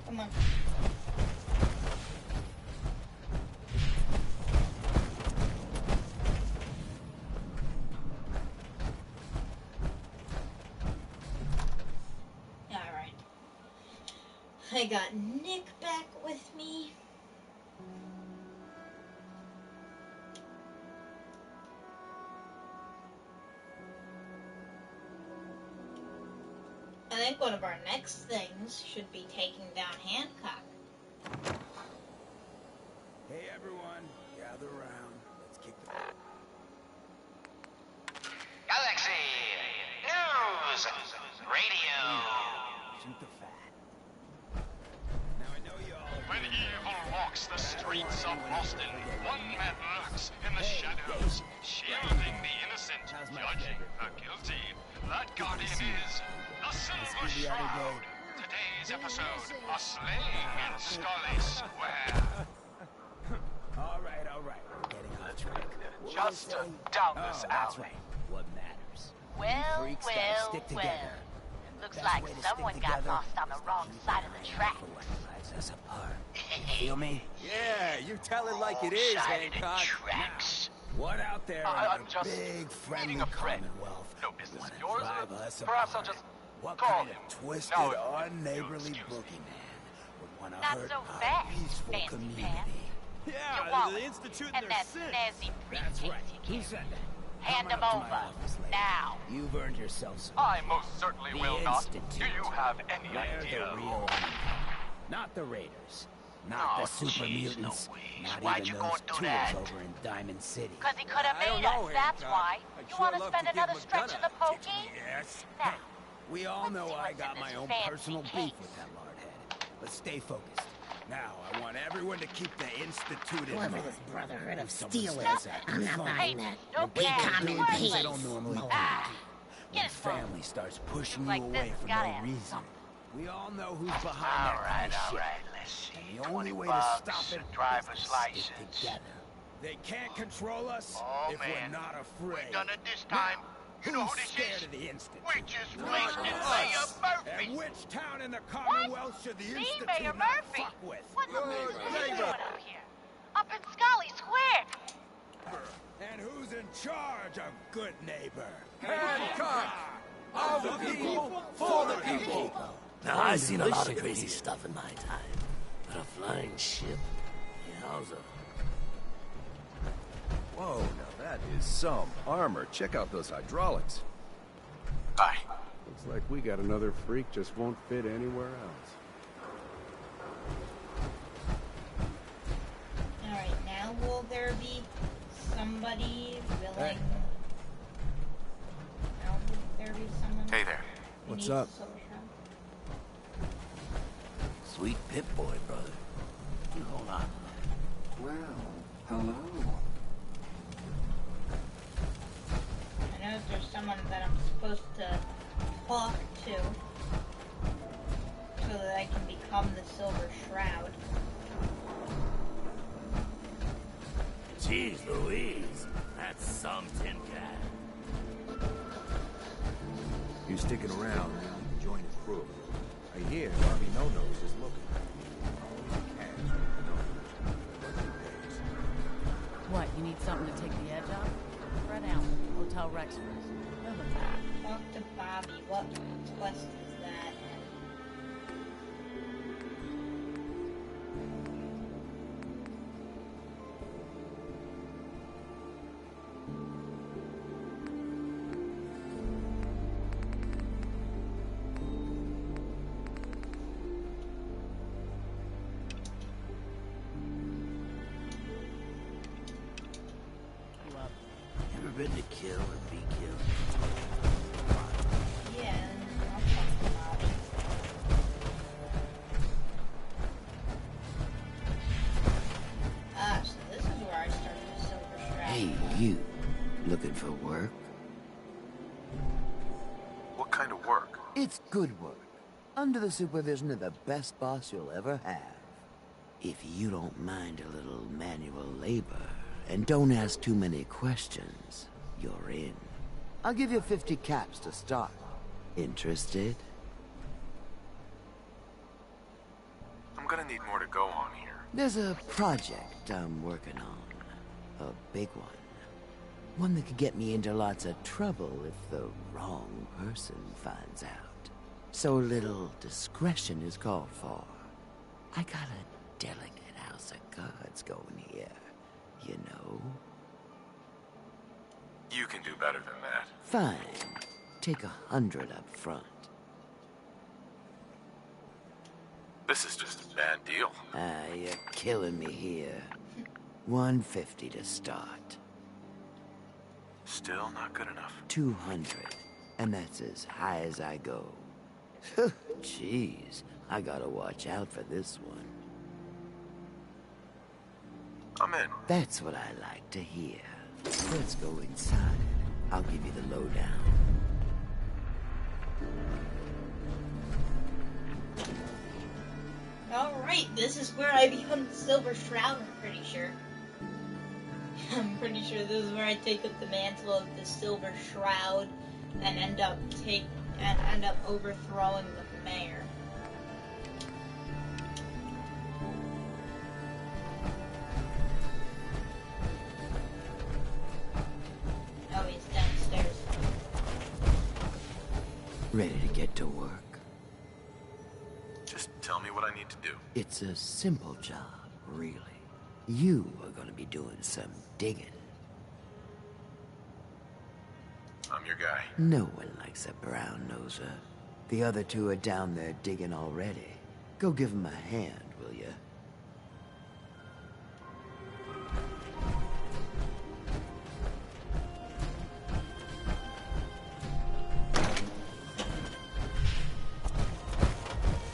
Speaker 1: Come on. Alright. I got Nick back with me. I think one of our next things should be taking down Hancock.
Speaker 21: Hey everyone, gather around. Let's kick the
Speaker 9: Galaxy News Radio.
Speaker 21: Shoot the fat. Now I know y'all.
Speaker 15: When evil walks the streets of Boston, one man lurks in the shadows, shielding the innocent, judging the guilty. That guardian is the Silver Shroud. Today's episode, a slaying in Scarlet Square.
Speaker 21: All right. We're getting off track.
Speaker 9: Just down this
Speaker 21: That's
Speaker 9: alley.
Speaker 21: right. What matters?
Speaker 16: Well,
Speaker 21: You freaks gotta stick together.
Speaker 16: Looks
Speaker 21: Best
Speaker 16: like
Speaker 21: way to stick
Speaker 16: someone got
Speaker 21: together
Speaker 16: lost on the wrong side of the track.
Speaker 21: Lights us apart. Feel me?
Speaker 6: Yeah, you tell it like it is, Hancock.
Speaker 16: Tracks.
Speaker 21: What out there
Speaker 9: I'm
Speaker 21: in the
Speaker 9: just
Speaker 21: big friendly
Speaker 9: meeting a friend.
Speaker 21: Commonwealth
Speaker 9: No business
Speaker 21: wanna
Speaker 9: of yours.
Speaker 21: drive us
Speaker 9: Perhaps I'll
Speaker 21: apart?
Speaker 9: just
Speaker 21: What
Speaker 9: call
Speaker 21: kind
Speaker 9: him.
Speaker 21: of twisted,
Speaker 9: Now,
Speaker 21: unneighborly
Speaker 9: excuse me.
Speaker 21: boogeyman would want to
Speaker 16: Not
Speaker 21: hurt
Speaker 16: so
Speaker 21: our
Speaker 16: fast,
Speaker 21: peaceful
Speaker 16: fancy
Speaker 21: community?
Speaker 16: pants. Your
Speaker 6: Yeah,
Speaker 16: wallet
Speaker 6: the Institute
Speaker 16: and that snazzy
Speaker 21: That's
Speaker 16: briefcase
Speaker 21: right.
Speaker 16: you
Speaker 21: Who
Speaker 16: carry.
Speaker 21: said that?
Speaker 16: Hand
Speaker 21: Come
Speaker 16: them
Speaker 21: on up to my
Speaker 16: over.
Speaker 21: office later.
Speaker 16: Now.
Speaker 21: You've earned yourself some.
Speaker 9: I most certainly
Speaker 21: The
Speaker 9: will not.
Speaker 21: Institute.
Speaker 9: Do you have any
Speaker 21: They're
Speaker 9: idea?
Speaker 21: the real enemy. Not the Raiders. Not the super mutants. Not
Speaker 9: Why'd
Speaker 21: even
Speaker 9: you go
Speaker 21: those
Speaker 9: and do
Speaker 21: tools
Speaker 9: that?
Speaker 21: over in Diamond City.
Speaker 16: Because he could have
Speaker 6: I don't
Speaker 16: made
Speaker 6: know,
Speaker 16: us, that's
Speaker 6: Hancock.
Speaker 16: why.
Speaker 6: I'd
Speaker 16: You
Speaker 6: sure
Speaker 16: want to
Speaker 6: love
Speaker 16: spend
Speaker 6: to give
Speaker 16: another
Speaker 6: him a
Speaker 16: stretch
Speaker 6: gun
Speaker 16: in the pokey?
Speaker 21: Yes.
Speaker 16: Now.
Speaker 21: We all know
Speaker 16: see
Speaker 21: I
Speaker 16: what's
Speaker 21: got
Speaker 16: in
Speaker 21: my
Speaker 16: this
Speaker 21: own
Speaker 16: fancy
Speaker 21: personal
Speaker 16: case.
Speaker 21: beef with that lardhead. But stay focused. Now, I want everyone to keep the Institute in
Speaker 12: Clever,
Speaker 21: mind.
Speaker 12: this brotherhood of
Speaker 21: If someone
Speaker 12: stealers.
Speaker 21: starts acting
Speaker 12: I'm not
Speaker 21: funny,
Speaker 12: buying that.
Speaker 16: No
Speaker 12: Big
Speaker 16: cash,
Speaker 12: common
Speaker 21: doing things
Speaker 12: peace.
Speaker 21: they don't normally do.
Speaker 16: Get
Speaker 21: When
Speaker 16: his phone.
Speaker 21: family starts pushing
Speaker 16: Like
Speaker 21: you
Speaker 16: this
Speaker 21: away
Speaker 16: has
Speaker 21: for
Speaker 16: gotta
Speaker 21: no
Speaker 16: have
Speaker 21: reason.
Speaker 16: something.
Speaker 21: We all know who's behind that kind of shit.
Speaker 9: Let's see.
Speaker 21: And the only
Speaker 9: 20
Speaker 21: way to
Speaker 9: bucks,
Speaker 21: stop it
Speaker 9: driver's
Speaker 21: is to
Speaker 9: license.
Speaker 21: stick together. They can't control us
Speaker 9: Oh,
Speaker 21: if
Speaker 9: man.
Speaker 21: we're not afraid.
Speaker 9: We done it this time. You know who
Speaker 21: Who's
Speaker 9: this
Speaker 21: scared
Speaker 9: is?
Speaker 21: of the Institute?
Speaker 9: We just
Speaker 21: Not
Speaker 9: wasted
Speaker 21: us.
Speaker 9: Mayor Murphy.
Speaker 21: And which town in the Commonwealth should the
Speaker 16: Me,
Speaker 21: Institute
Speaker 16: Mayor
Speaker 21: not
Speaker 16: Murphy?
Speaker 21: fuck with?
Speaker 16: What in the
Speaker 21: Good
Speaker 16: business are you
Speaker 21: neighbor.
Speaker 16: doing up here? Up in Scully Square.
Speaker 21: And who's in charge of good neighbor?
Speaker 6: Hancock! Of the people, for the people!
Speaker 17: Now, I've seen a lot of crazy stuff in my time, but a flying ship? Yowza.
Speaker 11: Whoa, now that is some armor. Check out those hydraulics.
Speaker 9: Bye.
Speaker 18: Looks like we got another freak just won't fit anywhere else.
Speaker 1: Alright, now will there be somebody willing...
Speaker 21: Hey.
Speaker 1: Now will there be someone...
Speaker 8: Hey there.
Speaker 1: who
Speaker 11: What's
Speaker 1: needs
Speaker 11: up?
Speaker 1: a social?
Speaker 17: Sweet Pip-Boy, brother. You hold on.
Speaker 20: Well, hello.
Speaker 1: I know there's someone that I'm supposed to talk to so that I can become the Silver Shroud.
Speaker 17: Jeez Louise, that's some tin can.
Speaker 10: You sticking around, you can join the crew. I hear Bobby No-Nose is looking.
Speaker 25: What, you need something to take the edge off? Fred Allen, Hotel Rexford. Remember that.
Speaker 1: Talk to Bobby. What quest is that?
Speaker 17: Ever been to kill and be killed?
Speaker 1: Yeah, I'll talk to Bobby. Ah, so this is where I started the Silver Shroud.
Speaker 17: Hey, you. Looking for work?
Speaker 8: What kind of work?
Speaker 17: It's good work. Under the supervision of the best boss you'll ever have. If you don't mind a little manual labor, and don't ask too many questions, you're in. I'll give you 50 caps to start. Interested?
Speaker 8: I'm gonna need more to go on here.
Speaker 17: There's a project I'm working on. A big one. One that could get me into lots of trouble if the wrong person finds out. So little discretion is called for. I got a delicate house of cards going here, you know.
Speaker 8: You can do better than that.
Speaker 17: Fine. Take 100 up front.
Speaker 8: This is just a bad deal.
Speaker 17: You're killing me here. 150 to start.
Speaker 8: Still not good enough.
Speaker 17: 200. And that's as high as I go. Jeez, I gotta watch out for this one.
Speaker 8: I'm in.
Speaker 17: That's what I like to hear. Let's go inside. I'll give you the lowdown.
Speaker 1: Alright, this is where I become the Silver Shroud, I'm pretty sure. I'm pretty sure this is where I take up the mantle of the Silver Shroud and end up overthrowing the mayor. Oh, he's downstairs.
Speaker 17: Ready to get to work?
Speaker 8: Just tell me what I need to do.
Speaker 17: It's a simple job, really. You are gonna be doing some digging.
Speaker 8: I'm your guy.
Speaker 17: No one likes a brown noser. The other two are down there digging already. Go give them a hand, will ya?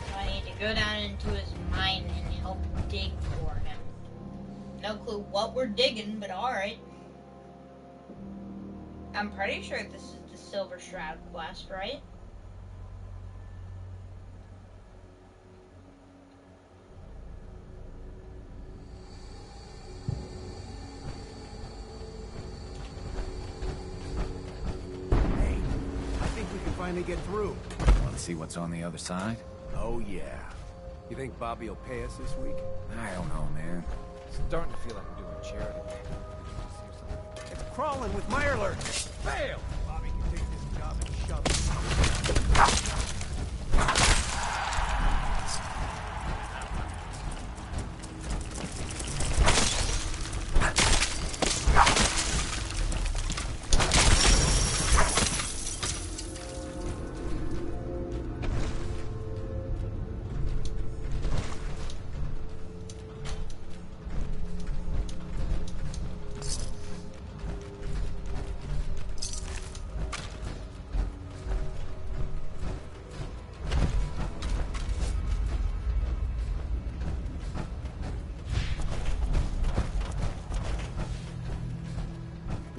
Speaker 1: So I need to go down into his mine and help dig for him. No clue what we're digging, but alright. I'm pretty sure this is the Silver Shroud quest, right?
Speaker 11: Hey, I think we can finally get through.
Speaker 21: Want to see what's on the other side?
Speaker 11: Oh, yeah. You think Bobby will pay us this week?
Speaker 21: I don't know, man. Starting to feel like I'm doing charity.
Speaker 11: It's crawling with my alert. Fail! Bobby can take this job and shove it.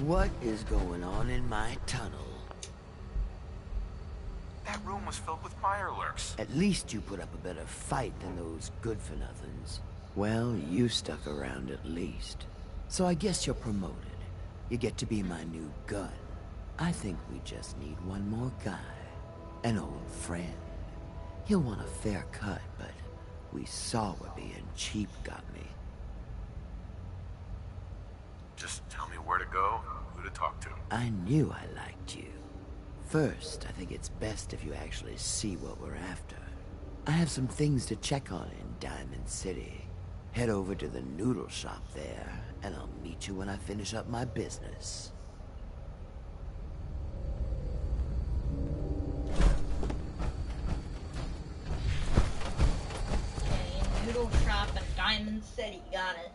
Speaker 17: What is going on in my tunnel?
Speaker 8: That room was filled with Mirelurks.
Speaker 17: At least you put up a better fight than those good-for-nothings. Well, you stuck around at least. So I guess you're promoted. You get to be my new gun. I think we just need one more guy. An old friend. He'll want a fair cut, but we saw where being cheap got me.
Speaker 8: Just tell me where to go, who to talk to.
Speaker 17: I knew I liked you. First, I think it's best if you actually see what we're after. I have some things to check on in Diamond City. Head over to the noodle shop there, and I'll meet you when I finish up my business.
Speaker 1: Okay, noodle shop in Diamond City, got it.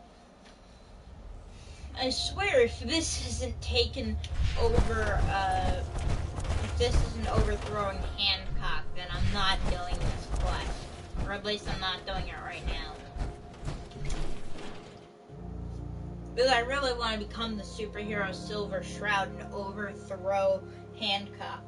Speaker 1: I swear, if this isn't taken over, if this isn't overthrowing Hancock, then I'm not doing this quest. Or at least I'm not doing it right now. Because I really want to become the superhero Silver Shroud and overthrow Hancock.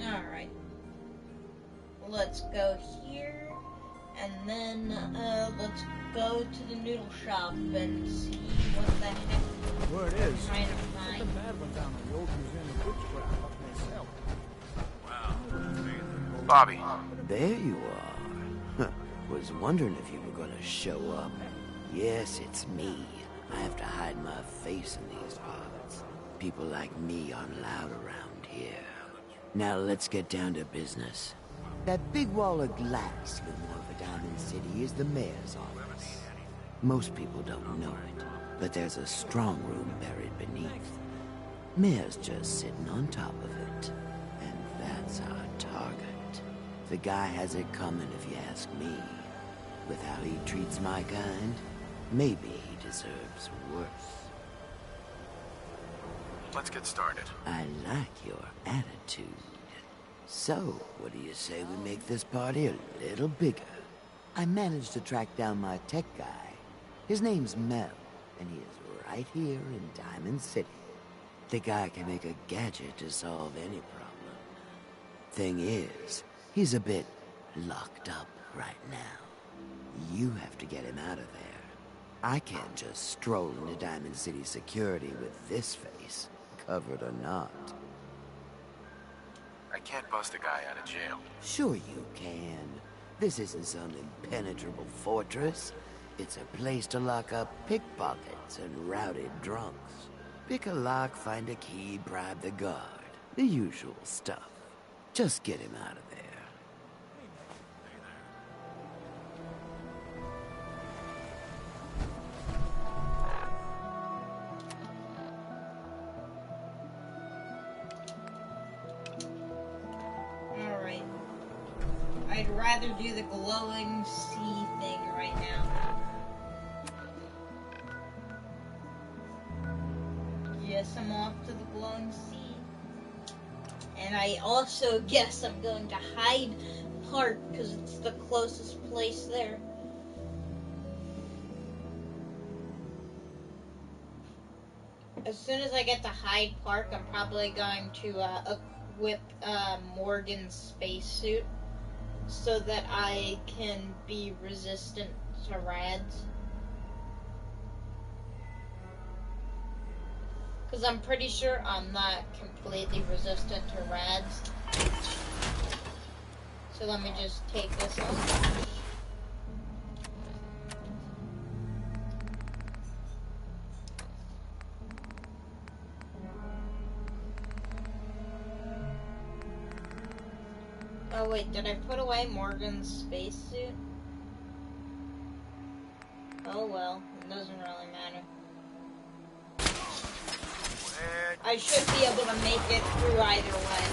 Speaker 1: Alright. Let's go here, and then, let's go to the noodle shop and see what the heck
Speaker 11: Where it is.
Speaker 1: I'm trying to find.
Speaker 11: The bad one down on the old museum of witchcraft up in the cellar.
Speaker 8: Bobby.
Speaker 17: There you are. Was wondering if you were gonna show up. Yes, it's me. I have to hide my face in these parts. people like me aren't allowed around here. Now let's get down to business. That big wall of glass with more of a Diamond City is the mayor's office. Most people don't know it, but there's a strong room buried beneath. Mayor's just sitting on top of it, and that's our target. The guy has it coming if you ask me. With how he treats my kind, maybe he deserves worse.
Speaker 8: Let's get started.
Speaker 17: I like your attitude. So, what do you say we make this party a little bigger? I managed to track down my tech guy. His name's Mel, and he is right here in Diamond City. The guy can make a gadget to solve any problem. Thing is, he's a bit locked up right now. You have to get him out of there. I can't just stroll into Diamond City security with this face, covered or not.
Speaker 8: I can't bust a guy out of jail.
Speaker 17: Sure you can. This isn't some impenetrable fortress. It's a place to lock up pickpockets and routed drunks. Pick a lock, find a key, bribe the guard. The usual stuff. Just get him out of there.
Speaker 1: Alright. I'd rather do the glowing sea thing right now. Yes, I'm off to the glowing sea. And I also guess I'm going to Hyde Park because it's the closest place there. As soon as I get to Hyde Park, I'm probably going to equip Morgan's spacesuit so that I can be resistant to rads. Because I'm pretty sure I'm not completely resistant to rads. So let me just take this off. Oh wait, did I put away Morgan's spacesuit? Oh well, it doesn't really matter. I should be able to make it through either way.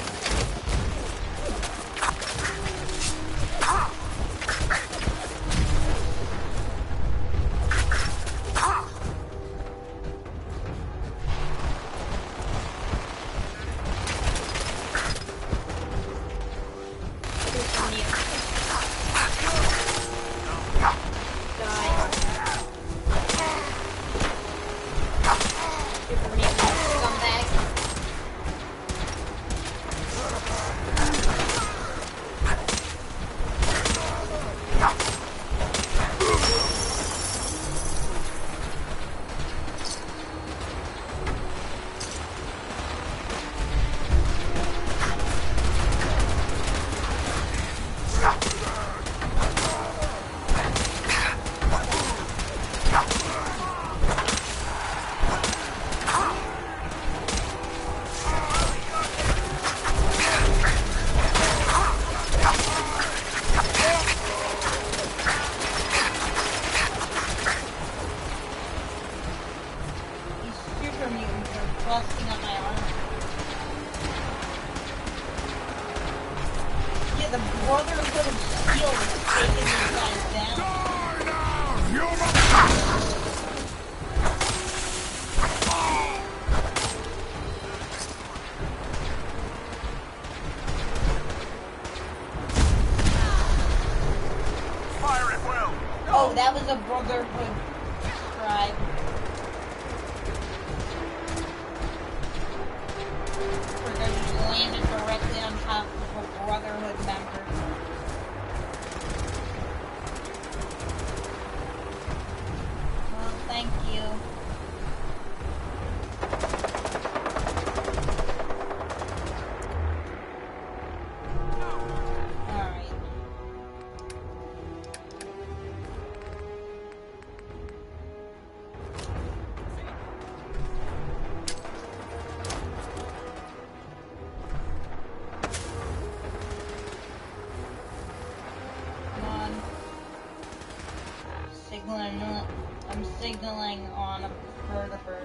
Speaker 1: That was a Brotherhood tribe. We're going to land it directly on top of a Brotherhood member. Well, thank you. killing on a vertebrate.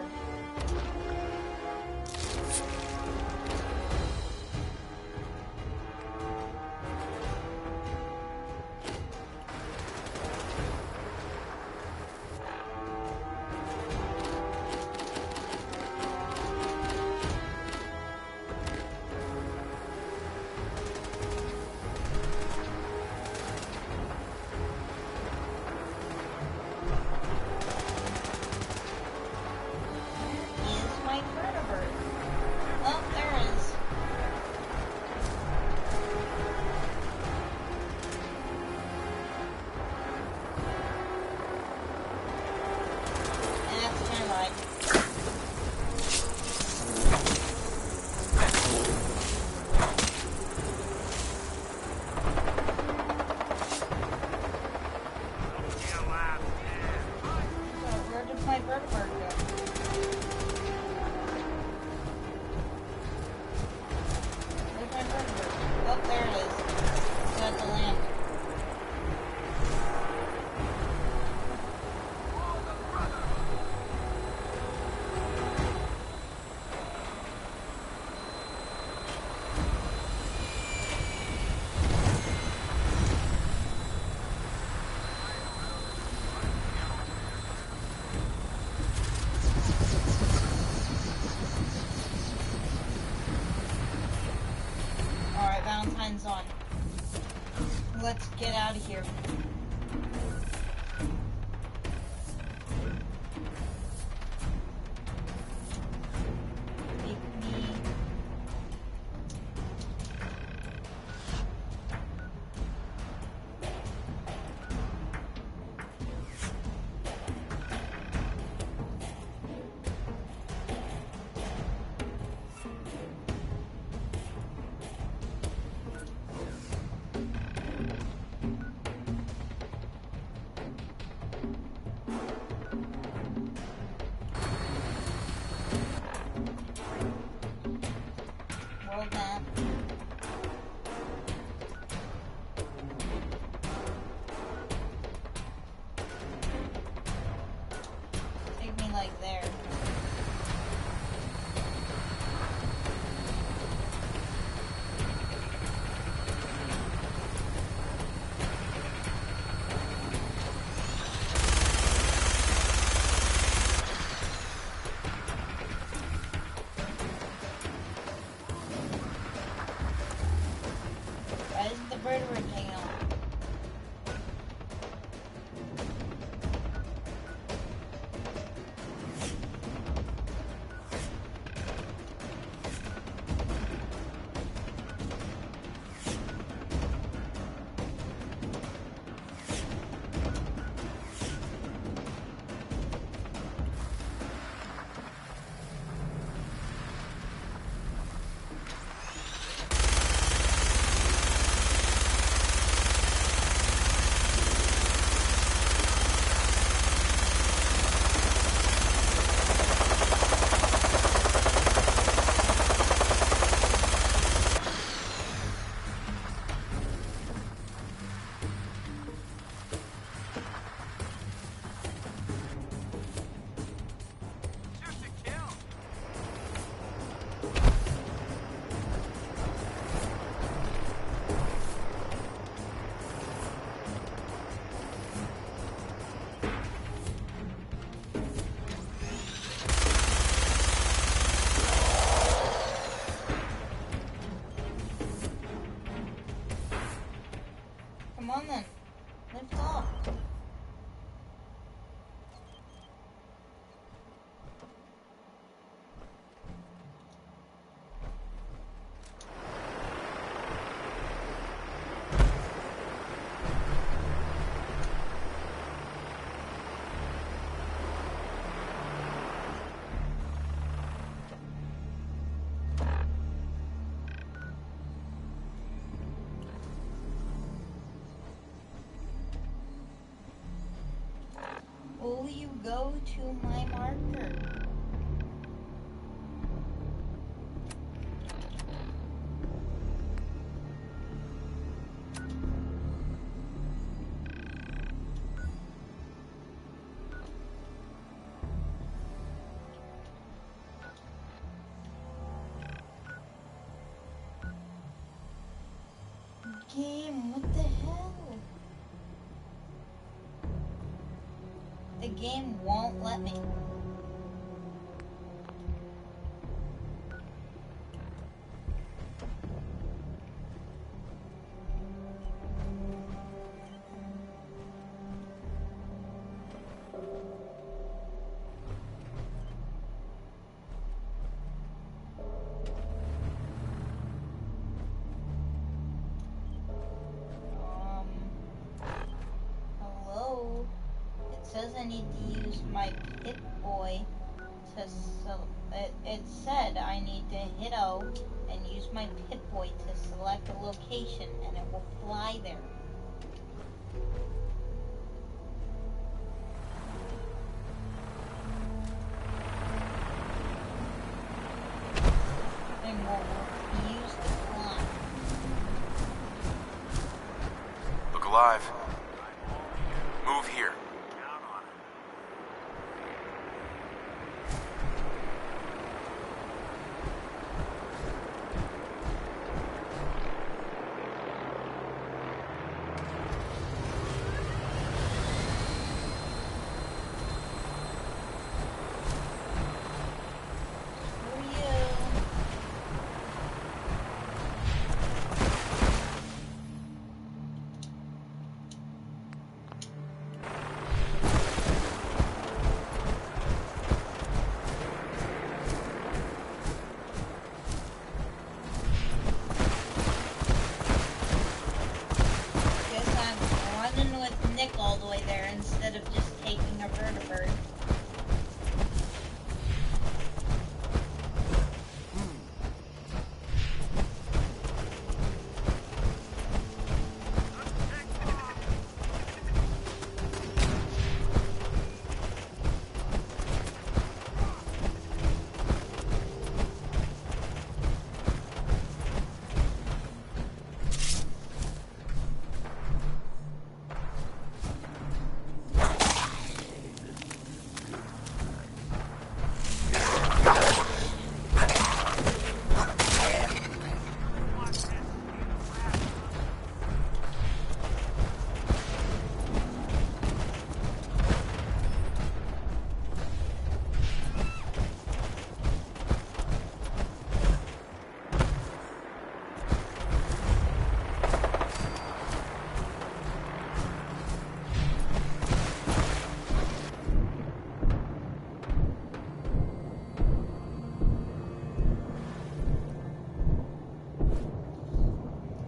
Speaker 1: Valentine's on. Let's get out of here. Come on then. Lift off. Will you go to my marker? game won't let me. Hello? It says I need to use my Pip-Boy to it said I need to hit O and use my Pip-Boy to select a location and it will fly there. And will refuse to fly.
Speaker 8: Look alive. Move here. Nick all the way there instead of just taking a vertibird.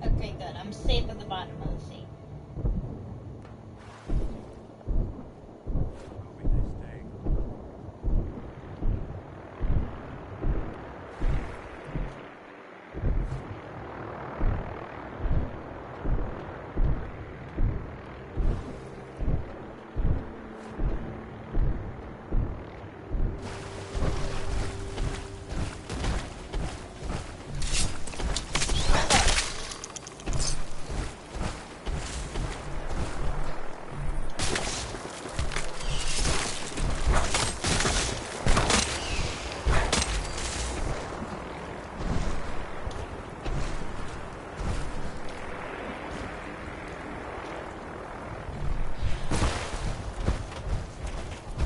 Speaker 8: Okay, good. I'm safe at the bottom of the sea.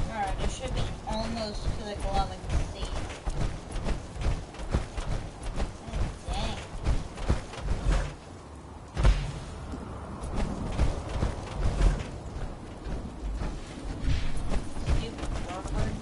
Speaker 8: Alright, it should be almost to the glowing sea. Oh, dang. Stupid vertibird.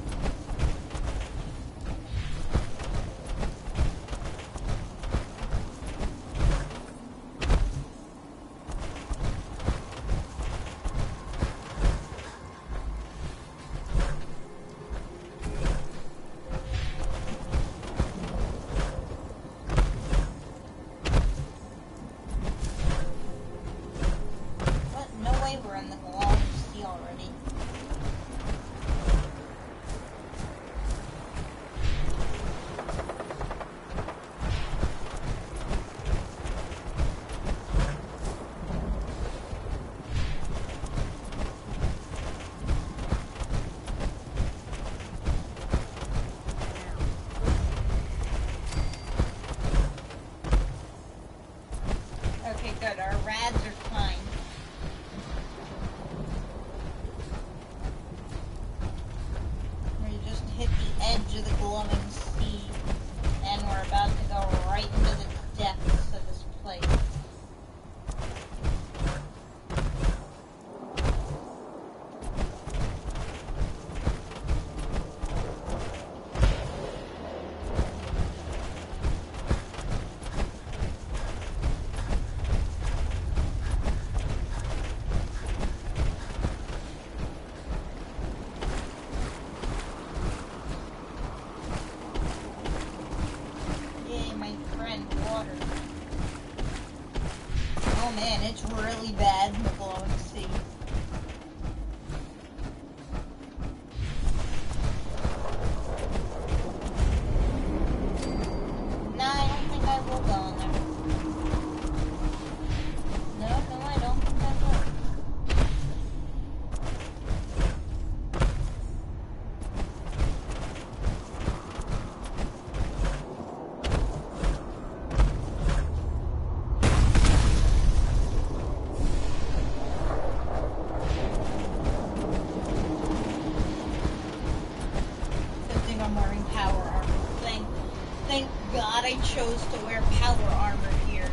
Speaker 1: Thank God I chose to wear power armor here.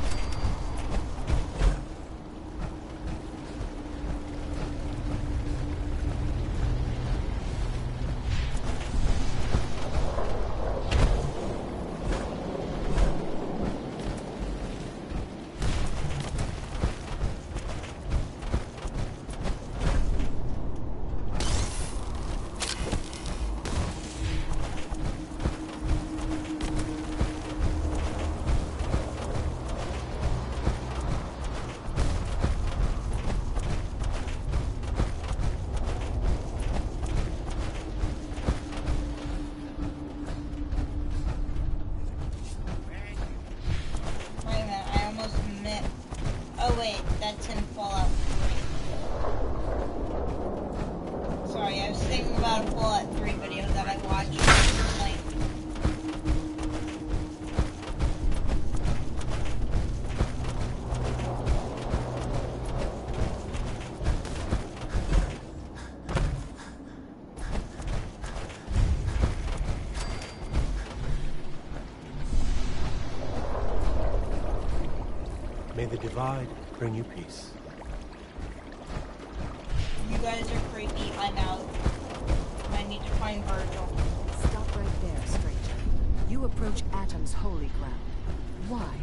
Speaker 1: Oh wait, that's in Fallout 3. Sorry, I was thinking about a Fallout 3 video that I watched recently.
Speaker 2: May the divide bring you peace.
Speaker 1: You guys are creepy. I'm out. I need to find Virgil.
Speaker 3: Stop right there, stranger. You approach Atom's holy ground. Why?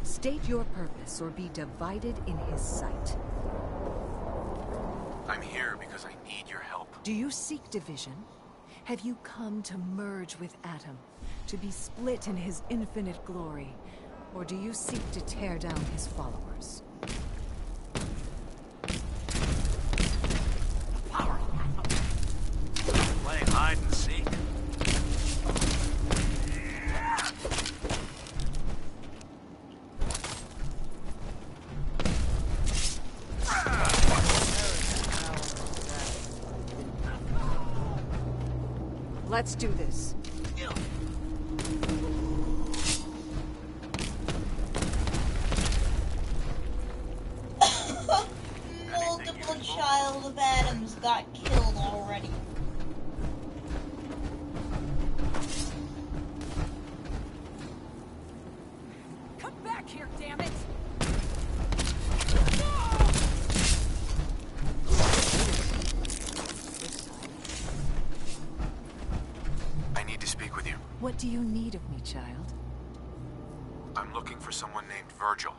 Speaker 3: State your purpose or be divided in his sight.
Speaker 8: I'm here because I need your help.
Speaker 3: Do you seek division? Have you come to merge with Atom? To be split in his infinite glory? Or do you seek to tear down his followers?
Speaker 22: Playing hide and seek?
Speaker 3: Let's do this.
Speaker 1: Multiple child of Adams got killed already.
Speaker 3: Come back here, damn it!
Speaker 8: I need to speak with you.
Speaker 3: What do you need of me, child?
Speaker 8: I'm looking for someone named Virgil.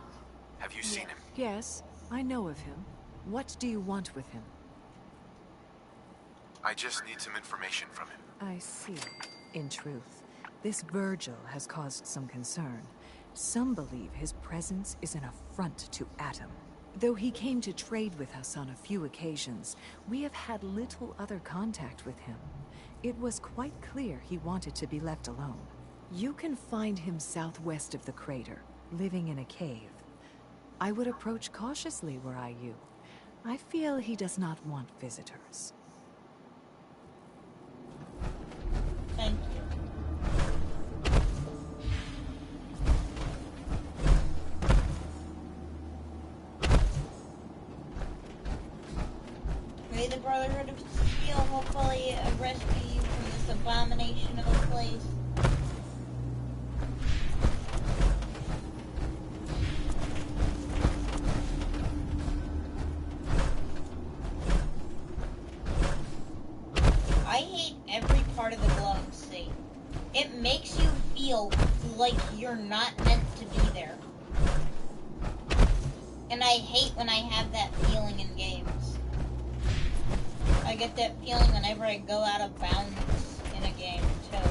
Speaker 8: Have you seen him?
Speaker 3: Yes, I know of him. What do you want with him?
Speaker 8: I just need some information from him.
Speaker 3: I see. In truth, this Virgil has caused some concern. Some believe his presence is an affront to Atom. Though he came to trade with us on a few occasions, we have had little other contact with him. It was quite clear he wanted to be left alone. You can find him southwest of the crater, living in a cave. I would approach cautiously were I you. I feel he does not want visitors.
Speaker 1: Thank you. May the Brotherhood of Steel hopefully rescue you from this abomination of a place. I hate every part of the glowing sea. It makes you feel like you're not meant to be there. And I hate when I have that feeling in games. I get that feeling whenever I go out of bounds in a game, too.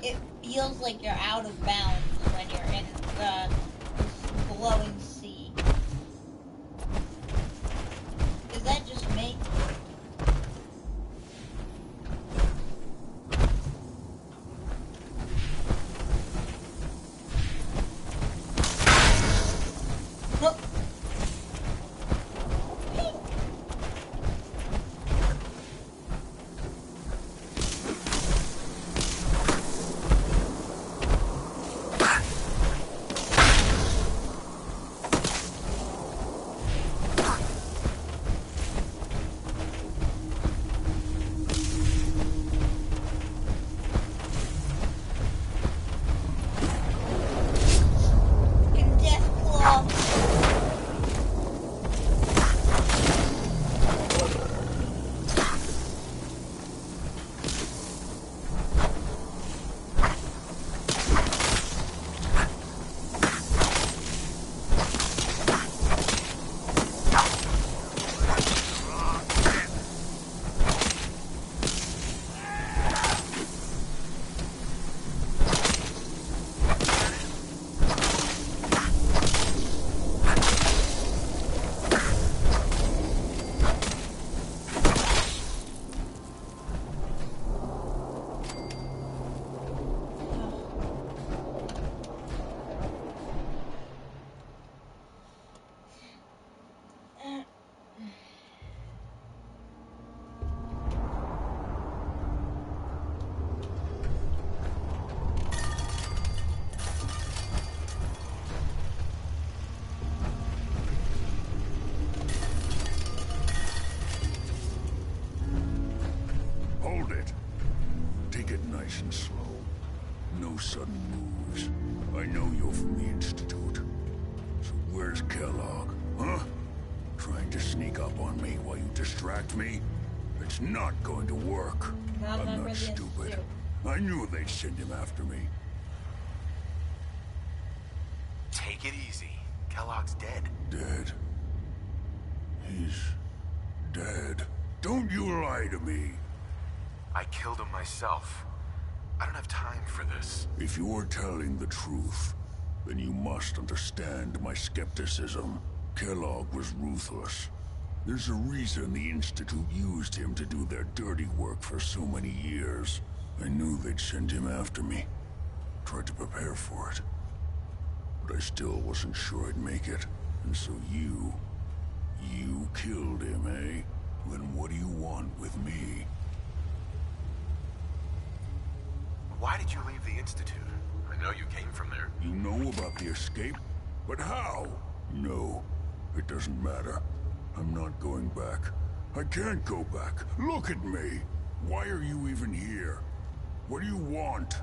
Speaker 1: It feels like you're out of bounds when you're in the glowing sea. Is that just me? Nope.
Speaker 4: Take it nice and slow. No sudden moves. I know you're from the Institute. So where's Kellogg, huh? Trying to sneak up on me while you distract me? It's not going to work. I'm not stupid. I knew they'd send him after me.
Speaker 8: Take it easy. Kellogg's dead.
Speaker 4: Dead? He's dead. Don't you lie to me.
Speaker 8: I killed him myself. I don't have time for this.
Speaker 4: If you're telling the truth, then you must understand my skepticism. Kellogg was ruthless. There's a reason the Institute used him to do their dirty work for so many years. I knew they'd send him after me. Tried to prepare for it. But I still wasn't sure I'd make it. And so you killed him, eh? Then what do you want with me?
Speaker 8: Why did you leave the Institute? I know you came from there.
Speaker 4: You know about the escape? But how? No, it doesn't matter. I'm not going back. I can't go back. Look at me. Why are you even here? What do you want?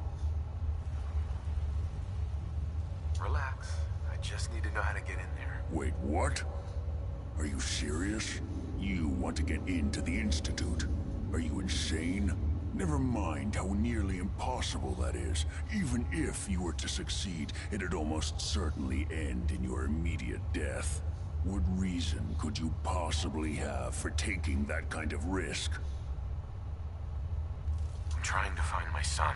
Speaker 8: Relax. I just need to know how to get in there.
Speaker 4: Wait, what? Are you serious? You want to get into the Institute? Are you insane? Never mind how nearly impossible that is. Even if you were to succeed, it'd almost certainly end in your immediate death. What reason could you possibly have for taking that kind of risk?
Speaker 8: I'm trying to find my son.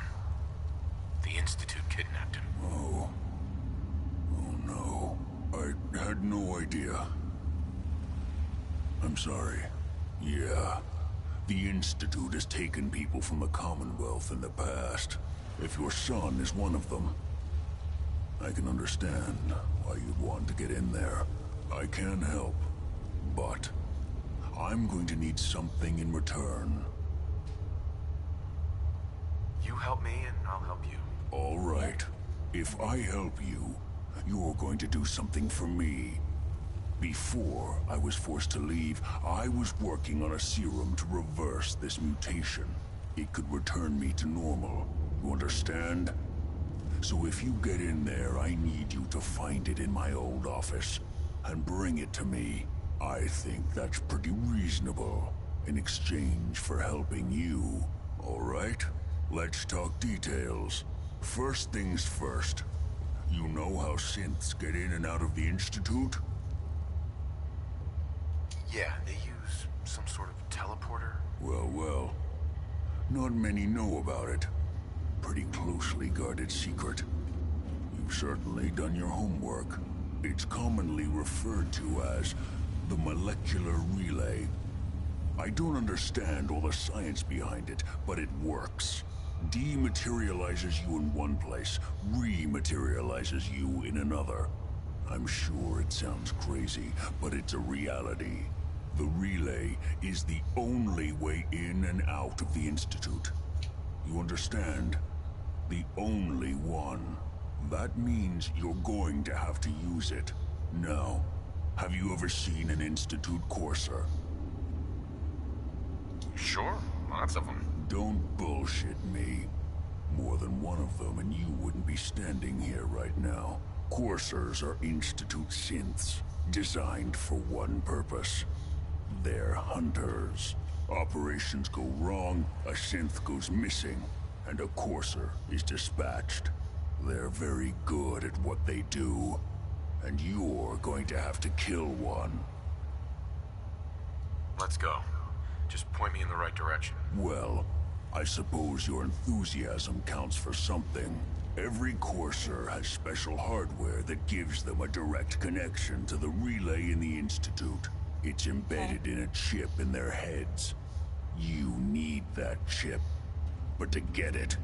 Speaker 8: The Institute kidnapped him.
Speaker 4: Oh no. I had no idea. I'm sorry. Yeah. The Institute has taken people from the Commonwealth in the past. If your son is one of them, I can understand why you'd want to get in there. I can help, but I'm going to need something in return.
Speaker 8: You help me and I'll help you.
Speaker 4: All right. If I help you, you're going to do something for me. Before I was forced to leave, I was working on a serum to reverse this mutation. It could return me to normal. You understand? So if you get in there, I need you to find it in my old office and bring it to me. I think that's pretty reasonable in exchange for helping you. All right? Let's talk details. First things first. You know how synths get in and out of the Institute?
Speaker 8: Yeah, they use some sort of teleporter.
Speaker 4: Well. Not many know about it. Pretty closely guarded secret. You've certainly done your homework. It's commonly referred to as the molecular relay. I don't understand all the science behind it, but it works. Dematerializes you in one place, rematerializes you in another. I'm sure it sounds crazy, but it's a reality. The relay is the only way in and out of the Institute. You understand? The only one. That means you're going to have to use it. Now, have you ever seen an Institute courser?
Speaker 8: Sure, lots of them.
Speaker 4: Don't bullshit me. More than one of them and you wouldn't be standing here right now. Coursers are Institute synths, designed for one purpose. They're hunters. Operations go wrong, a synth goes missing, and a courser is dispatched. They're very good at what they do, and you're going to have to kill one.
Speaker 8: Let's go. Just point me in the right direction.
Speaker 4: Well, I suppose your enthusiasm counts for something. Every courser has special hardware that gives them a direct connection to the relay in the Institute. It's embedded in a chip in their heads. You need that chip. But to get it,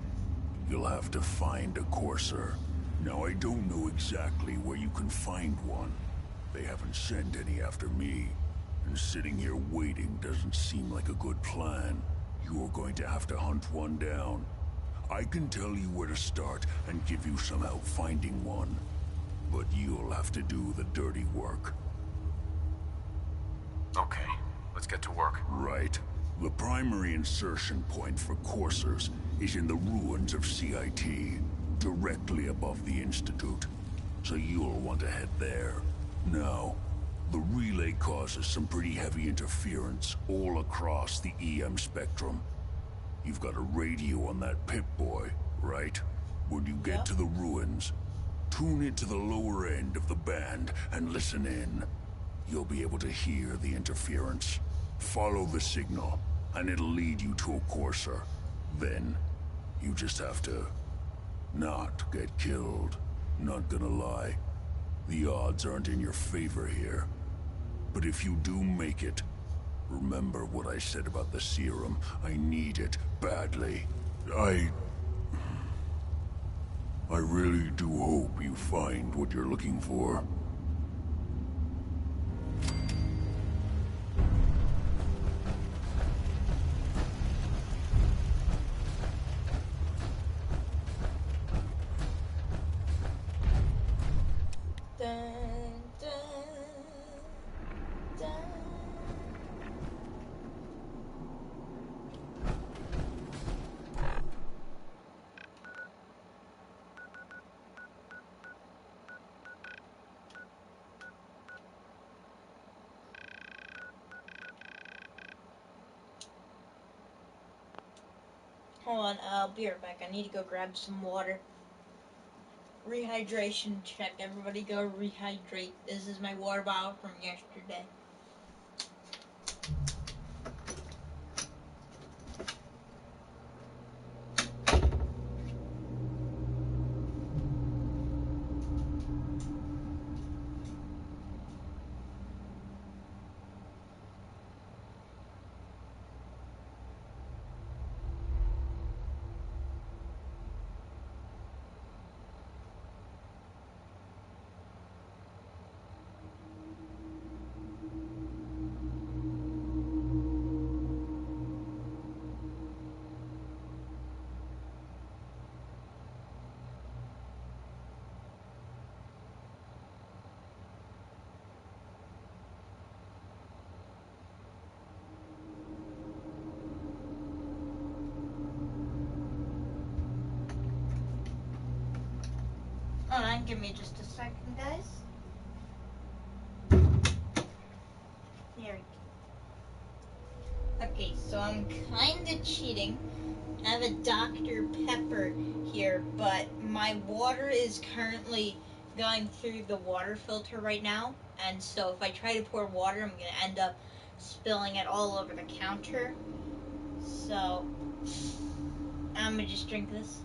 Speaker 4: you'll have to find a courser. Now, I don't know exactly where you can find one. They haven't sent any after me. And sitting here waiting doesn't seem like a good plan. You're going to have to hunt one down. I can tell you where to start and give you some help finding one. But you'll have to do the dirty work.
Speaker 8: Okay, let's get to work.
Speaker 4: Right. The primary insertion point for coursers is in the ruins of CIT, directly above the Institute. So you'll want to head there. Now, the relay causes some pretty heavy interference all across the EM spectrum. You've got a radio on that Pip-Boy, right? When you get to the ruins, tune it to the lower end of the band and listen in. You'll be able to hear the interference. Follow the signal, and it'll lead you to a courser. Then, you just have to not get killed. Not gonna lie, the odds aren't in your favor here. But if you do make it, remember what I said about the serum. I need it badly. I really do hope you find what you're looking for.
Speaker 1: Hold on, I'll be right back. I need to go grab some water. Rehydration check. Everybody go rehydrate. This is my water bottle from yesterday. Hold on, give me just a second, guys. There we go. Okay, so I'm kinda cheating. I have a Dr. Pepper here, but my water is currently going through the water filter right now, and so if I try to pour water, I'm gonna end up spilling it all over the counter. So I'm gonna just drink this.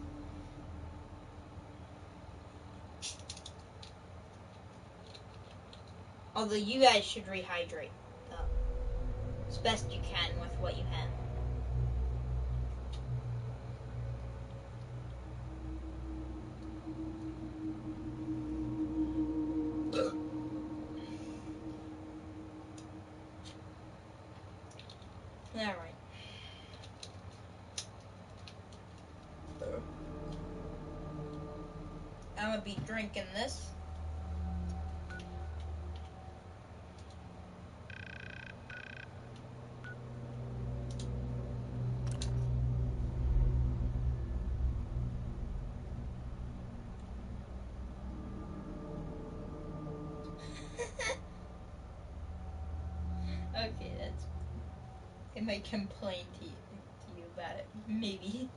Speaker 1: Although you guys should rehydrate, though, as best you can with what you have. Alright. I'm gonna be drinking this. Okay, that's... I might complain to you about it. Maybe.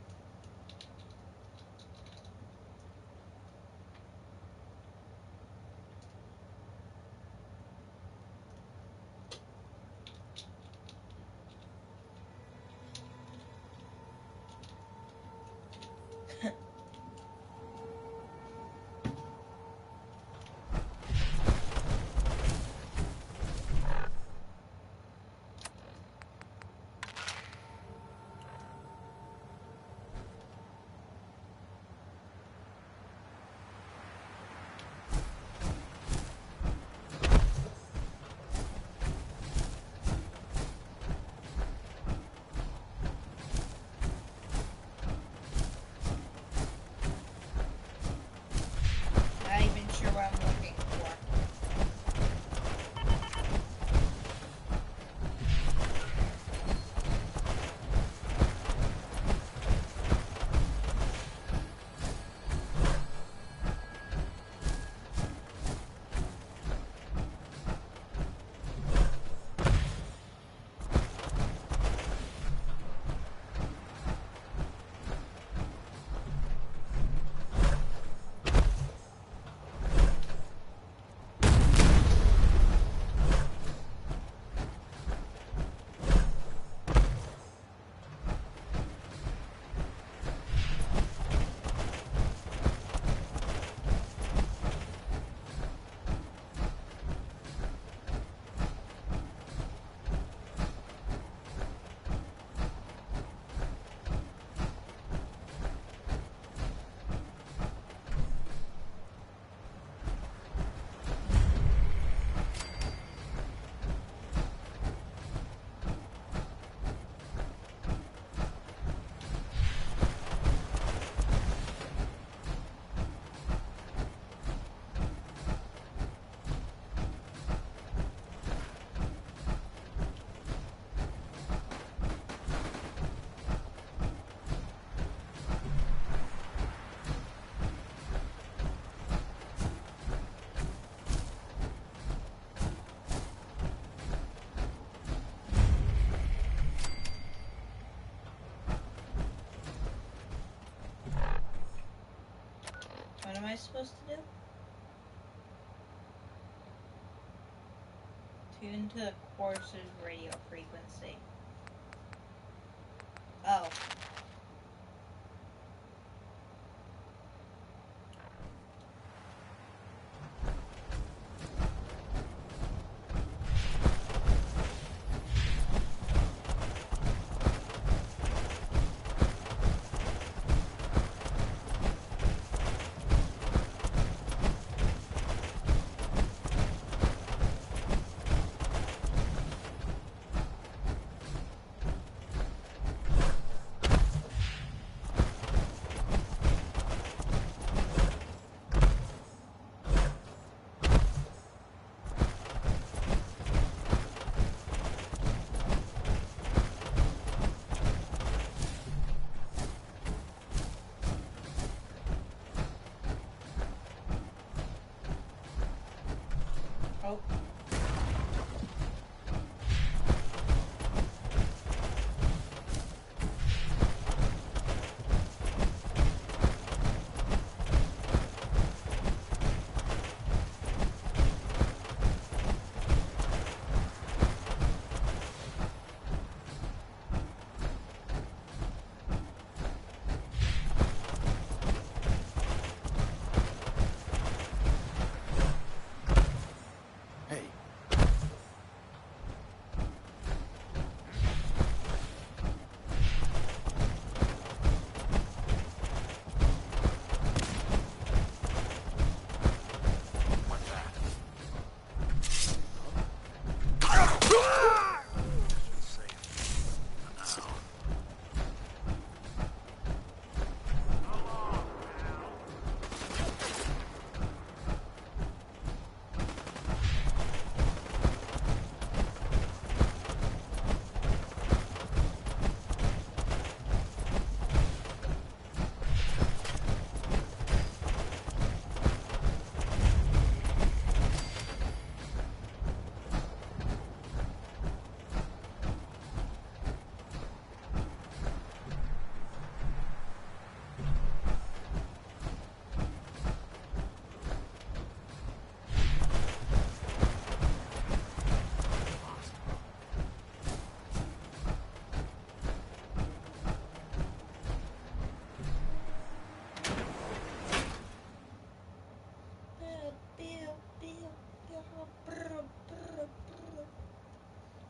Speaker 1: I supposed to do? Tune to the course's radio frequency. Oh. Oh.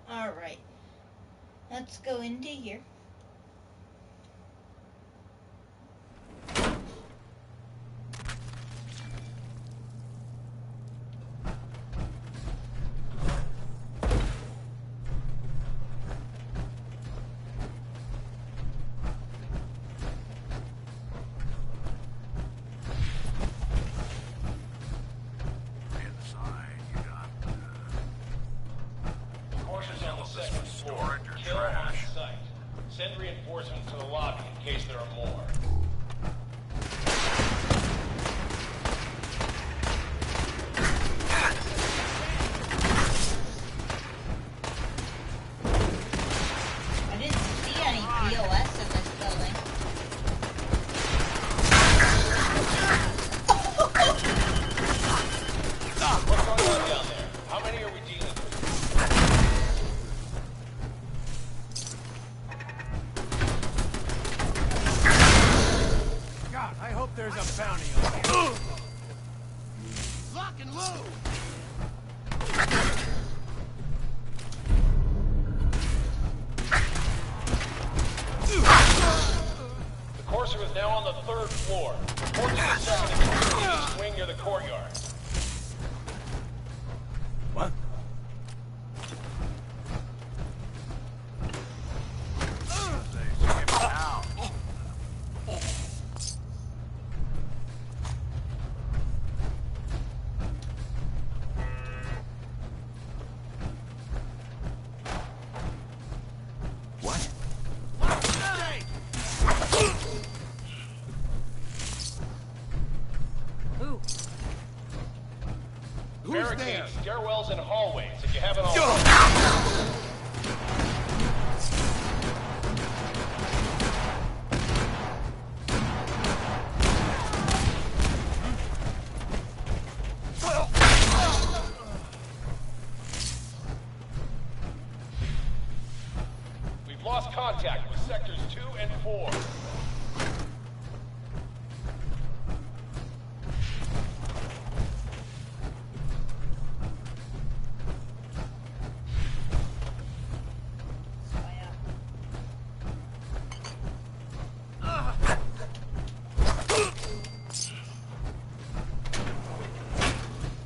Speaker 1: Alright. Let's go into here.
Speaker 13: Send reinforcements to the lobby in case there are more.
Speaker 1: I didn't see any POS in this building.
Speaker 13: What's going on down there? How many are we dealing with?
Speaker 18: I hope there's a bounty on you.
Speaker 13: Lock and load! The Courser is now on the 3rd floor. Report to the 2nd and 3rd swing near the courtyard.
Speaker 18: What?
Speaker 13: Barricades, stairwells, and hallways, if you haven't already. lost contact with sectors 2 and 4.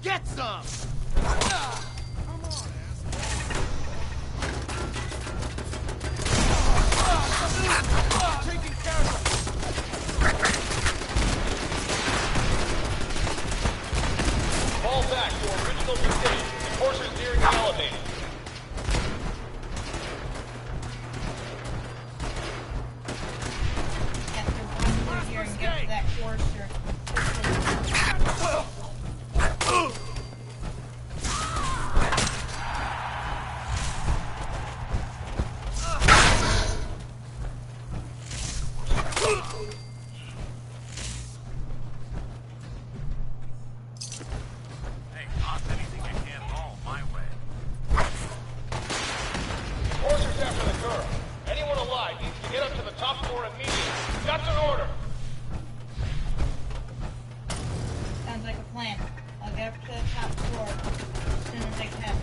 Speaker 5: Get some! Taking care of
Speaker 13: Fall back to original position. The course is nearing the elevator.
Speaker 1: After one more here and get to that courser.
Speaker 22: Hey, toss anything you can haul my way.
Speaker 13: Courser's after the girl. Anyone alive needs to get up to the top floor immediately. That's an order.
Speaker 1: Sounds like a plan. I'll get up to the top floor as soon as I can.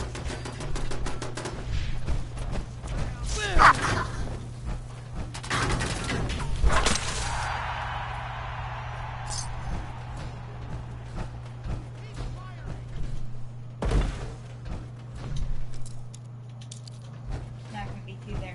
Speaker 1: Not gonna be through there.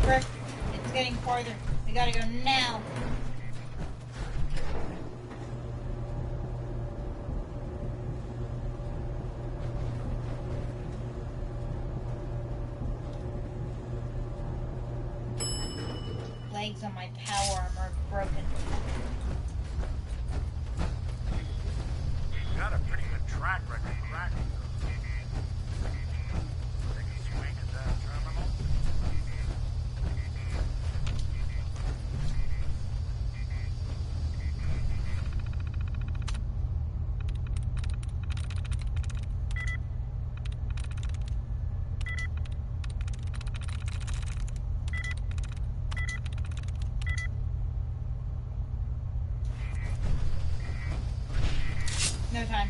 Speaker 1: Rick, it's getting farther. We gotta go now. Legs on my power armor are broken.
Speaker 22: You've got a pretty good track record cracking those. Take a swing at that terminal.
Speaker 1: No time.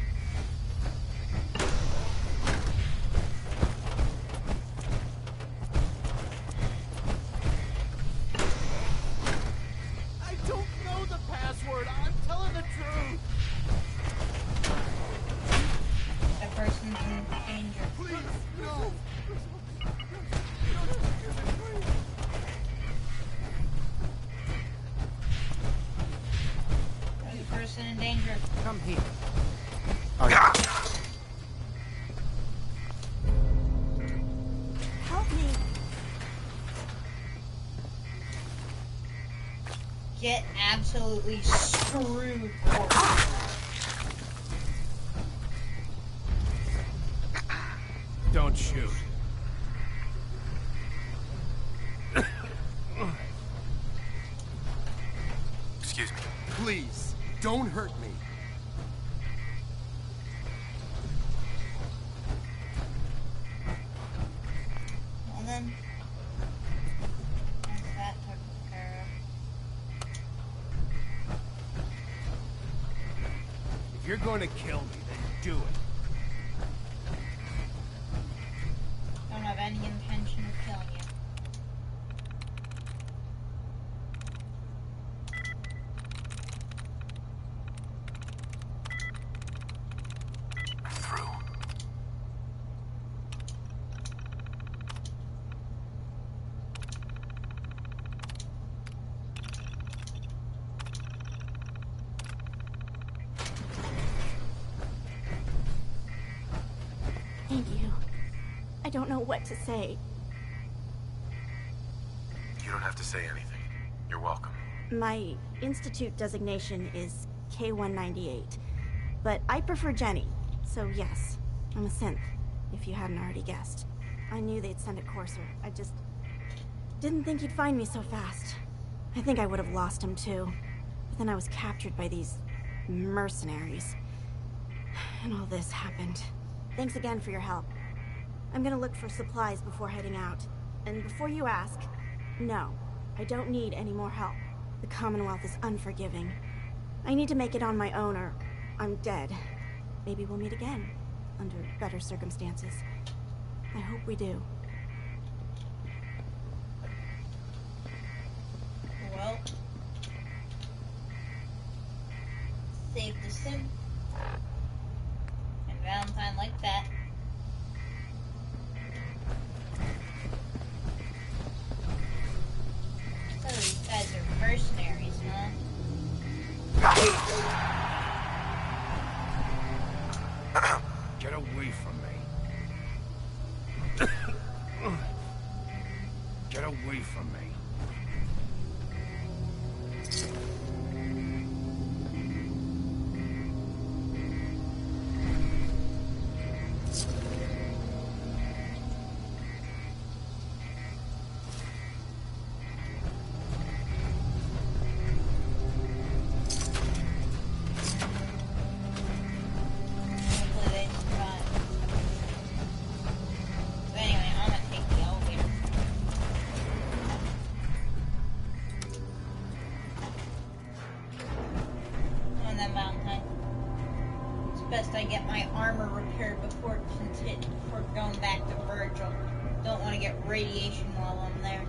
Speaker 5: I don't know the password. I'm telling the truth.
Speaker 1: That person's in danger.
Speaker 5: Please, no.
Speaker 1: There's a person in danger.
Speaker 5: Come here.
Speaker 1: Help me. Get absolutely screwed.
Speaker 5: Don't shoot.
Speaker 8: Excuse me.
Speaker 5: Please, don't hurt me.
Speaker 1: And then that's that taken care
Speaker 5: If you're going to kill me, then do it.
Speaker 1: of. Don't have any intention of killing you.
Speaker 8: Through.
Speaker 7: I don't know what to say.
Speaker 8: You don't have to say anything. You're welcome.
Speaker 7: My Institute designation is K-198, but I prefer Jenny, so yes, I'm a synth, if you hadn't already guessed. I knew they'd send a courser. I just didn't think he'd find me so fast. I think I would have lost him too, but then I was captured by these mercenaries. And all this happened. Thanks again for your help. I'm gonna look for supplies before heading out. And before you ask, no, I don't need any more help. The Commonwealth is unforgiving. I need to make it on my own or I'm dead. Maybe we'll meet again, under better circumstances. I hope we do.
Speaker 1: Well, save the sim. And Valentine like that. So these guys are mercenaries, huh?
Speaker 21: Get away from me. Get away from me.
Speaker 1: Best I get my armor repaired before going back to Virgil. Don't want to get radiation while I'm there.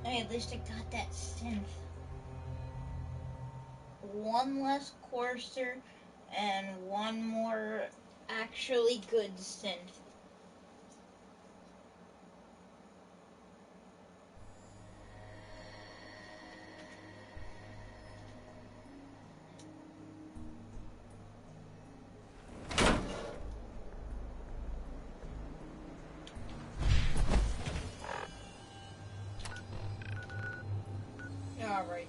Speaker 1: At least I got that synth. One less courser and one more actually good synth. Alright.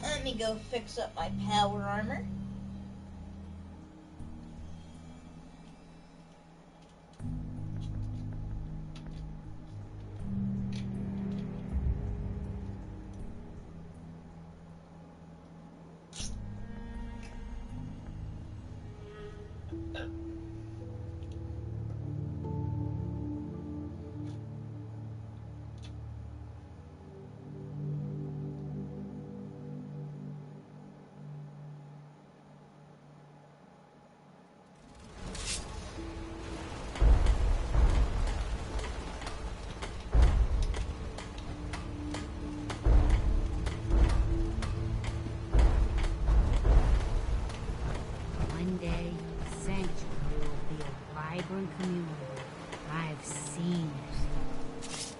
Speaker 1: Let me go fix up my power armor.
Speaker 14: One day, Sanctuary will be a vibrant community. I've seen it.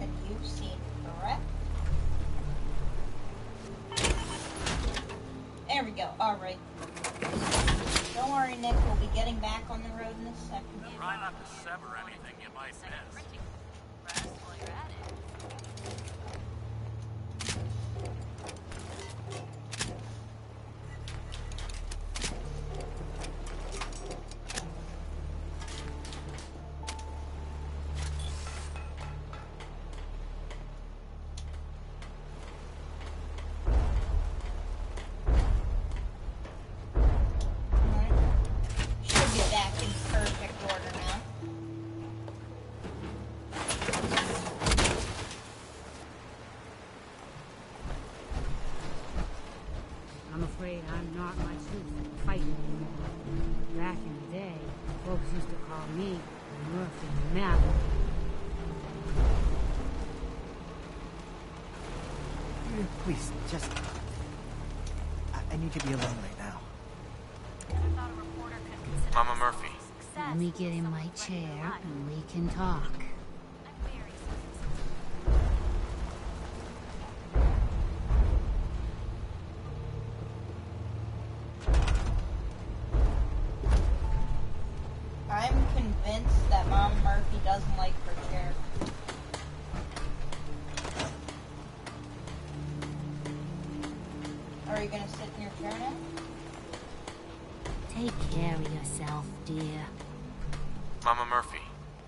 Speaker 1: And you've seen it, correct? There we go. Alright. Don't worry, Nick. We'll be getting back on the road in a second.
Speaker 22: Try not to sever anything you might miss.
Speaker 14: I'm afraid I'm not much use for fighting anymore. Back in the day, folks used to call me Murphy Mallory.
Speaker 21: Please, just... I need to be alone right now.
Speaker 8: Mama Murphy.
Speaker 14: Let me get in my chair and we can talk.
Speaker 1: I'm convinced that Mama Murphy doesn't like her chair. Are you gonna sit in your chair now?
Speaker 14: Take care of yourself, dear.
Speaker 8: Mama Murphy.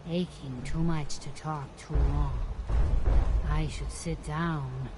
Speaker 14: Aching too much to talk too long. I should sit down.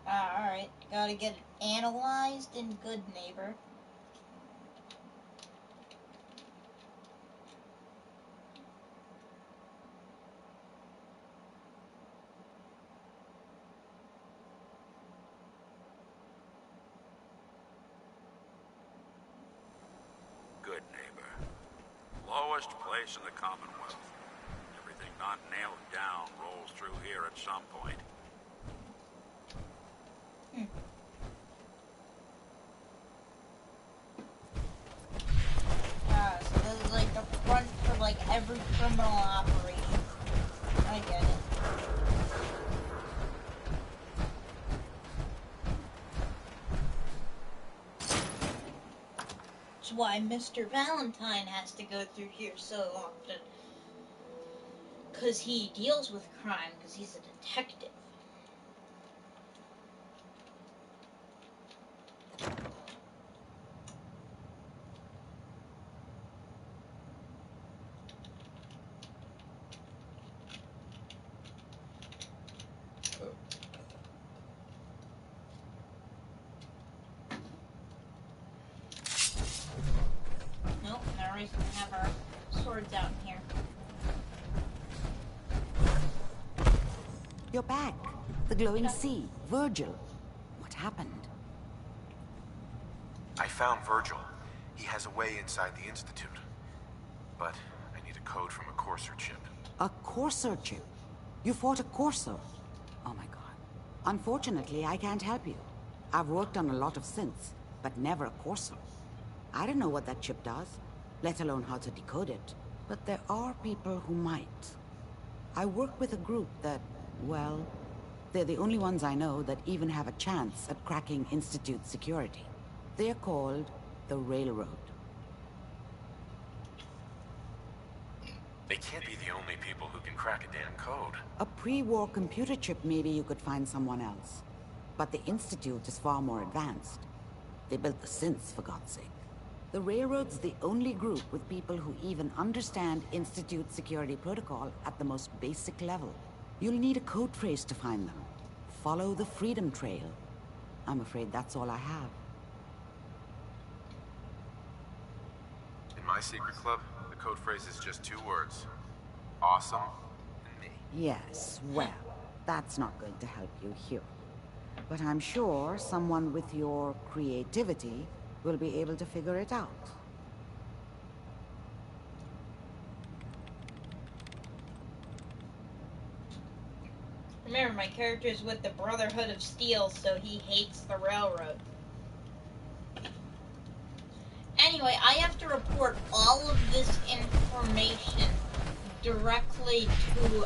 Speaker 1: Alright. Gotta get it analyzed in Good Neighbor.
Speaker 22: Good Neighbor. Lowest place in the Commonwealth. Everything not nailed down rolls through here at some point.
Speaker 1: So this is like the front for like every criminal operation. I get it. That's why Mr. Valentine has to go through here so often. Because he deals with crime, because he's a detective. Nope, no reason to have our swords out in here.
Speaker 12: You're back. The glowing sea. Virgil. What happened?
Speaker 8: I found Virgil. He has a way inside the Institute. But I need a code from a Courser chip.
Speaker 12: A Courser chip? You fought a Courser? Oh my god. Unfortunately, I can't help you. I've worked on a lot of synths, but never a Courser. I don't know what that chip does, let alone how to decode it. But there are people who might. I work with a group that, well, they're the only ones I know that even have a chance at cracking Institute security. They're called the Railroad.
Speaker 8: They can't be the only people who can crack a damn code.
Speaker 12: A pre-war computer chip, maybe you could find someone else. But the Institute is far more advanced. They built the synths, for God's sake. The Railroad's the only group with people who even understand Institute security protocol at the most basic level. You'll need a code phrase to find them. Follow the Freedom Trail. I'm afraid that's all I have.
Speaker 8: In my secret club, the code phrase is just 2 words. Awesome and me.
Speaker 12: Yes, well, that's not going to help you here. But I'm sure someone with your creativity will be able to figure it out.
Speaker 1: Remember, my character is with the Brotherhood of Steel, so he hates the Railroad. Anyway, I have to report all of this information directly to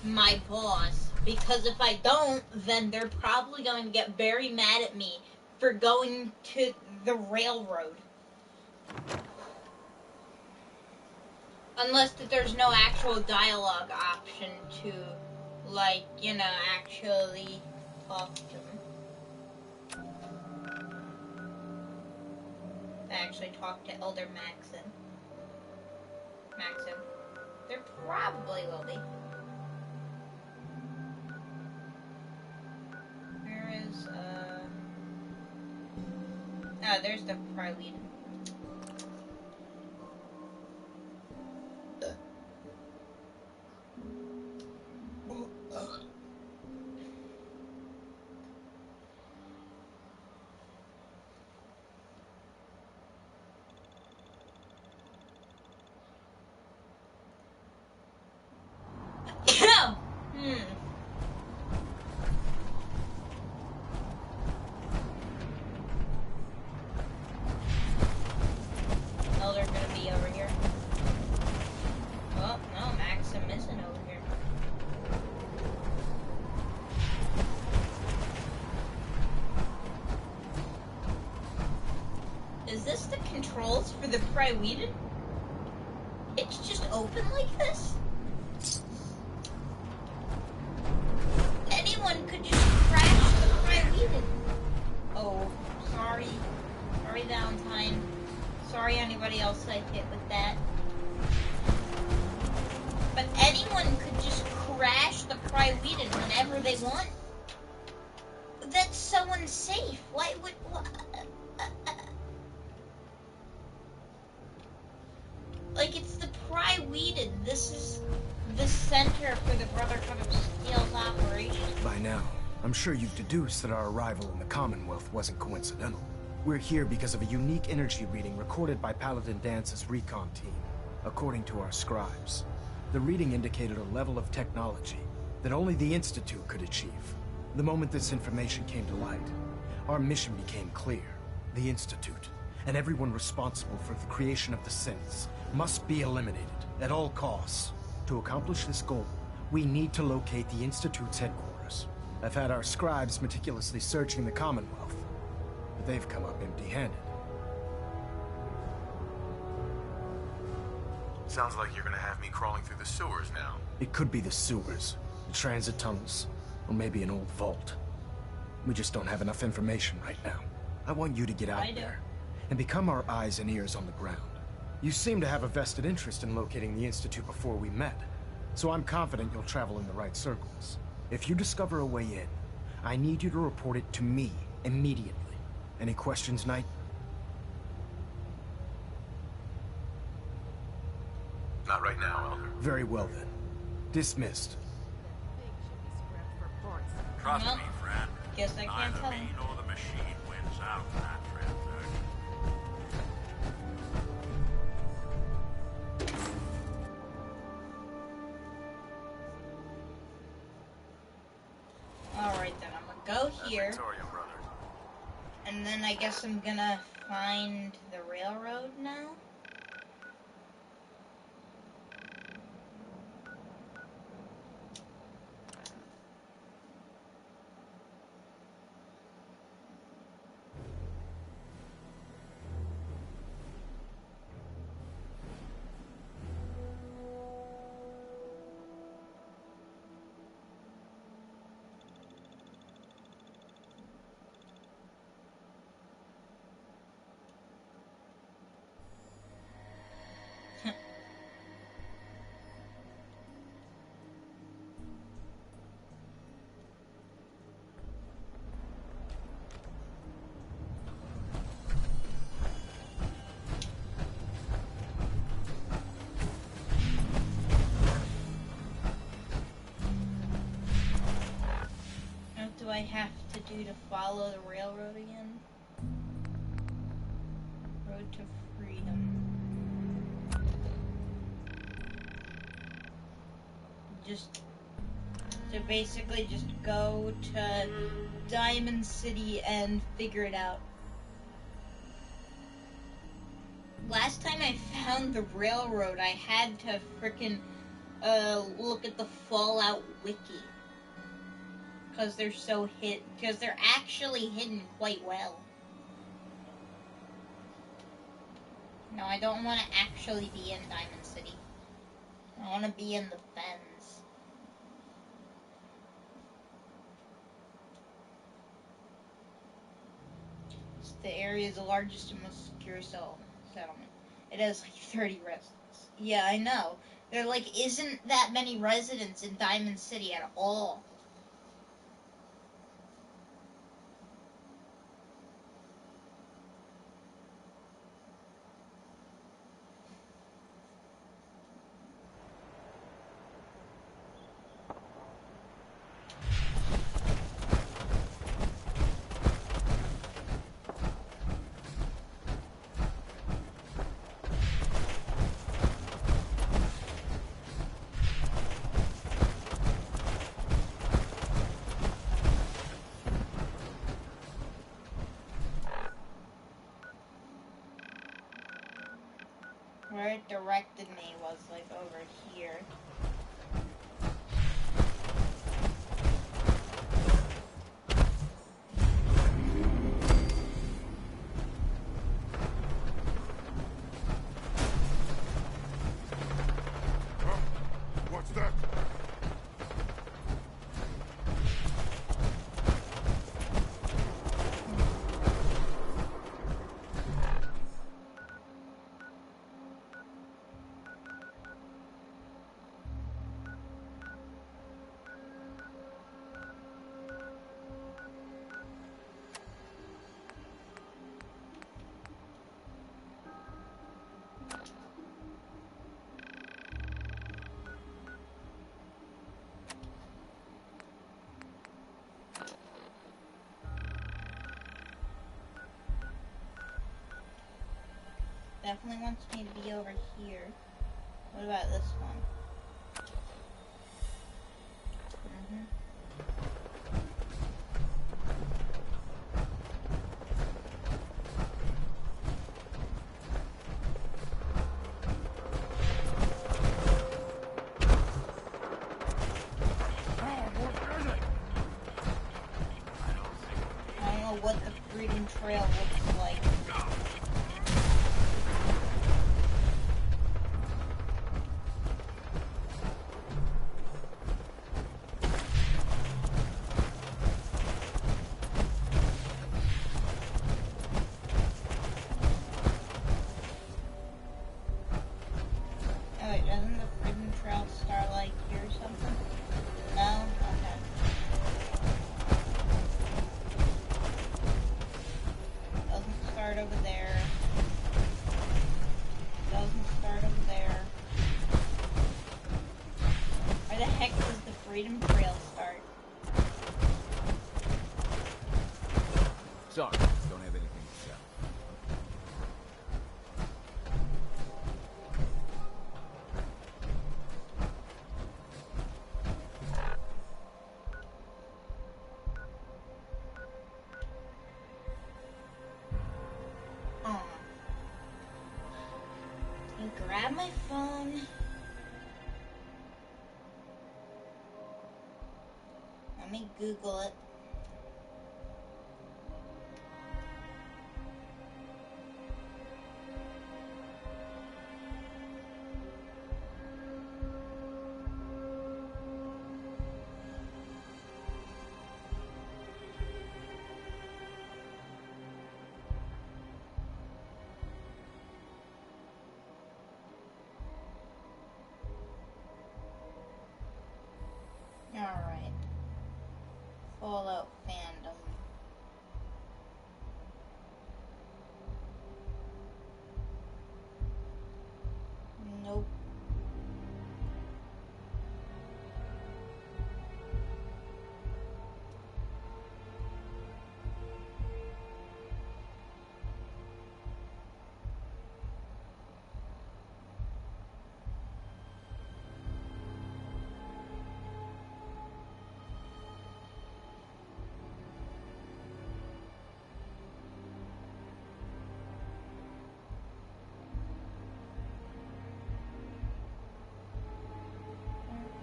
Speaker 1: my boss, because if I don't, then they're probably going to get very mad at me for going to the Railroad. Unless that there's no actual dialogue option to, like, you know, actually talk to them. Actually talk to Elder Maxim. There probably will be. Oh, there's the Pryweed. Oh, they're gonna be over here. Oh, no, Maxim isn't over here. Is this the controls for the Pryweed? It's just open like this? Anyone could just crash the Pryweed. Oh, sorry. Sorry, Valentine. Sorry, anybody else I hit with that. But anyone could just crash the Pryweed whenever they want. That's so unsafe. Why would... Like, it's the Pryweed. This is the center for the Brotherhood of Steel's operation.
Speaker 11: By now, I'm sure you've deduced that our arrival in the Commonwealth wasn't coincidental. We're here because of a unique energy reading recorded by Paladin Dance's recon team. According to our scribes, the reading indicated a level of technology that only the Institute could achieve. The moment this information came to light, our mission became clear. The Institute, and everyone responsible for the creation of the synths, must be eliminated at all costs. To accomplish this goal, we need to locate the Institute's headquarters. I've had our scribes meticulously searching the Commonwealth, but they've come up empty-handed.
Speaker 8: Sounds like you're gonna have me crawling through the sewers now.
Speaker 11: It could be the sewers, the transit tunnels, or maybe an old vault. We just don't have enough information right now. I want you to get out there and become our eyes and ears on the ground. You seem to have a vested interest in locating the Institute before we met, so I'm confident you'll travel in the right circles. If you discover a way in, I need you to report it to me immediately. Any questions, Knight?
Speaker 8: Not right now, Elder.
Speaker 11: Very well then. Dismissed.
Speaker 22: Trust me, friend.
Speaker 1: Guess I can't
Speaker 22: Neither
Speaker 1: tell
Speaker 22: me
Speaker 1: him.
Speaker 22: nor the machine wins out in that transaction.
Speaker 1: Alright then, I'm gonna go here. And then I guess I'm gonna find the railroad now. What do I have to do to follow the railroad again? Road to freedom. Just to basically just go to Diamond City and figure it out. Last time I found the railroad, I had to frickin' look at the Fallout wiki. Because they're so because they're actually hidden quite well. No, I don't want to actually be in Diamond City. I want to be in the Fens. The area is the largest and most secure settlement. It has like 30 residents. Yeah, I know. There like isn't that many residents in Diamond City at all. directed me was like over here.
Speaker 4: What's that?
Speaker 1: Definitely wants me to be over here. What about this one? I don't know what the Freedom Trail looks like. Oh wait, doesn't the Freedom Trail start like here or something? No? Okay. Doesn't start over there. Doesn't start over there. Where the heck does the Freedom Trail start?
Speaker 21: Sorry, don't have anything to sell.
Speaker 1: Grab my phone. Let me Google it. Alright. Fallout fandom. Nope.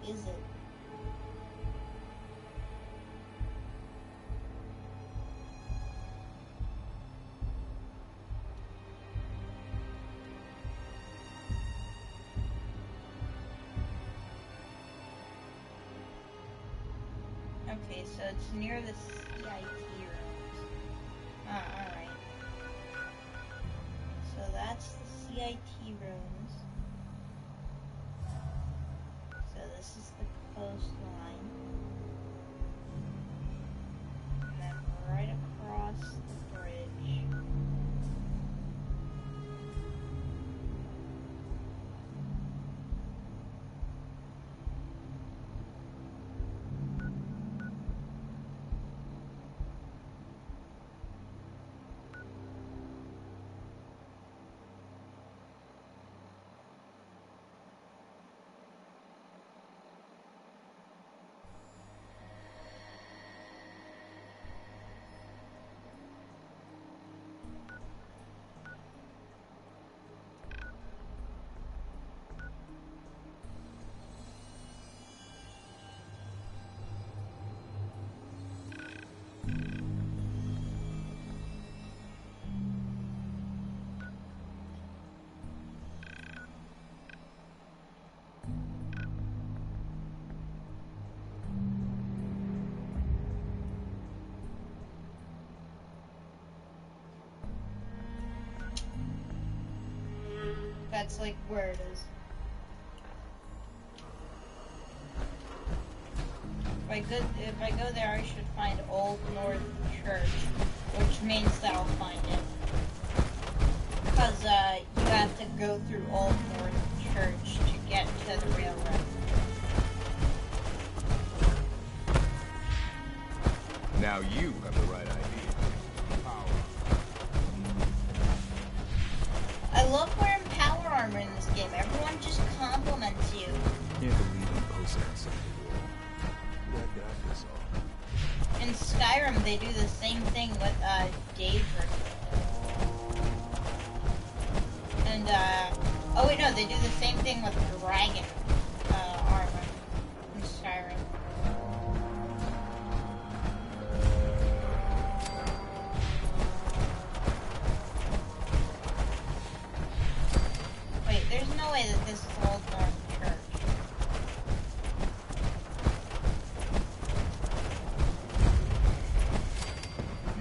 Speaker 1: Where is it? Okay, so it's near the CIT rooms. Alright. So that's the CIT rooms. So this is the coastline. And then right across the bridge. that's like where it is. If I go there, I should find Old North Church, which means that I'll find it. Because you have to go through Old North Church to get to the railroad.
Speaker 15: Now you have the right idea.
Speaker 1: I love wearing power armor in this game. Everyone just compliments you.
Speaker 11: You're the leading post outside the wall. You got this all.
Speaker 1: In Skyrim, they do the same thing with Daedric. And oh wait, no, they do the same thing with Dragon armor in Skyrim. Wait, there's no way that this is Old North Church.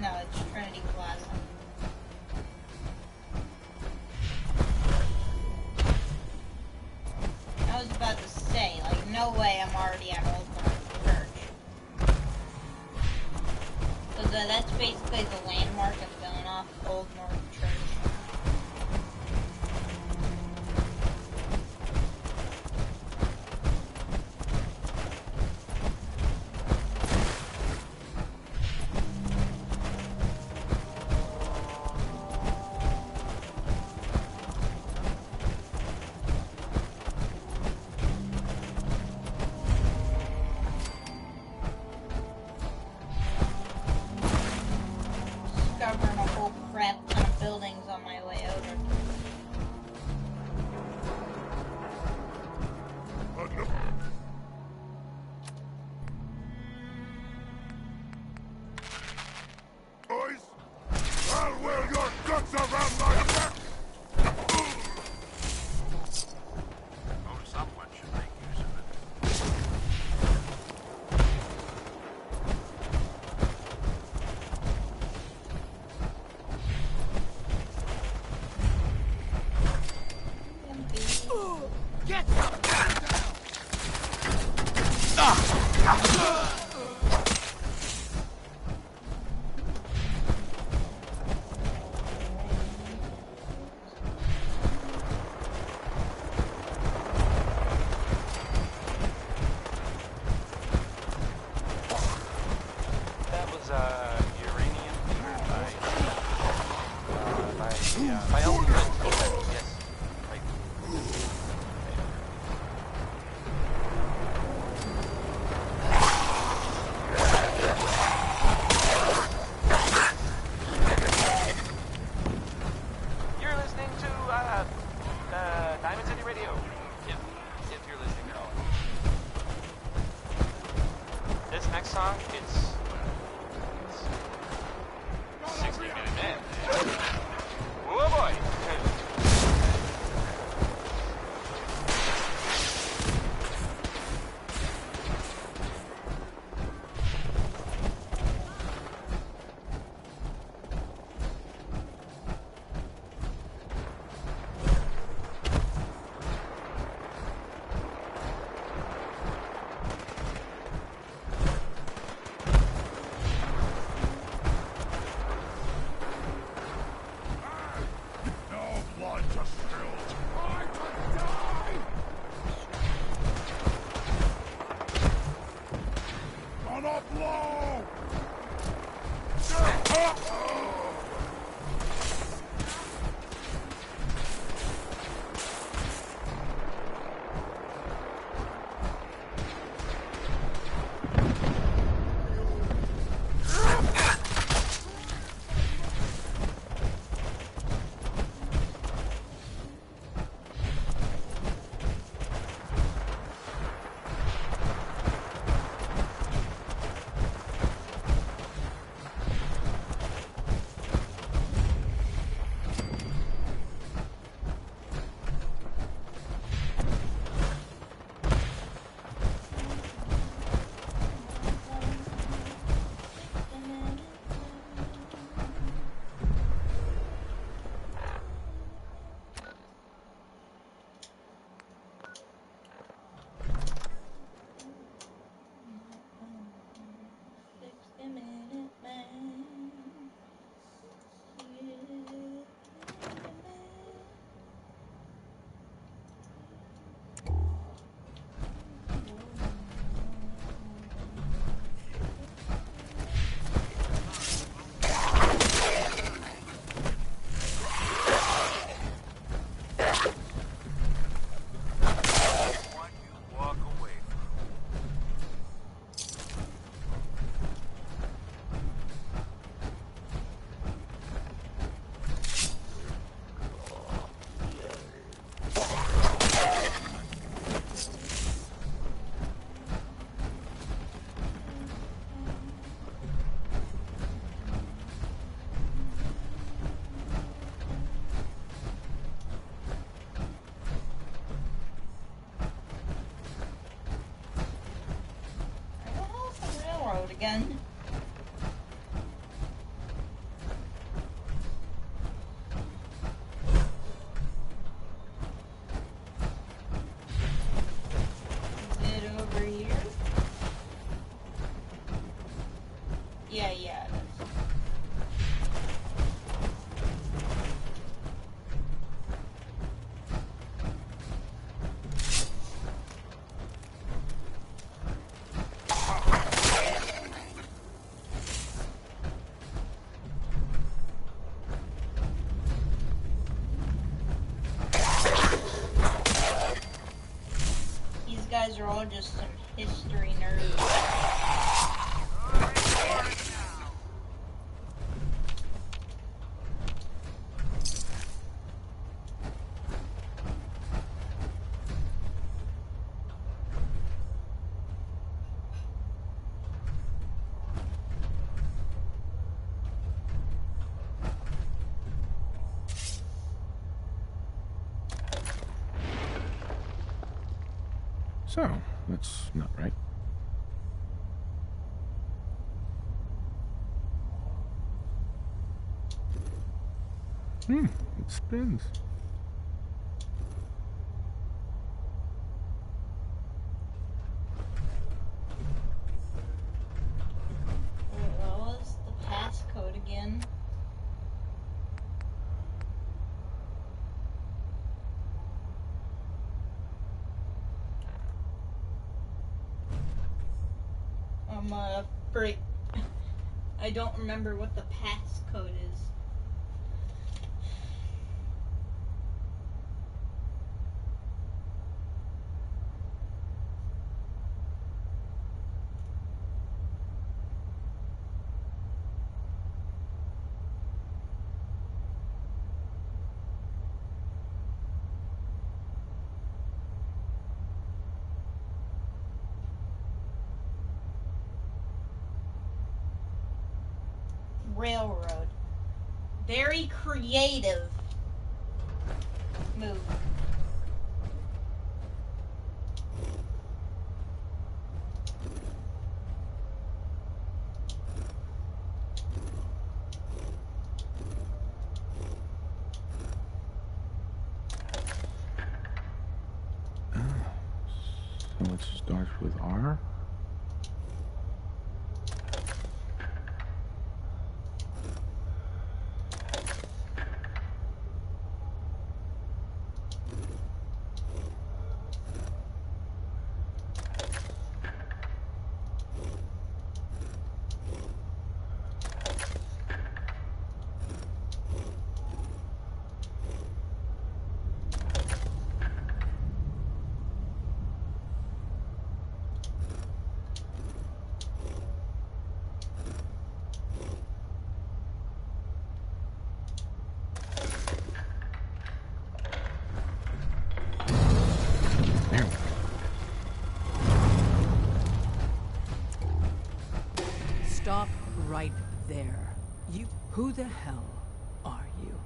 Speaker 1: No, it's Trinity Plaza. I was about to say, like, no way I'm already at Old North Church. So that's basically the landmark of going off Old North Church. Discovering a whole crap ton of buildings on my way over.
Speaker 4: Boys, I'll wear your guts around my neck!
Speaker 22: Oh, someone should make use of it.
Speaker 5: Get
Speaker 8: That was uranium by Ultimate. Yes. Right. You're listening to Diamond City Radio. If you're listening at all. This next song, it's 60-minute man. Oh boy!
Speaker 1: again. Is it over here? Yeah, it is. These guys are all just some history nerds.
Speaker 6: So, that's not right. It spins.
Speaker 1: What was the passcode again? Break. I don't remember what the passcode is. Railroad. Very creative move.
Speaker 6: So it starts with R?
Speaker 3: Stop right there. You... Who the hell are you?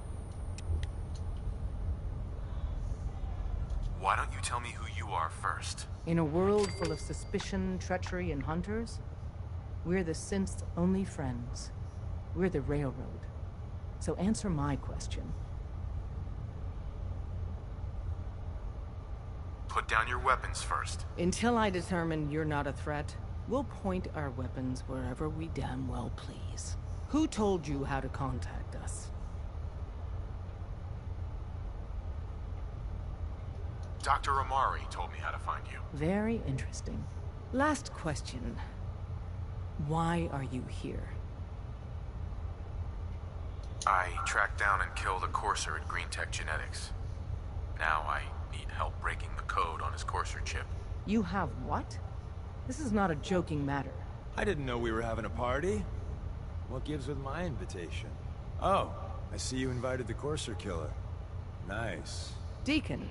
Speaker 8: Why don't you tell me who you are first?
Speaker 16: In a world full of suspicion, treachery, and hunters, we're the synth's only friends. We're the Railroad. So answer my question.
Speaker 8: Put down your weapons first.
Speaker 16: Until I determine you're not a threat, we'll point our weapons wherever we damn well please. Who told you how to contact us?
Speaker 8: Dr. Amari told me how to find you.
Speaker 16: Very interesting. Last question. Why are you here?
Speaker 8: I tracked down and killed a Courser at Green Tech Genetics. Now I need help breaking the code on his Courser chip.
Speaker 16: You have what? This is not a joking matter.
Speaker 19: I didn't know we were having a party. What gives with my invitation? Oh, I see you invited the Courser killer. Nice.
Speaker 16: Deacon,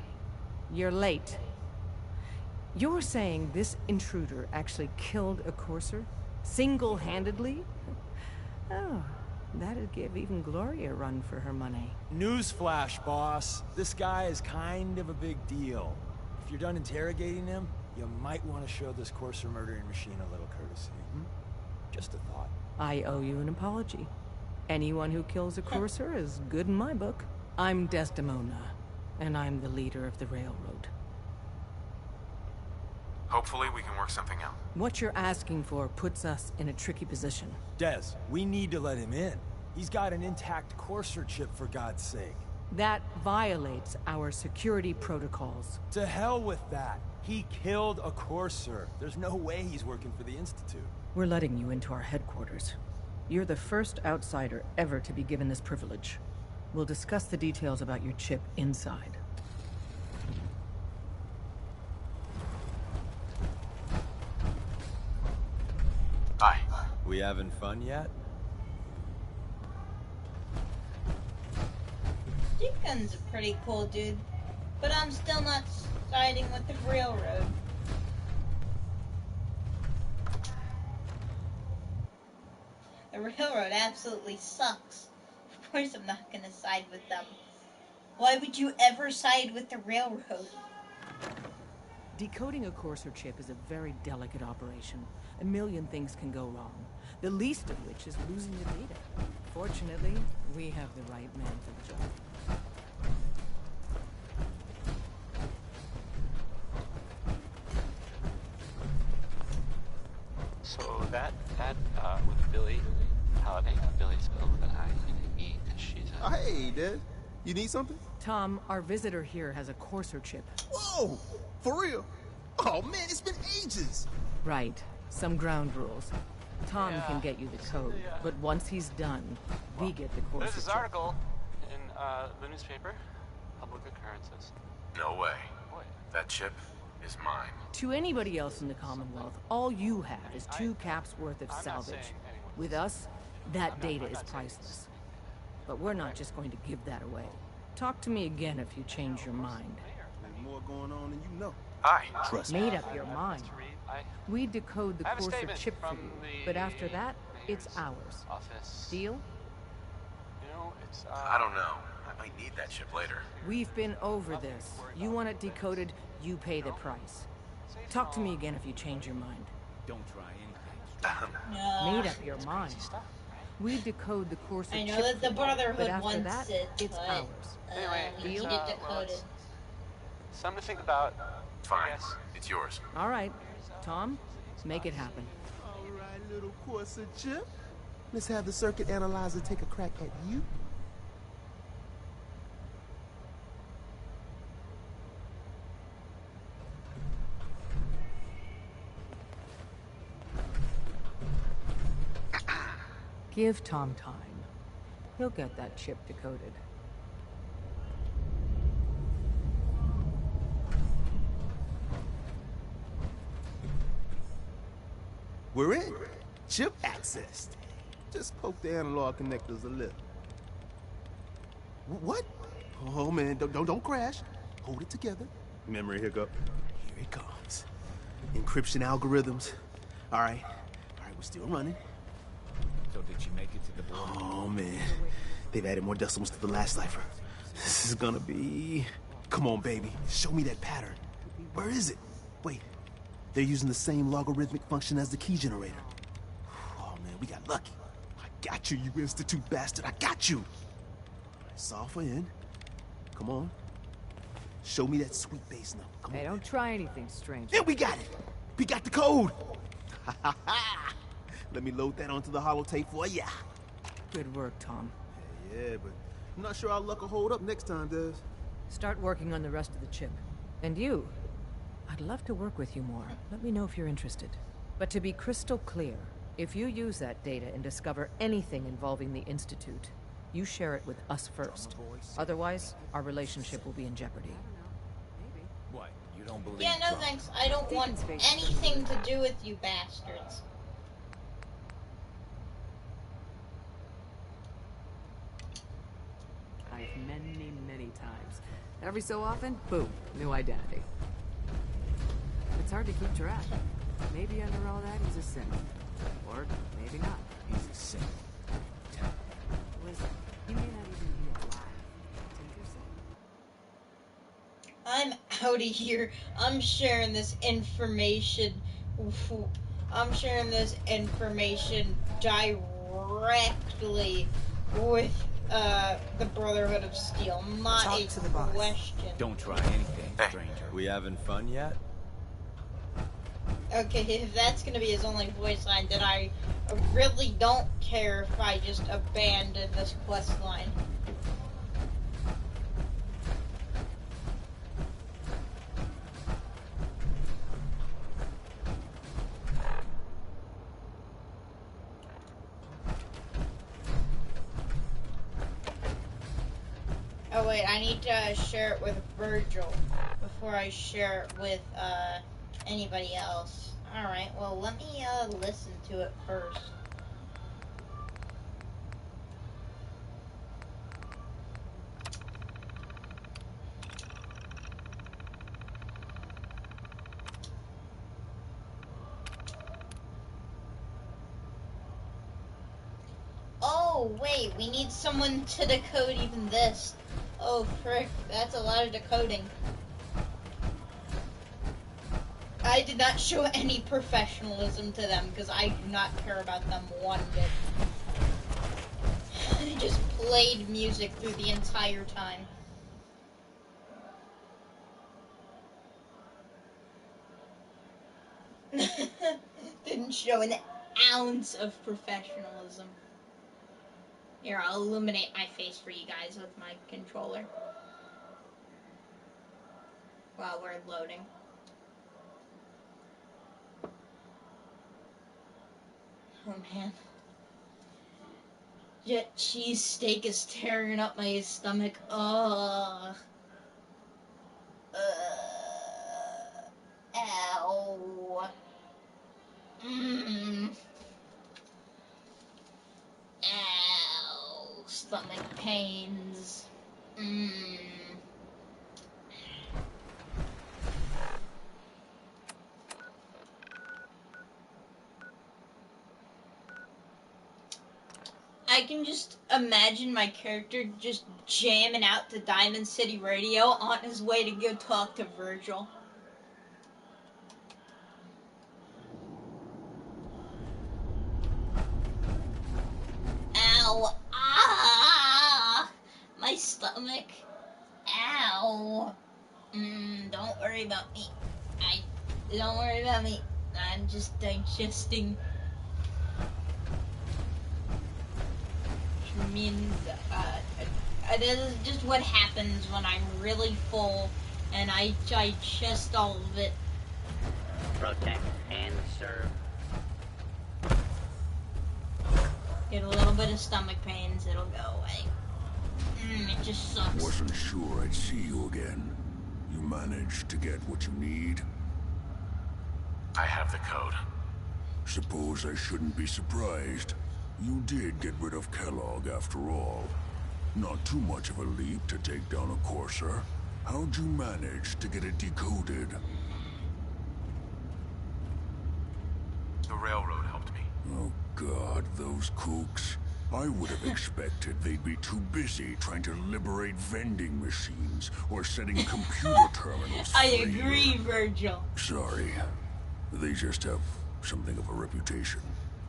Speaker 16: you're late. You're saying this intruder actually killed a Courser? Single-handedly? Oh, that'd give even Gloria a run for her money.
Speaker 19: Newsflash, boss. This guy is kind of a big deal. If you're done interrogating him, you might want to show this Courser murdering machine a little courtesy. Just a thought.
Speaker 16: I owe you an apology. Anyone who kills a courser is good in my book. I'm Desdemona, and I'm the leader of the railroad.
Speaker 8: Hopefully we can work something out.
Speaker 16: What you're asking for puts us in a tricky position.
Speaker 19: Des, we need to let him in. He's got an intact Courser chip, for God's sake.
Speaker 16: That violates our security protocols.
Speaker 19: To hell with that. He killed a Courser. There's no way he's working for the Institute.
Speaker 16: We're letting you into our headquarters. You're the first outsider ever to be given this privilege. We'll discuss the details about your chip inside.
Speaker 8: Hi.
Speaker 19: We having fun yet?
Speaker 1: Deacon's a pretty cool dude, but I'm still not siding with the railroad. The railroad absolutely sucks. Of course I'm not gonna side with them. Why would you ever side with the railroad?
Speaker 16: Decoding a Courser chip is a very delicate operation. A million things can go wrong, the least of which is losing the data. Fortunately, we have the right man for the job.
Speaker 9: So that with Billy Holiday, Billy's spelled with an I and an E, and she's a...
Speaker 10: Hey, Des. You need something?
Speaker 16: Tom, our visitor here has a Courser chip.
Speaker 10: Whoa! For real? Oh man, it's been ages!
Speaker 16: Right. Some ground rules. Tom can get you the code, but once he's done, we get the Courser
Speaker 9: There's this
Speaker 16: chip.
Speaker 9: article in the newspaper. Public occurrences.
Speaker 8: No way. That chip is mine.
Speaker 16: To anybody else in the Commonwealth, all you have is 2 caps worth of salvage. With us, that data is priceless. But we're not just going to give that away. Talk to me again if you change your mind.
Speaker 10: There's more going on than you know.
Speaker 8: Hi.
Speaker 10: Trust me.
Speaker 16: Made up your mind. We decode the Courser chip for you, but after that, it's ours. Deal?
Speaker 9: You know, it's
Speaker 8: I don't know. I might need that chip later.
Speaker 16: We've been over this. You want it decoded, you pay the price. Talk to me again if you change your mind.
Speaker 21: Don't try anything.
Speaker 1: No.
Speaker 16: Made up your mind. We decode the Courser
Speaker 1: I know
Speaker 16: chip
Speaker 1: that the
Speaker 16: for you,
Speaker 1: Brotherhood
Speaker 16: but after
Speaker 1: wants
Speaker 16: that,
Speaker 1: it,
Speaker 16: it's
Speaker 1: but,
Speaker 16: ours.
Speaker 9: Anyway,
Speaker 1: we need it decoded.
Speaker 9: something to think about.
Speaker 8: Fine. It's yours.
Speaker 16: All right. Tom, make it happen.
Speaker 10: All right, little Courser chip. Let's have the circuit analyzer take a crack at you.
Speaker 16: Give Tom time. He'll get that chip decoded.
Speaker 10: We're in. Chip accessed. Just poke the analog connectors a little. What? Oh man, don't crash. Hold it together. Memory hiccup. Here it comes. Encryption algorithms. All right, we're still running.
Speaker 21: So did you make it to the board?
Speaker 10: Oh man, they've added more decimals to the last cipher. This is gonna be... Come on, baby. Show me that pattern. Where is it? Wait. They're using the same logarithmic function as the key generator. Oh man, we got lucky. I got you, you Institute bastard. I got you. Solve for N. Come on. Show me that sweet bass number. Come
Speaker 16: Hey,
Speaker 10: on.
Speaker 16: don't try anything strange.
Speaker 10: Yeah, we got it. We got the code. Let me load that onto the holotape for ya.
Speaker 16: Good work, Tom.
Speaker 10: Yeah, but I'm not sure our luck will hold up next time, Des.
Speaker 16: Start working on the rest of the chip. And you, I'd love to work with you more. Let me know if you're interested. But to be crystal clear, if you use that data and discover anything involving the Institute, you share it with us first. Otherwise, our relationship will be in jeopardy.
Speaker 21: What? You don't believe
Speaker 1: Yeah, no
Speaker 21: Trump?
Speaker 1: thanks. I don't want anything to do with you bastards.
Speaker 3: I've many, many times. Every so often, boom, new identity. It's hard to keep track. Maybe under all that, he's a simp. Or maybe not.
Speaker 21: He's a simp.
Speaker 3: Listen, he may not even be alive. It's interesting.
Speaker 1: I'm out of here. I'm sharing this information I'm sharing this information directly with the Brotherhood of Steel, not
Speaker 21: Talk
Speaker 1: a
Speaker 21: to the boss.
Speaker 1: question.
Speaker 21: Don't try anything, stranger.
Speaker 19: We having fun yet?
Speaker 1: Okay, if that's gonna be his only voice line, then I really don't care if I just abandon this quest line. Oh wait, I need to share it with Virgil before I share it with anybody else. Alright, well let me listen to it first. Oh wait, we need someone to decode even this. Oh frick, that's a lot of decoding. I did not show any professionalism to them because I do not care about them one bit. I just played music through the entire time. Didn't show an ounce of professionalism. Here, I'll illuminate my face for you guys with my controller while we're loading. Oh man. Jet cheese steak is tearing up my stomach. Ugh. Ow. Mmm. Ow. Stomach pains. Mmm. I can just imagine my character just jamming out to Diamond City Radio on his way to go talk to Virgil. Ow. Ah! My stomach. Ow. Don't worry about me. Don't worry about me. I'm just digesting. I mean, this is just what happens when I'm really full and I digest all of it.
Speaker 17: Protect and serve.
Speaker 1: Get a little bit of stomach pains, it'll go away. It just sucks.
Speaker 4: Wasn't sure I'd see you again. You managed to get what you need?
Speaker 8: I have the code.
Speaker 4: Suppose I shouldn't be surprised. You did get rid of Kellogg after all. Not too much of a leap to take down a Courser. How'd you manage to get it decoded?
Speaker 8: The railroad helped me.
Speaker 4: Oh God, those kooks. I would have expected they'd be too busy trying to liberate vending machines or setting computer terminals free.
Speaker 1: I agree, Virgil.
Speaker 4: Sorry. They just have something of a reputation.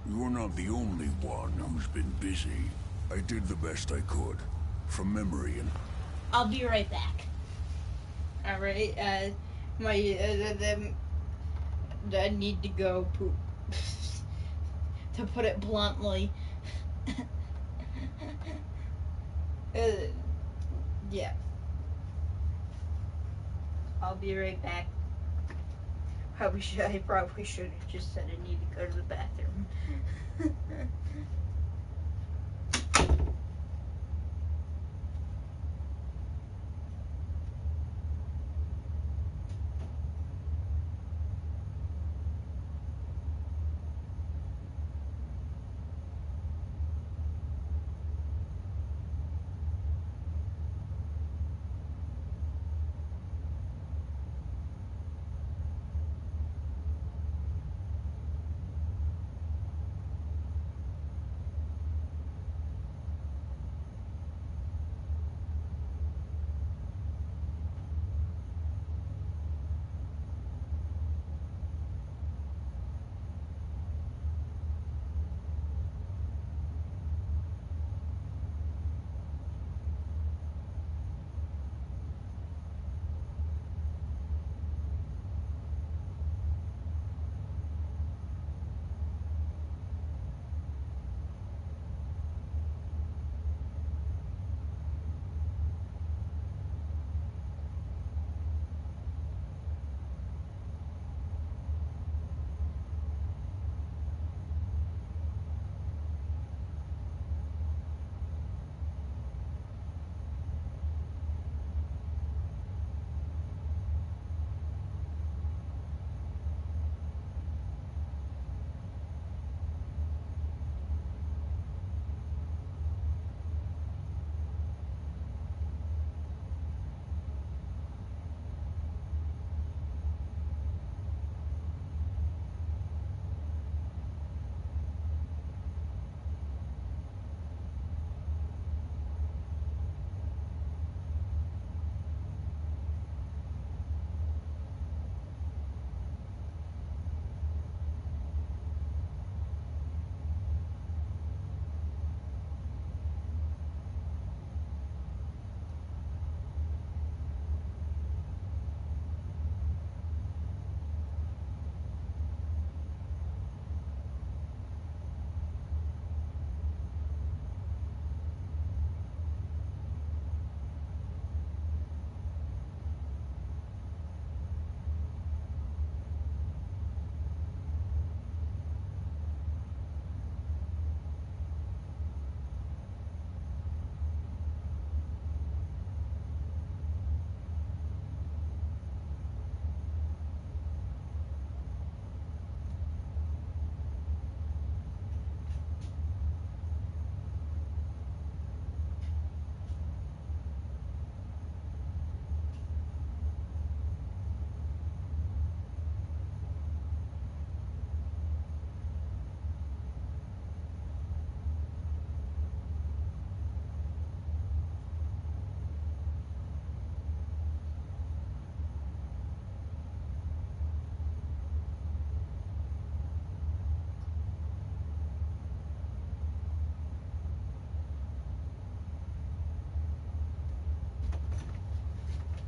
Speaker 4: You're not the only one who's been busy. I did the best I could, from memory and...
Speaker 1: I'll be right back. Alright, I need to go poop. To put it bluntly. Yeah. I'll be right back. I probably should have just said I need to go to the bathroom.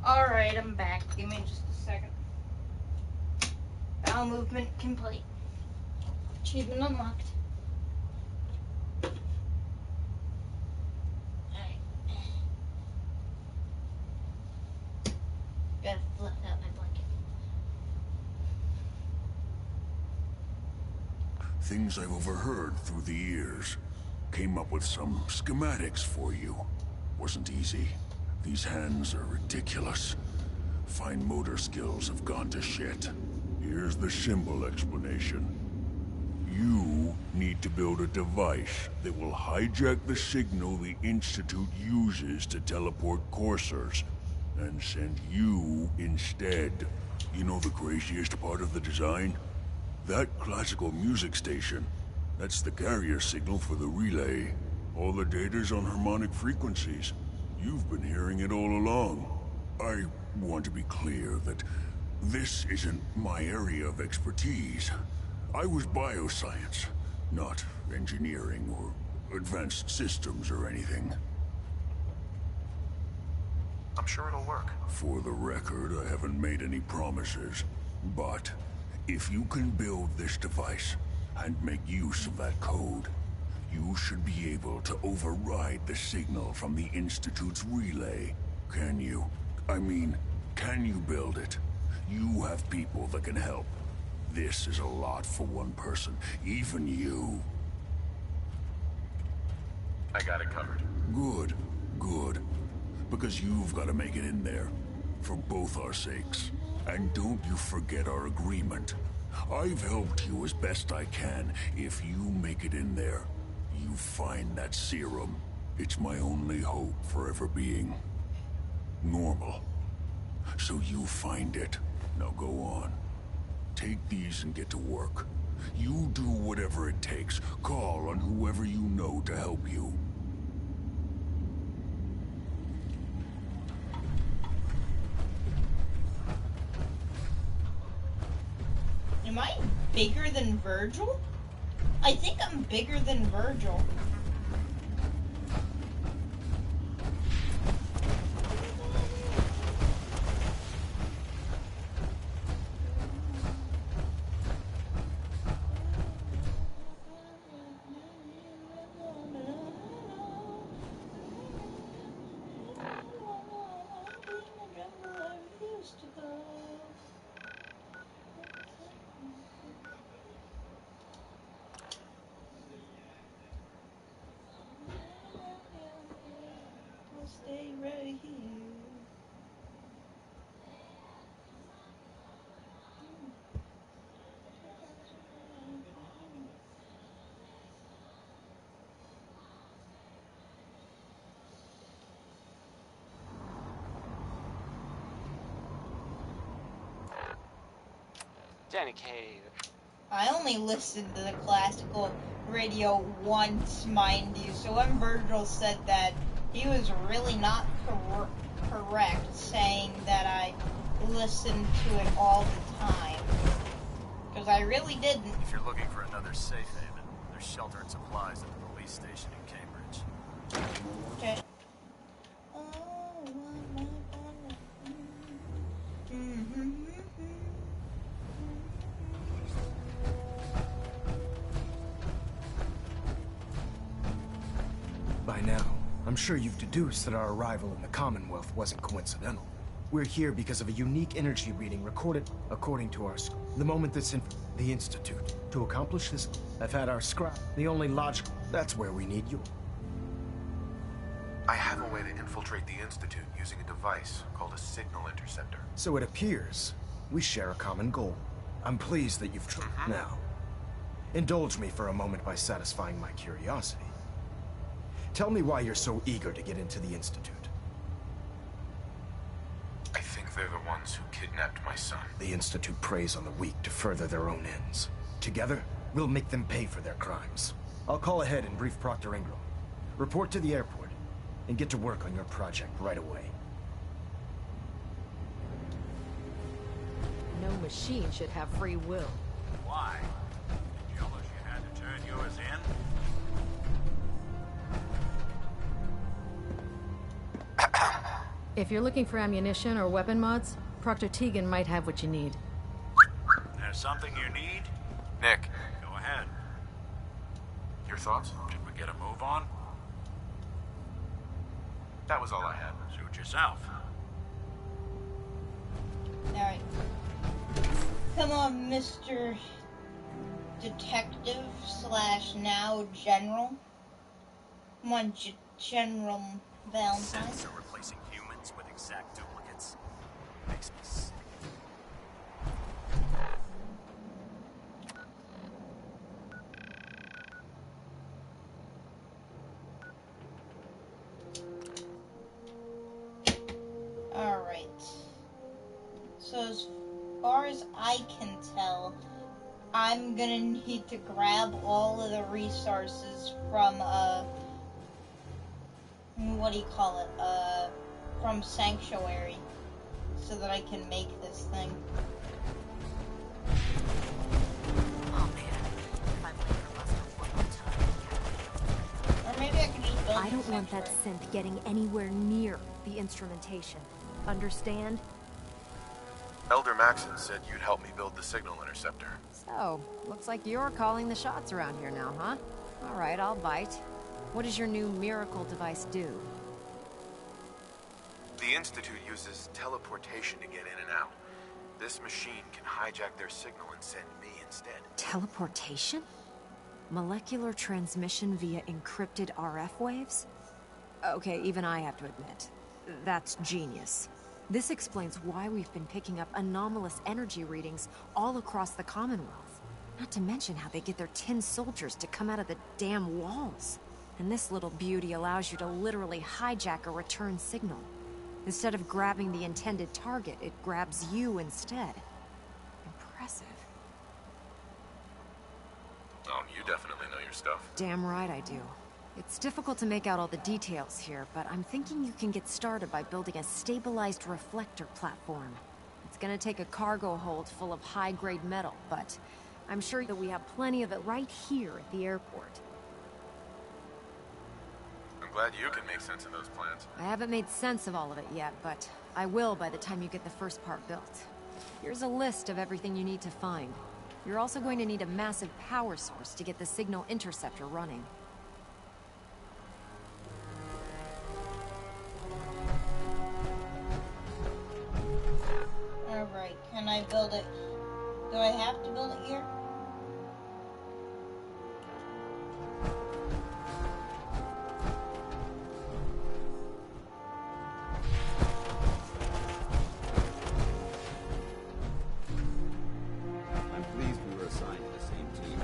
Speaker 1: Alright, I'm back. Give me just a second. Bowel movement complete. Achievement unlocked. Alright. Gotta flip out my blanket.
Speaker 4: Things I've overheard through the years. Came up with some schematics for you. Wasn't easy. These hands are ridiculous. Fine motor skills have gone to shit. Here's the symbol explanation. You need to build a device that will hijack the signal the Institute uses to teleport coursers, and send you instead. You know the craziest part of the design? That classical music station. That's the carrier signal for the relay. All the data's on harmonic frequencies. You've been hearing it all along. I want to be clear that this isn't my area of expertise. I was bioscience, not engineering or advanced systems or anything.
Speaker 8: I'm sure it'll work.
Speaker 4: For the record, I haven't made any promises. But if you can build this device and make use of that code, you should be able to override the signal from the Institute's relay. Can you? I mean, can you build it? You have people that can help. This is a lot for one person, even you.
Speaker 8: I got it covered.
Speaker 4: Good, good. Because you've got to make it in there. For both our sakes. And don't you forget our agreement. I've helped you as best I can. If you make it in there, you find that serum. It's my only hope for ever being normal. So you find it. Now go on. Take these and get to work. You do whatever it takes. Call on whoever you know to help you.
Speaker 1: Am I bigger than Virgil? I think I'm bigger than Virgil. Stay right here.
Speaker 9: Danny Cave.
Speaker 1: I only listened to the classical radio once, mind you, so when Virgil said that, he was really not correct saying that I listened to it all the time. Because I really didn't.
Speaker 11: If you're looking for another safe haven, there's shelter and supplies at the police station in Cambridge.
Speaker 1: Okay.
Speaker 11: By now, I'm sure you've deduced that our arrival in the Commonwealth wasn't coincidental. We're here because of a unique energy reading recorded according to our the moment that's in the Institute. To accomplish this, I've had our scribe. The only logical. That's where we need you.
Speaker 8: I have a way to infiltrate the Institute using a device called a signal interceptor.
Speaker 11: So it appears we share a common goal. I'm pleased that you've Now, indulge me for a moment by satisfying my curiosity. Tell me why you're so eager to get into the Institute.
Speaker 8: I think they're the ones who kidnapped my son.
Speaker 11: The Institute preys on the weak to further their own ends. Together, we'll make them pay for their crimes. I'll call ahead and brief Proctor Ingram. Report to the airport, and get to work on your project right away.
Speaker 2: No machine should have free will.
Speaker 22: Why? Did you know she had to turn yours in?
Speaker 2: If you're looking for ammunition or weapon mods, Proctor Tegan might have what you need.
Speaker 22: There's something you need?
Speaker 8: Nick,
Speaker 22: Go ahead.
Speaker 8: your thoughts?
Speaker 22: Should we get a move on?
Speaker 8: That was all I had.
Speaker 22: Suit yourself.
Speaker 1: Alright. Come on, Mr. Detective / now General. Come on, General Valentine.
Speaker 18: Synths are replacing humans with exact duplicates. Makes me sick.
Speaker 1: Alright. So as far as I can tell, I'm gonna need to grab all of the resources from, what do you call it? From Sanctuary, so that I can make this thing.
Speaker 7: Oh man, if I'm late for Buster one more time.
Speaker 1: Or maybe I can just build
Speaker 20: I don't want that synth getting anywhere near the instrumentation. Understand?
Speaker 8: Elder Maxon said you'd help me build the signal interceptor.
Speaker 2: So, looks like you're calling the shots around here now, huh? All right, I'll bite. What does your new miracle device do?
Speaker 8: The Institute uses teleportation to get in and out. This machine can hijack their signal and send me instead.
Speaker 20: Teleportation? Molecular transmission via encrypted RF waves?
Speaker 2: Okay, even I have to admit, that's genius.
Speaker 20: This explains why we've been picking up anomalous energy readings all across the Commonwealth. Not to mention how they get their tin soldiers to come out of the damn walls. And this little beauty allows you to literally hijack a return signal. Instead of grabbing the intended target, it grabs you instead. Impressive.
Speaker 8: Oh, you definitely know your stuff.
Speaker 20: Damn right I do. It's difficult to make out all the details here, but I'm thinking you can get started by building a stabilized reflector platform.
Speaker 2: It's gonna take a cargo hold full of high-grade metal, but I'm sure that we have plenty of it right here at the airport.
Speaker 8: I'm glad you can make sense of those plans.
Speaker 2: I haven't made sense of all of it yet, but I will by the time you get the first part built. Here's a list of everything you need to find. You're also going to need a massive power source to get the signal interceptor running.
Speaker 1: Alright, can I build it? Do I have to build it here?
Speaker 21: I'm pleased we were assigned to the same team.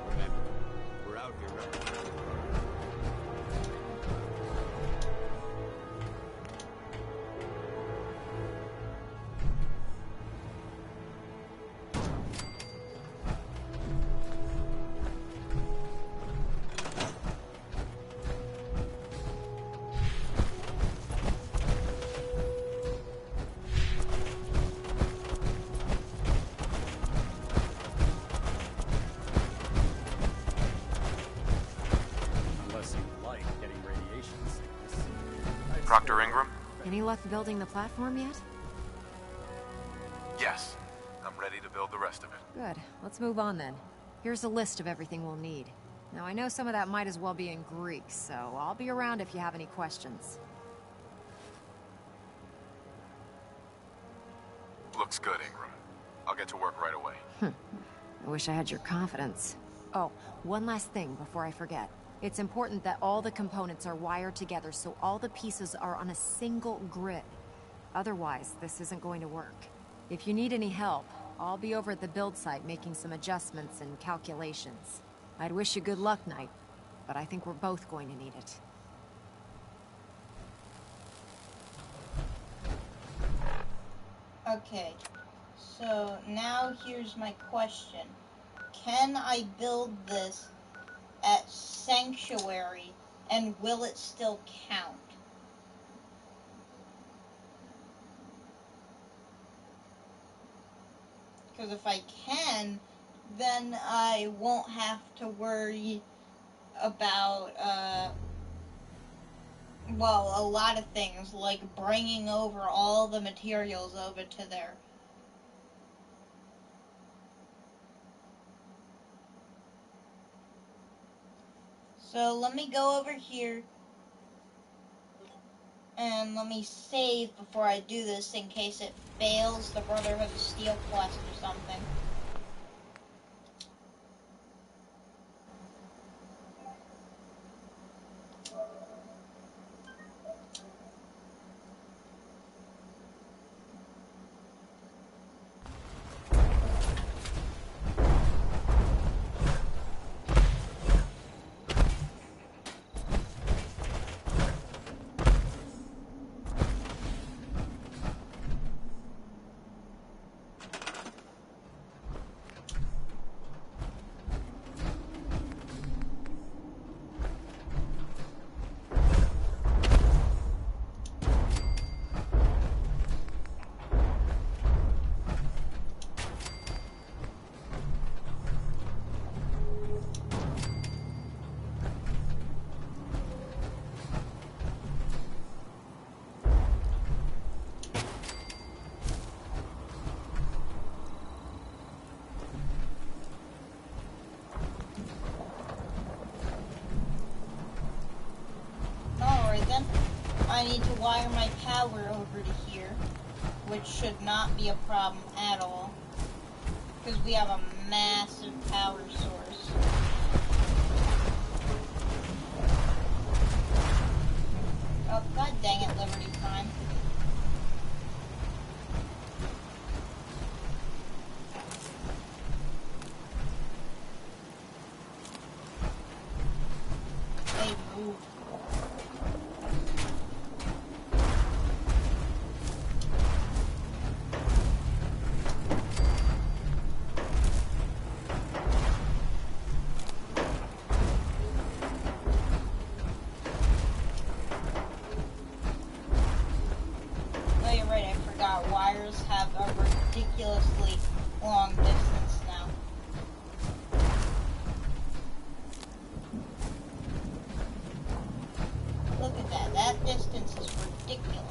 Speaker 21: Remember, we're out here representing. Unless you like getting radiation sickness.
Speaker 8: Proctor Ingram?
Speaker 2: Any luck building the platform yet?
Speaker 8: Yes. I'm ready to build the rest of it.
Speaker 2: Good. Let's move on then. Here's a list of everything we'll need. Now, I know some of that might as well be in Greek, so I'll be around if you have any questions.
Speaker 8: Looks good, Ingram. I'll get to work right away.
Speaker 2: I wish I had your confidence. Oh, one last thing before I forget. It's important that all the components are wired together so all the pieces are on a single grid. Otherwise, this isn't going to work. If you need any help, I'll be over at the build site making some adjustments and calculations. I'd wish you good luck, Knight, but I think we're both going to need it.
Speaker 1: Okay, so now here's my question. Can I build this at Sanctuary, and will it still count? Because if I can, then I won't have to worry about, well, a lot of things, like bringing over all the materials over to there. So let me go over here, and let me save before I do this in case it fails the Brotherhood of Steel quest or something. I need to wire my power over to here, which should not be a problem at all, because we have a massive power source. Oh, god dang it, Liberty Prime. Hey, move. Wires have a ridiculously long distance now. Look at that. That distance is ridiculous.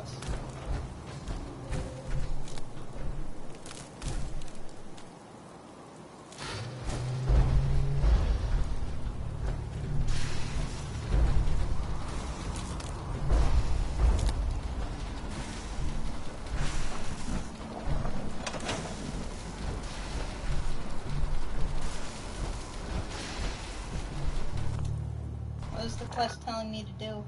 Speaker 1: What is the quest telling me to do?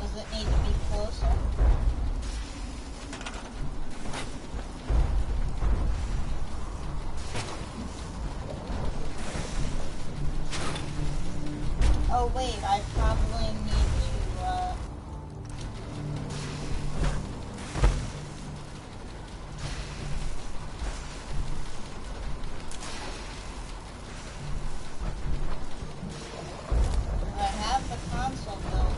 Speaker 1: Does it need to be closer? Oh wait, I probably need to, I have the console built.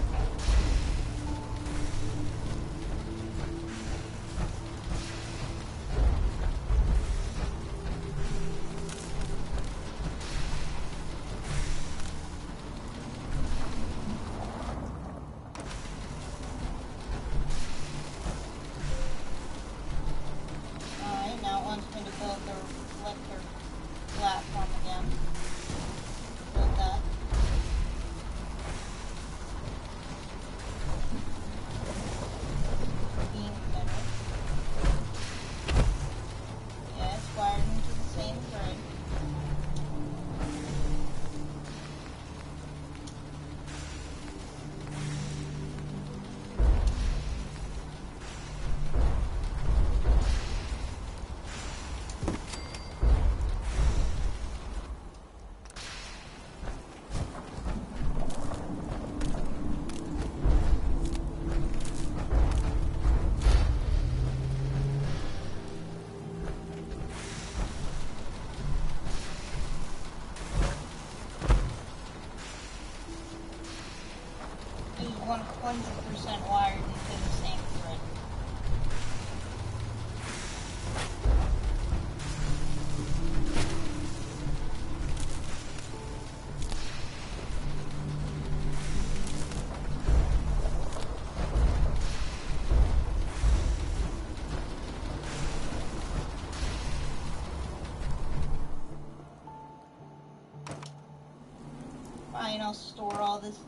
Speaker 1: Fine, I'll store all this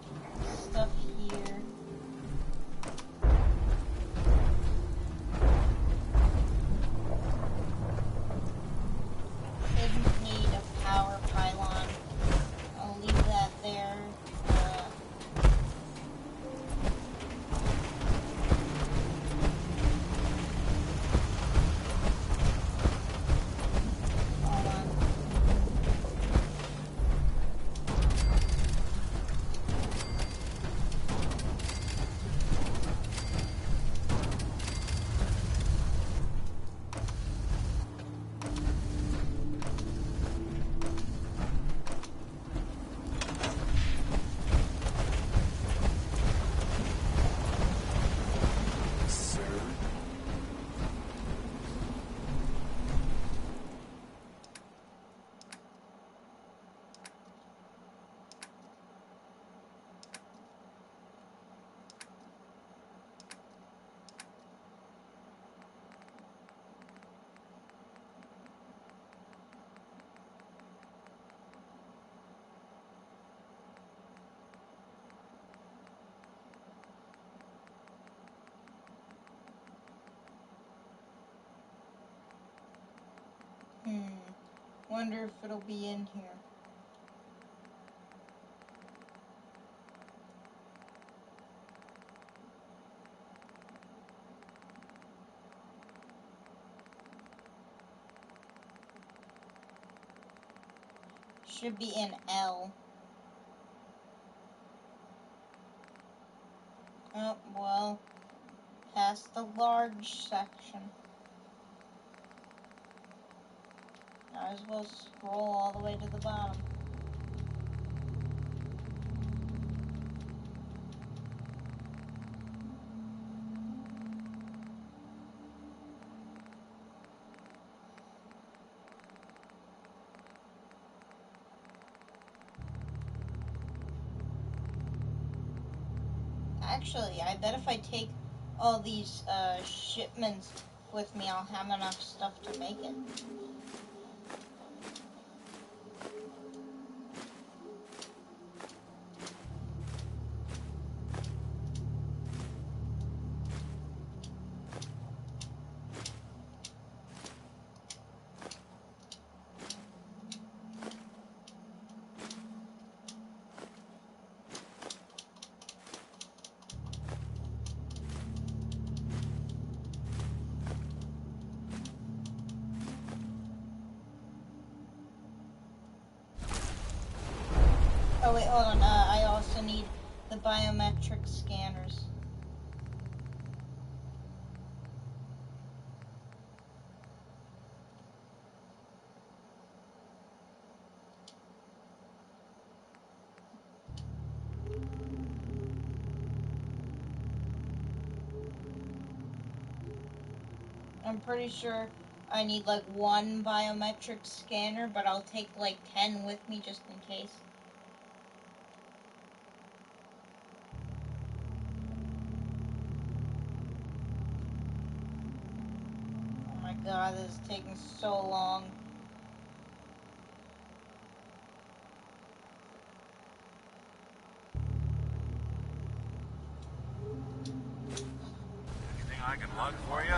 Speaker 1: stuff here. Shouldn't need a power pylon. I'll leave that there. Hold on. Wonder if it'll be in here. Should be in L. Oh, well, past the large section. Might as well scroll all the way to the bottom. Actually, I bet if I take all these shipments with me, I'll have enough stuff to make it. Oh wait, hold on, I also need the biometric scanners. I'm pretty sure I need like one biometric scanner, but I'll take like 10 with me just in case. Oh my god, this is taking so long.
Speaker 22: Anything I can lug for you?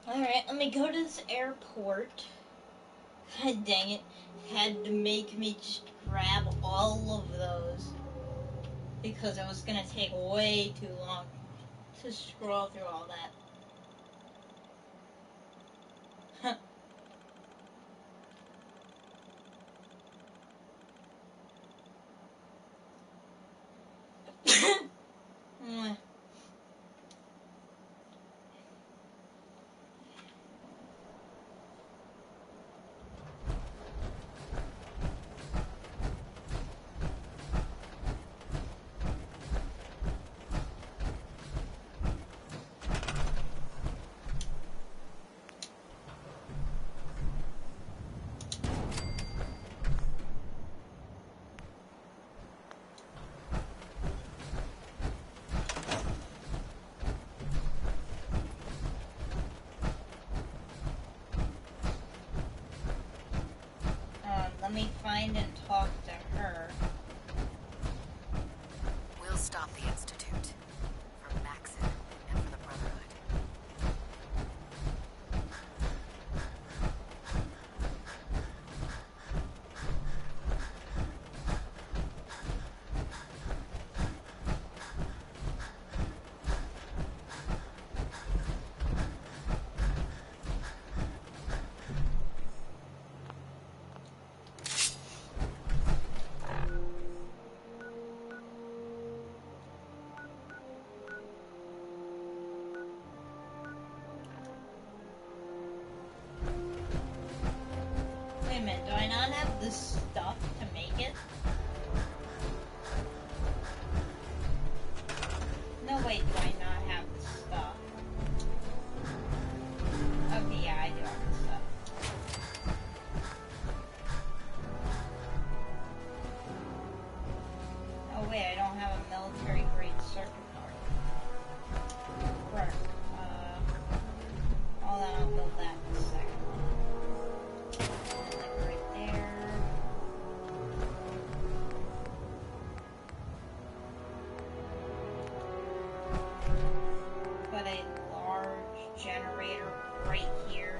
Speaker 1: Alright, let me go to this airport. God dang it. Had to make me just grab all of those. Because it was gonna take way too long to scroll through all that. me find and talk to her.
Speaker 2: We'll stop the Institute. For Maxon and for the Brotherhood.
Speaker 1: Wait a minute, do I not have the stuff to make it? No, wait, do I not have the stuff? Okay, yeah, I do have the stuff. Oh, wait, I don't have a military-grade circuit board. Correct. Hold on, I'll build that in a second. Like right there. Put a large generator right here.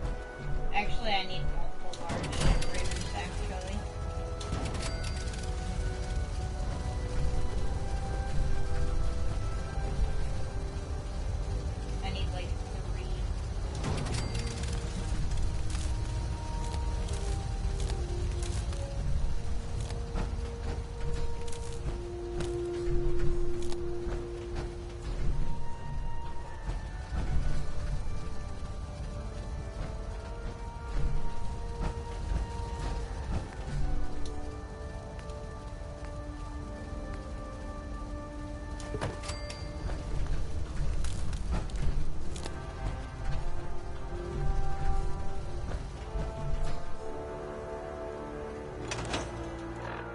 Speaker 1: Actually, I need multiple large generators, actually. I need like 3.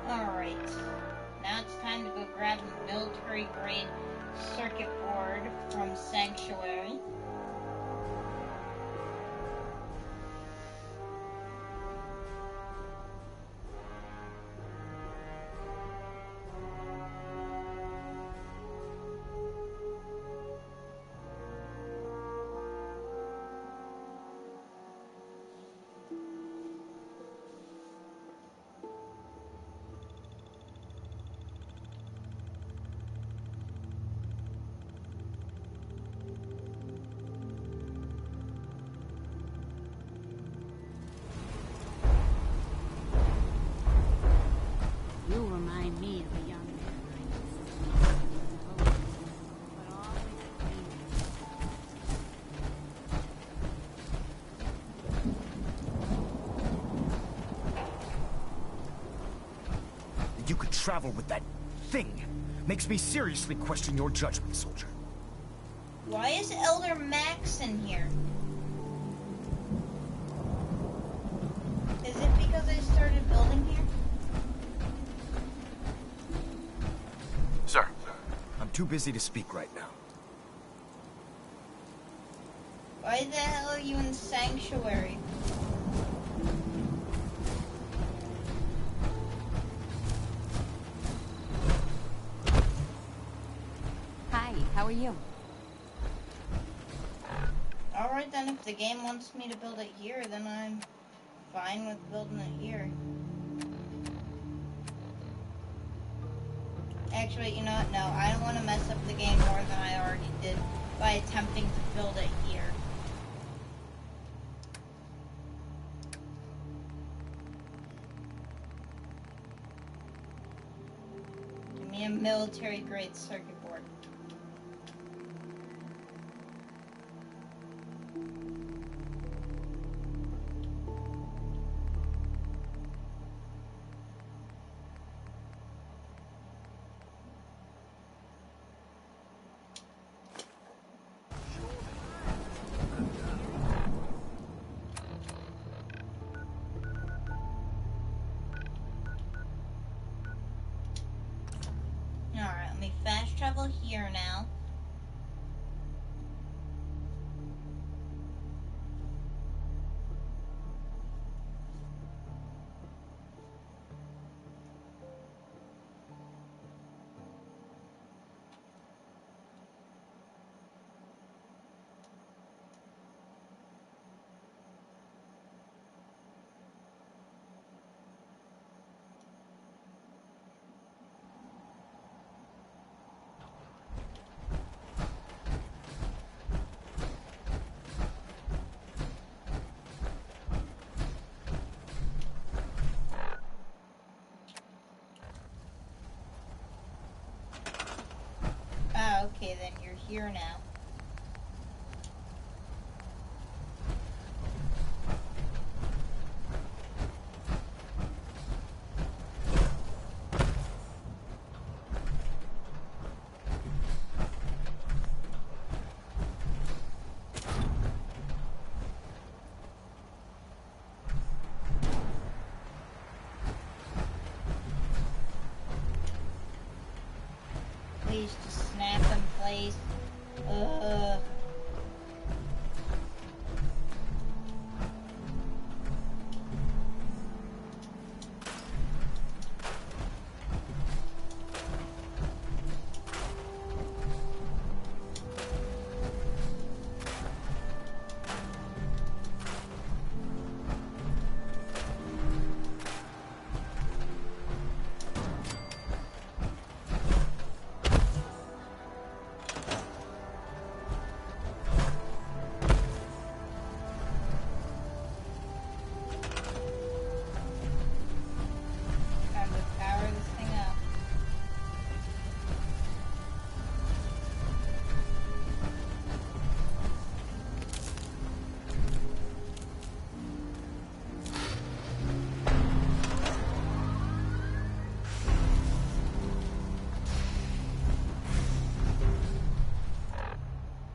Speaker 1: Alright, now it's time to go grab a military-grade circuit board from Sanctuary.
Speaker 13: You remind me of a young man.
Speaker 11: You could travel with that thing. Makes me seriously question your judgment, soldier.
Speaker 1: Why is Elder Maxon here? Is it because I started building here?
Speaker 11: Sir. I'm too busy to speak right now.
Speaker 1: Why the hell are you in Sanctuary?
Speaker 2: Hi, how are you?
Speaker 1: Alright then, if the game wants me to build it here, then I'm fine with building it here. Actually, you know what? No, I don't want to mess up the game more than I already did by attempting to build it here. Give me a military-grade circuit board. Alright, let me fast travel here now. Okay, then you're here now. Please just snap in place.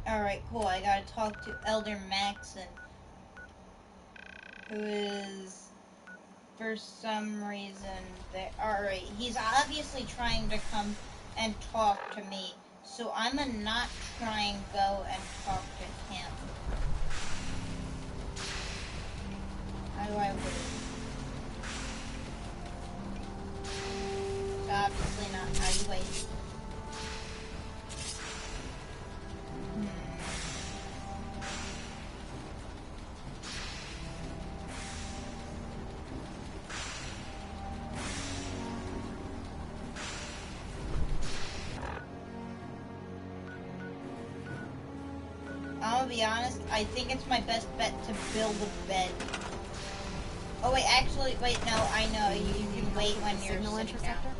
Speaker 1: Alright, cool. I gotta talk to Elder Maxson, who is, for some reason, there. Alright, he's obviously trying to come and talk to me, so I'm gonna not try and go and talk to him. How do I wait? It's obviously not how you wait. I'm gonna be honest, I think it's my best bet to build a bed. Oh wait, actually, wait, no, I know, you can wait when you're
Speaker 2: Signal
Speaker 1: sitting
Speaker 2: interceptor?
Speaker 1: down.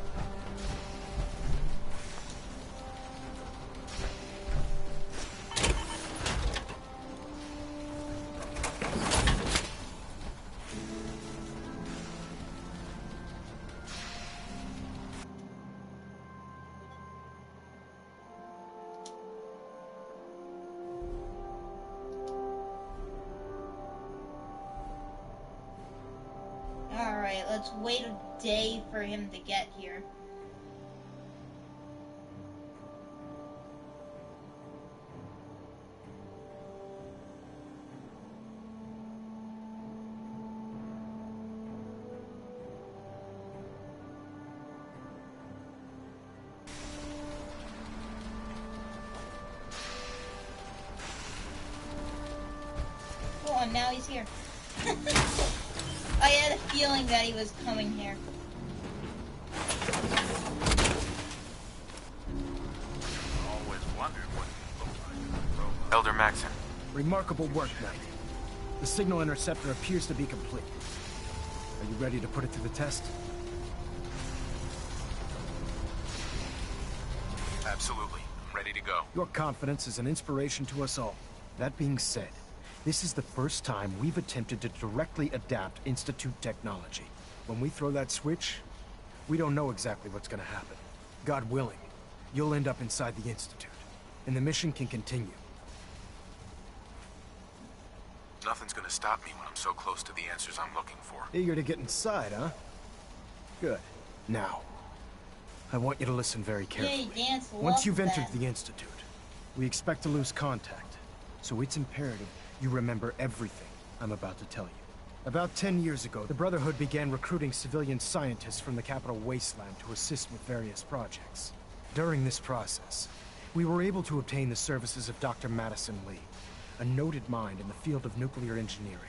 Speaker 1: Alright, let's wait a day for him to get here. Cool, and now he's here. I had a feeling that he was coming here.
Speaker 22: Always wondered what you look like in a robot.
Speaker 8: Elder Maxson.
Speaker 11: Remarkable work, Knight. The signal interceptor appears to be complete. Are you ready to put it to the test?
Speaker 8: Absolutely. I'm ready to go.
Speaker 11: Your confidence is an inspiration to us all. That being said, this is the first time we've attempted to directly adapt Institute technology. When we throw that switch, we don't know exactly what's gonna happen. God willing, you'll end up inside the Institute, and the mission can continue.
Speaker 8: Nothing's gonna stop me when I'm so close to the answers I'm looking for.
Speaker 11: Eager to get inside, huh? Good. Now, I want you to listen very carefully.
Speaker 1: Yay, dance,
Speaker 11: Once
Speaker 1: love
Speaker 11: you've entered
Speaker 1: that.
Speaker 11: the Institute, we expect to lose contact, so it's imperative you remember everything I'm about to tell you. About 10 years ago, the Brotherhood began recruiting civilian scientists from the capital wasteland to assist with various projects. During this process, we were able to obtain the services of Dr. Madison Li, a noted mind in the field of nuclear engineering.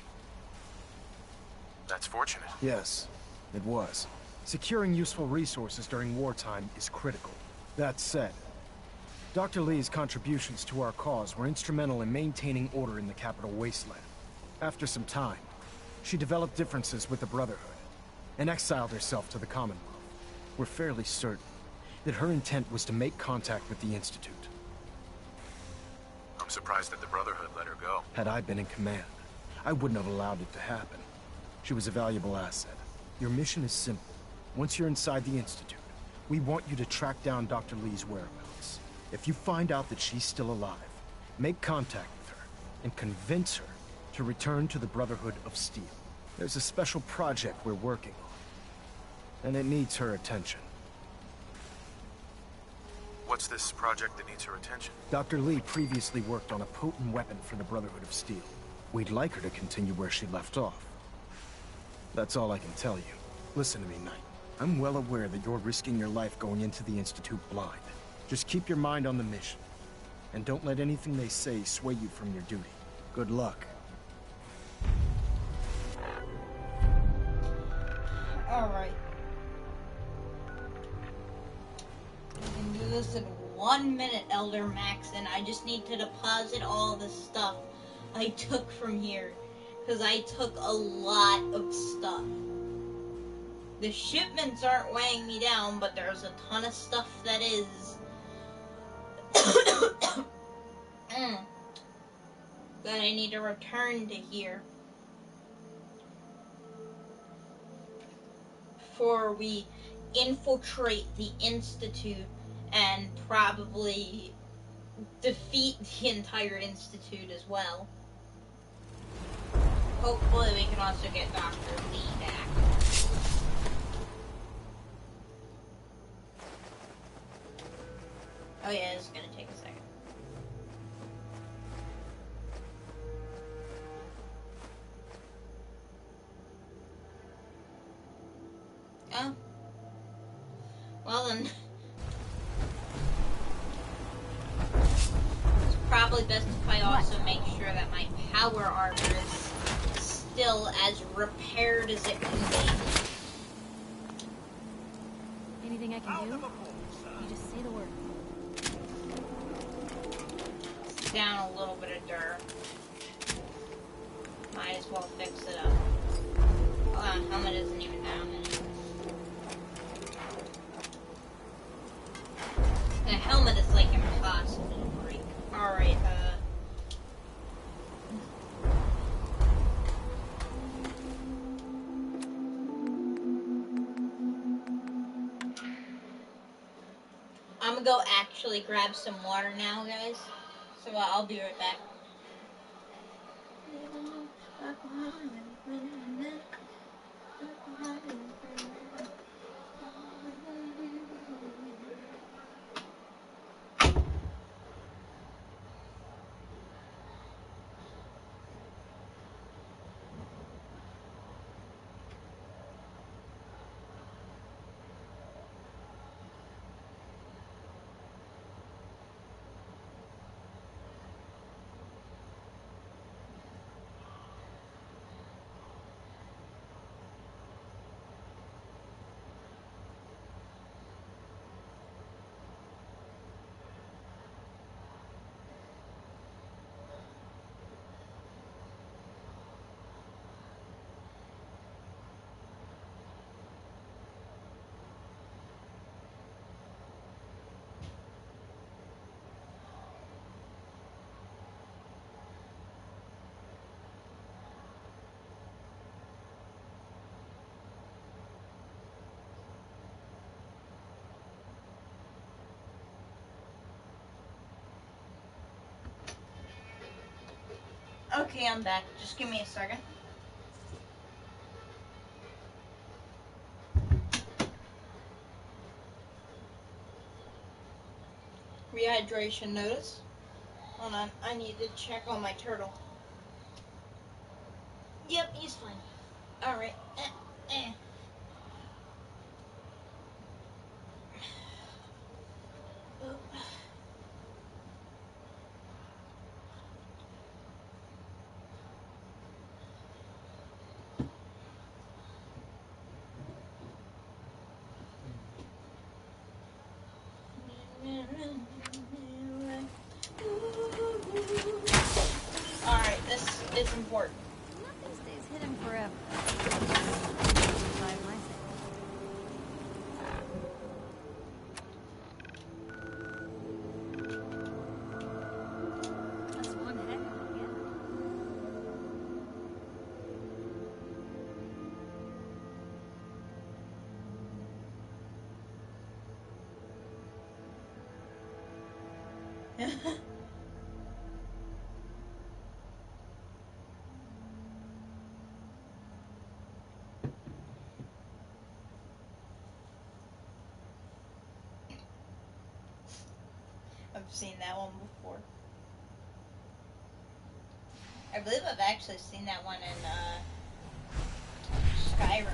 Speaker 8: That's fortunate.
Speaker 11: Yes, it was. Securing useful resources during wartime is critical. That said, Dr. Li's contributions to our cause were instrumental in maintaining order in the capital wasteland. After some time, she developed differences with the Brotherhood and exiled herself to the Commonwealth. We're fairly certain that her intent was to make contact with the Institute.
Speaker 8: I'm surprised that the Brotherhood let her go.
Speaker 11: Had I been in command, I wouldn't have allowed it to happen. She was a valuable asset. Your mission is simple. Once you're inside the Institute, we want you to track down Dr. Lee's whereabouts. If you find out that she's still alive, make contact with her and convince her to return to the Brotherhood of Steel. There's a special project we're working on, and it needs her attention.
Speaker 8: What's this project that needs her attention?
Speaker 11: Dr. Lee previously worked on a potent weapon for the Brotherhood of Steel. We'd like her to continue where she left off. That's all I can tell you. Listen to me, Knight. I'm well aware that you're risking your life going into the Institute blind. Just keep your mind on the mission. And don't let anything they say sway you from your duty. Good luck.
Speaker 1: Alright. We can do this in 1 minute, Elder Maxon. I just need to deposit all the stuff I took from here. Because I took a lot of stuff. The shipments aren't weighing me down, but there's a ton of stuff that is. That I need to return to here. Before we infiltrate the Institute and probably defeat the entire Institute as well. Hopefully we can also get Dr. Lee back. Oh yeah, it's gonna take a second. Oh. Well then. It's probably best if I also make sure that my power armor is still as repaired as it can be.
Speaker 20: Anything I can do? You just say the word.
Speaker 1: Down a little bit of dirt. Might as well fix it up. Hold on, helmet isn't even down anymore. The helmet is like impossible to break. Alright, I'm gonna go actually grab some water now, guys. So I'll be right back. Okay, I'm back. Just give me a second. Rehydration notice. Hold on, I need to check on my turtle. Yep, he's fine. Alright. Alright, this is important.
Speaker 20: Nothing stays hidden forever.
Speaker 1: I've seen that one before. I believe I've actually seen that one in Skyrim.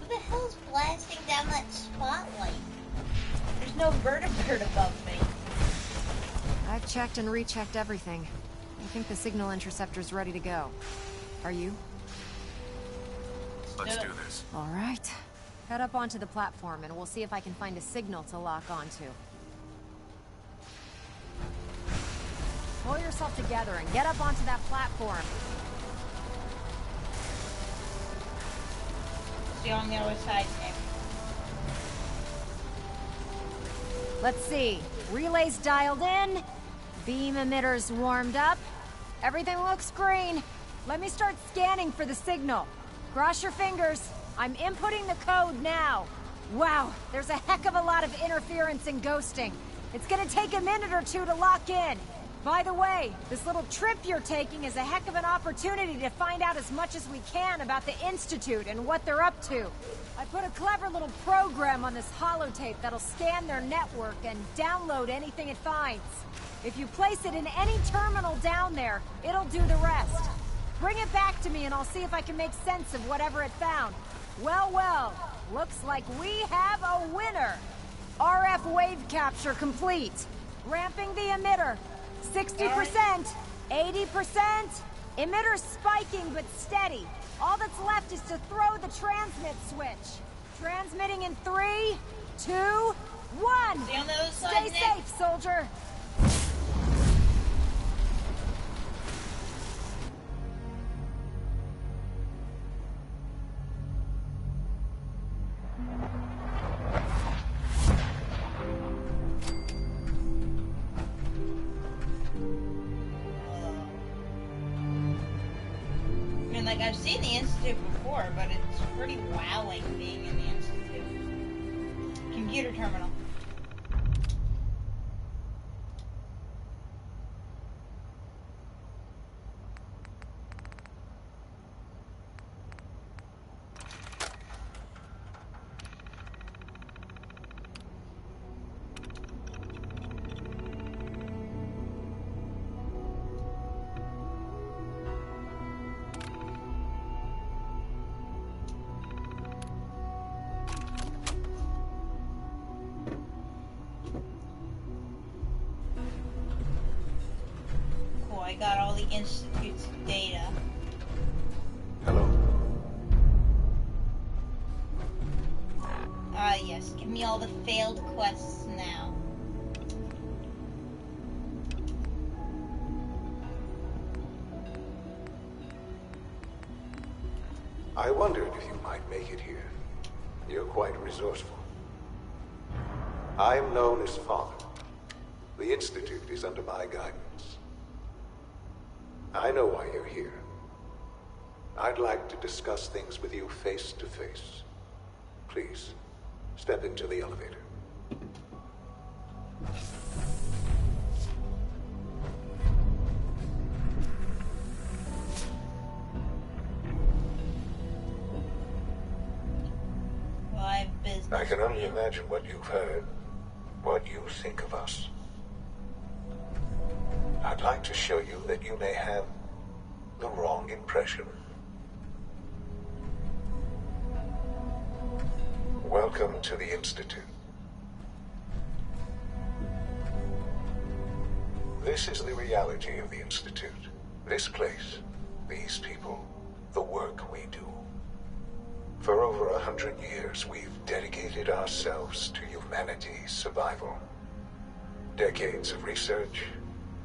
Speaker 1: Who the hell's blasting down that spotlight? There's no vertibird above me.
Speaker 2: I've checked and rechecked everything. I think the signal interceptor's ready to go. Are you?
Speaker 8: Let's do this.
Speaker 2: All right. Head up onto the platform and we'll see if I can find a signal to lock onto. Pull yourself together and get up onto that platform.
Speaker 1: See you on the other side, Nick.
Speaker 2: Let's see. Relays dialed in. Beam emitters warmed up. Everything looks green. Let me start scanning for the signal. Cross your fingers. I'm inputting the code now. Wow, there's a heck of a lot of interference and ghosting. It's gonna take a minute or two to lock in. By the way, this little trip you're taking is a heck of an opportunity to find out as much as we can about the Institute and what they're up to. I put a clever little program on this holotape that'll scan their network and download anything it finds. If you place it in any terminal down there, it'll do the rest. Bring it back to me and I'll see if I can make sense of whatever it found. Well, well, looks like we have a winner. RF wave capture complete. Ramping the emitter. 60%, 80%. Emitter spiking but steady. All that's left is to throw the transmit switch. Transmitting in 3, 2, 1. Stay safe, soldier.
Speaker 1: I've seen the Institute before, but it's pretty wowing being in the Institute. Computer terminal. I got all the Institute's data.
Speaker 8: Hello.
Speaker 1: Yes. Give me all the failed quests now.
Speaker 12: I wondered if you might make it here. You're quite resourceful. I'm known as Father. The Institute is under my guidance. I know why you're here. I'd like to discuss things with you face to face. Please, step into the elevator. I can only imagine what you've heard, what you think of us. I'd like to show you that you may have the wrong impression. Welcome to the Institute. This is the reality of the Institute. This place, these people, the work we do. For over 100 years, we've dedicated ourselves to humanity's survival. Decades of research,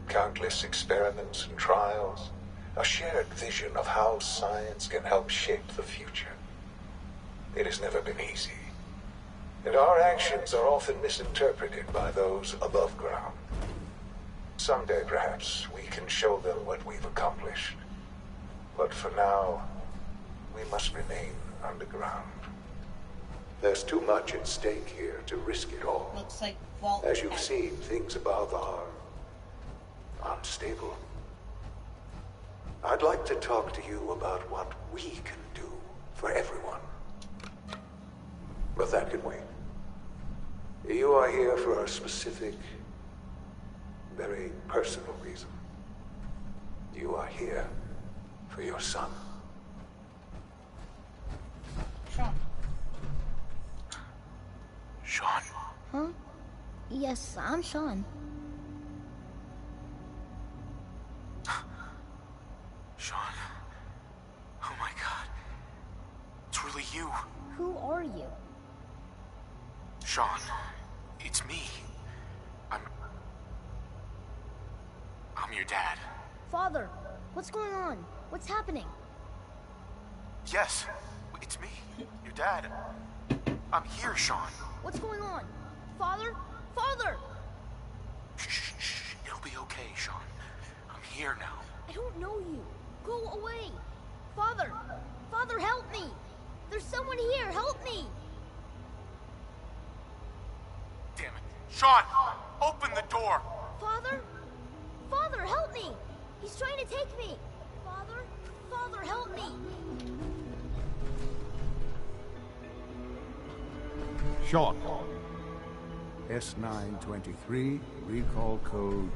Speaker 12: countless experiments and trials, a shared vision of how science can help shape the future. It has never been easy, and our actions are often misinterpreted by those above ground. Someday, perhaps, we can show them what we've accomplished. But for now, we must remain underground. There's too much at stake here to risk it all.
Speaker 1: Looks like Vault.
Speaker 12: As you've seen, things above are unstable. I'd like to talk to you about what we can do for everyone. But that can wait. You are here for a specific, very personal reason. You are here for your son.
Speaker 1: Sean.
Speaker 8: Sean?
Speaker 14: Huh? Yes, I'm Sean.
Speaker 8: Sean. Oh my god. It's really you.
Speaker 14: Who are you?
Speaker 8: Sean. It's me. I'm your dad.
Speaker 14: Father, what's going on? What's happening?
Speaker 8: Yes, it's me. Your dad. I'm here, Sean.
Speaker 14: What's going on? Father? Father!
Speaker 8: Shh. It'll be okay, Sean. I'm here now.
Speaker 14: I don't know you. Go away. Father! Father, help me! There's someone here. Help me!
Speaker 8: Damn it. Sean! Open the door!
Speaker 14: Father? Father, help me! He's trying to take me! Father? Father, help me!
Speaker 15: Sean. S923, recall code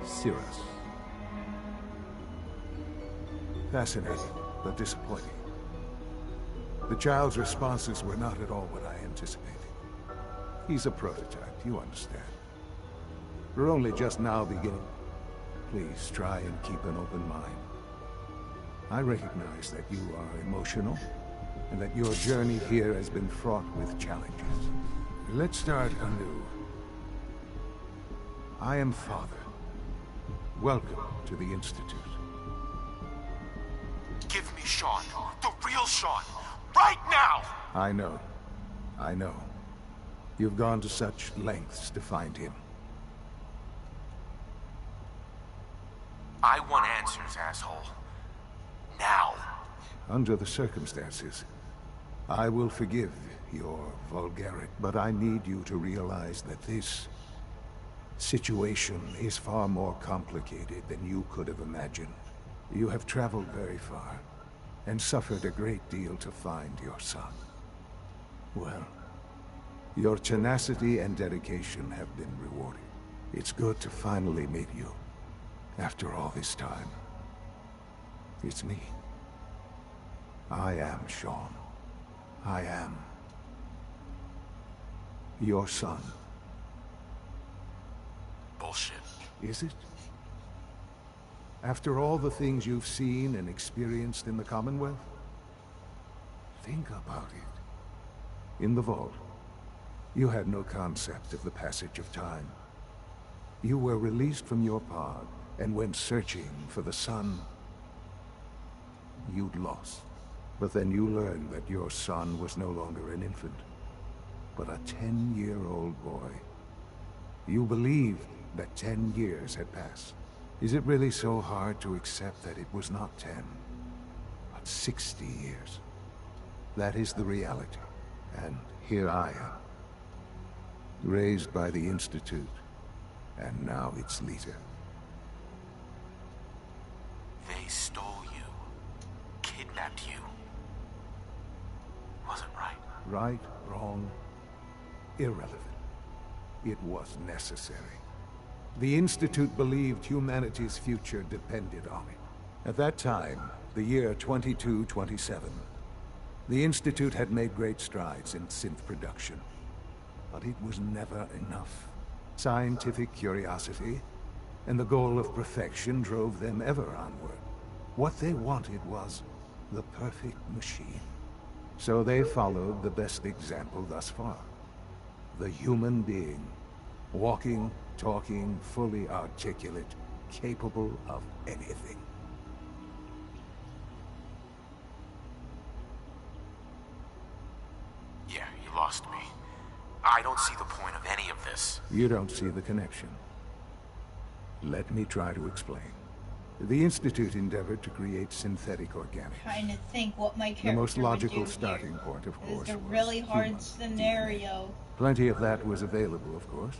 Speaker 15: Cirrus.
Speaker 12: Fascinating, but disappointing. The child's responses were not at all what I anticipated. He's a prototype, you understand. We're only just now beginning. Please try and keep an open mind. I recognize that you are emotional, and that your journey here has been fraught with challenges. Let's start anew. I am Father. Welcome to the Institute.
Speaker 8: Give me Sean. The real Sean. Right now!
Speaker 12: I know. You've gone to such lengths to find him.
Speaker 8: I want answers, asshole. Now.
Speaker 12: Under the circumstances, I will forgive your vulgarity, but I need you to realize that this situation is far more complicated than you could have imagined. You have traveled very far, and suffered a great deal to find your son. Well, your tenacity and dedication have been rewarded. It's good to finally meet you, after all this time. It's me. I am Sean. I am your son.
Speaker 8: Bullshit.
Speaker 12: Is it? After all the things you've seen and experienced in the Commonwealth? Think about it. In the Vault, you had no concept of the passage of time. You were released from your pod and went searching for the sun you'd lost. But then you learned that your son was no longer an infant, but a 10-year-old boy. You believed that 10 years had passed. Is it really so hard to accept that it was not 10, but 60 years? That is the reality. And here I am, raised by the Institute, and now its leader.
Speaker 8: They stole you, kidnapped you. Wasn't right.
Speaker 12: Right, wrong, irrelevant. It was necessary. The Institute believed humanity's future depended on it. At that time, the year 2227, the Institute had made great strides in synth production. But it was never enough. Scientific curiosity and the goal of perfection drove them ever onward. What they wanted was the perfect machine. So they followed the best example thus far. The human being. Walking, talking, fully articulate, capable of anything.
Speaker 8: Yeah, you lost me. I don't see the point of any of this.
Speaker 12: You don't see the connection. Let me try to explain.
Speaker 15: The Institute endeavored to create synthetic organics.
Speaker 1: Trying to think what my character
Speaker 15: The most logical
Speaker 1: would do
Speaker 15: starting
Speaker 1: here.
Speaker 15: point, of course,
Speaker 1: It's a
Speaker 15: was
Speaker 1: really hard
Speaker 15: human
Speaker 1: scenario.
Speaker 15: Plenty of that was available, of course.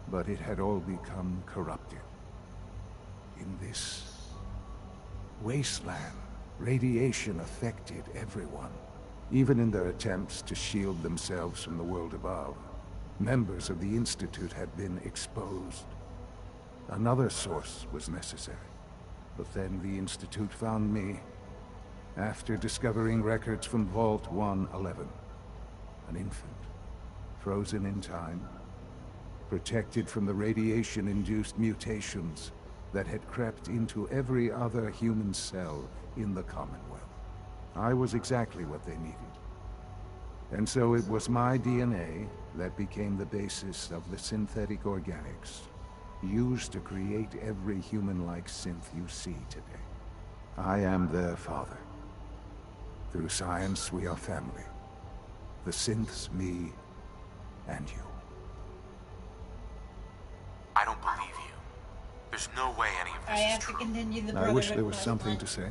Speaker 15: But it had all become corrupted. In this wasteland, radiation affected everyone. Even in their attempts to shield themselves from the world above, members of the Institute had been exposed. Another source was necessary. But then the Institute found me after discovering records from Vault 111. An infant, frozen in time, protected from the radiation-induced mutations that had crept into every other human cell in the Commonwealth. I was exactly what they needed. And so it was my DNA that became the basis of the synthetic organics used to create every human-like synth you see today. I am their father. Through science, we are family. The synths, me, and you.
Speaker 8: I don't believe you. There's no way any of
Speaker 1: I
Speaker 8: this is
Speaker 1: have to
Speaker 8: true.
Speaker 1: continue the
Speaker 15: I
Speaker 1: Brotherhood
Speaker 15: wish there was
Speaker 1: quest
Speaker 15: something
Speaker 1: line.
Speaker 15: to say.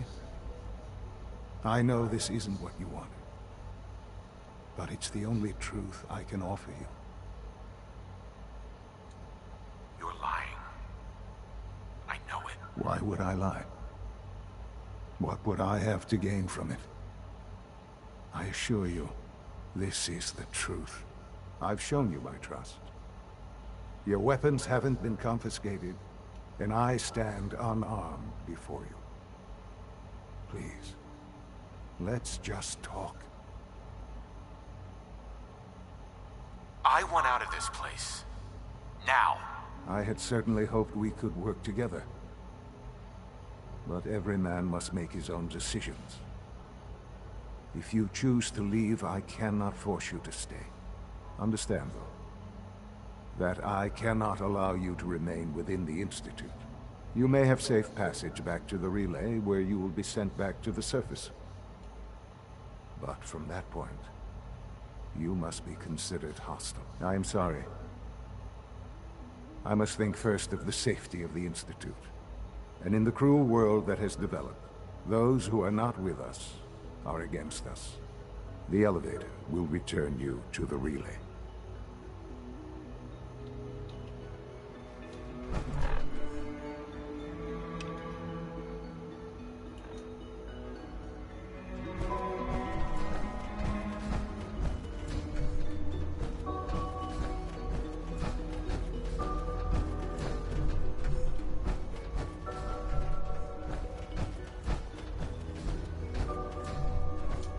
Speaker 15: I know this isn't what you wanted. But it's the only truth I can offer you.
Speaker 8: You're lying. I know it.
Speaker 15: Why would I lie? What would I have to gain from it? I assure you, this is the truth. I've shown you my trust. Your weapons haven't been confiscated, and I stand unarmed before you. Please, let's just talk.
Speaker 8: I want out of this place. Now.
Speaker 15: I had certainly hoped we could work together. But every man must make his own decisions. If you choose to leave, I cannot force you to stay. Understand, though, that I cannot allow you to remain within the Institute. You may have safe passage back to the relay, where you will be sent back to the surface. But from that point, you must be considered hostile. I am sorry. I must think first of the safety of the Institute. And in the cruel world that has developed, those who are not with us are against us. The elevator will return you to the relay.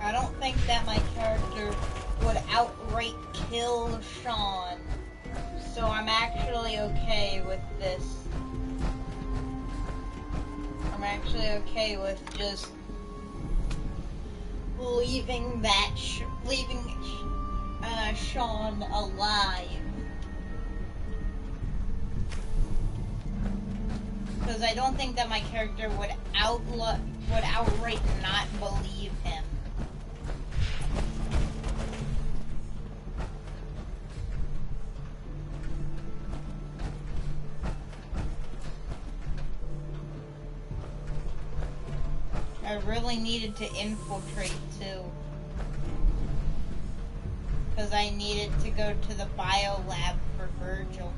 Speaker 1: I don't think that my character would outright kill Sean, so I'm actually okay with this. I'm actually okay with just leaving that, Sean alive. Because I don't think that my character would outright not believe him. I really needed to infiltrate too. Because I needed to go to the bio lab for Virgil.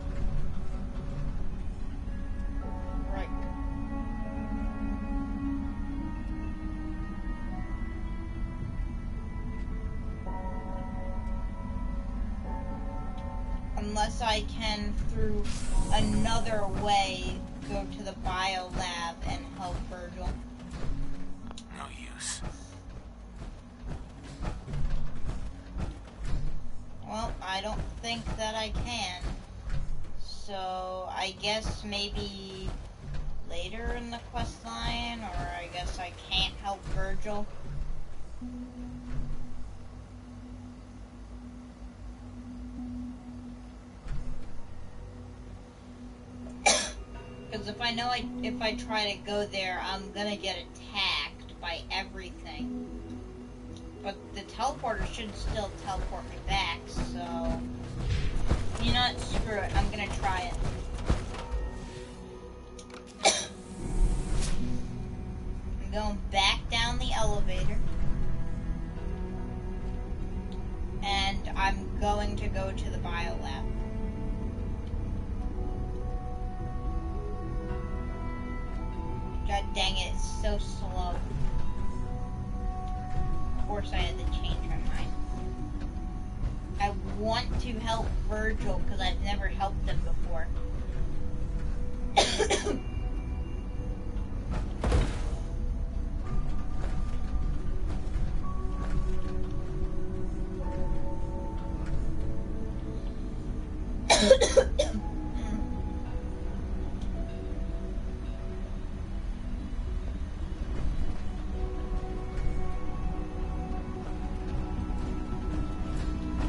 Speaker 1: Right. Unless I can, through another way, go to the bio lab and help Virgil.
Speaker 8: No use.
Speaker 1: Well, I don't think that I can. So, I guess maybe later in the quest line, or I guess I can't help Virgil. Because if I know if I try to go there, I'm gonna get attacked by everything. But the teleporter should still teleport me back, so... You know what? Screw it. I'm gonna try it. going back down the elevator. And I'm going to go to the biolab. God dang it, it's so slow. Of course I had to change my mind. I want to help Virgil because I've never helped him before.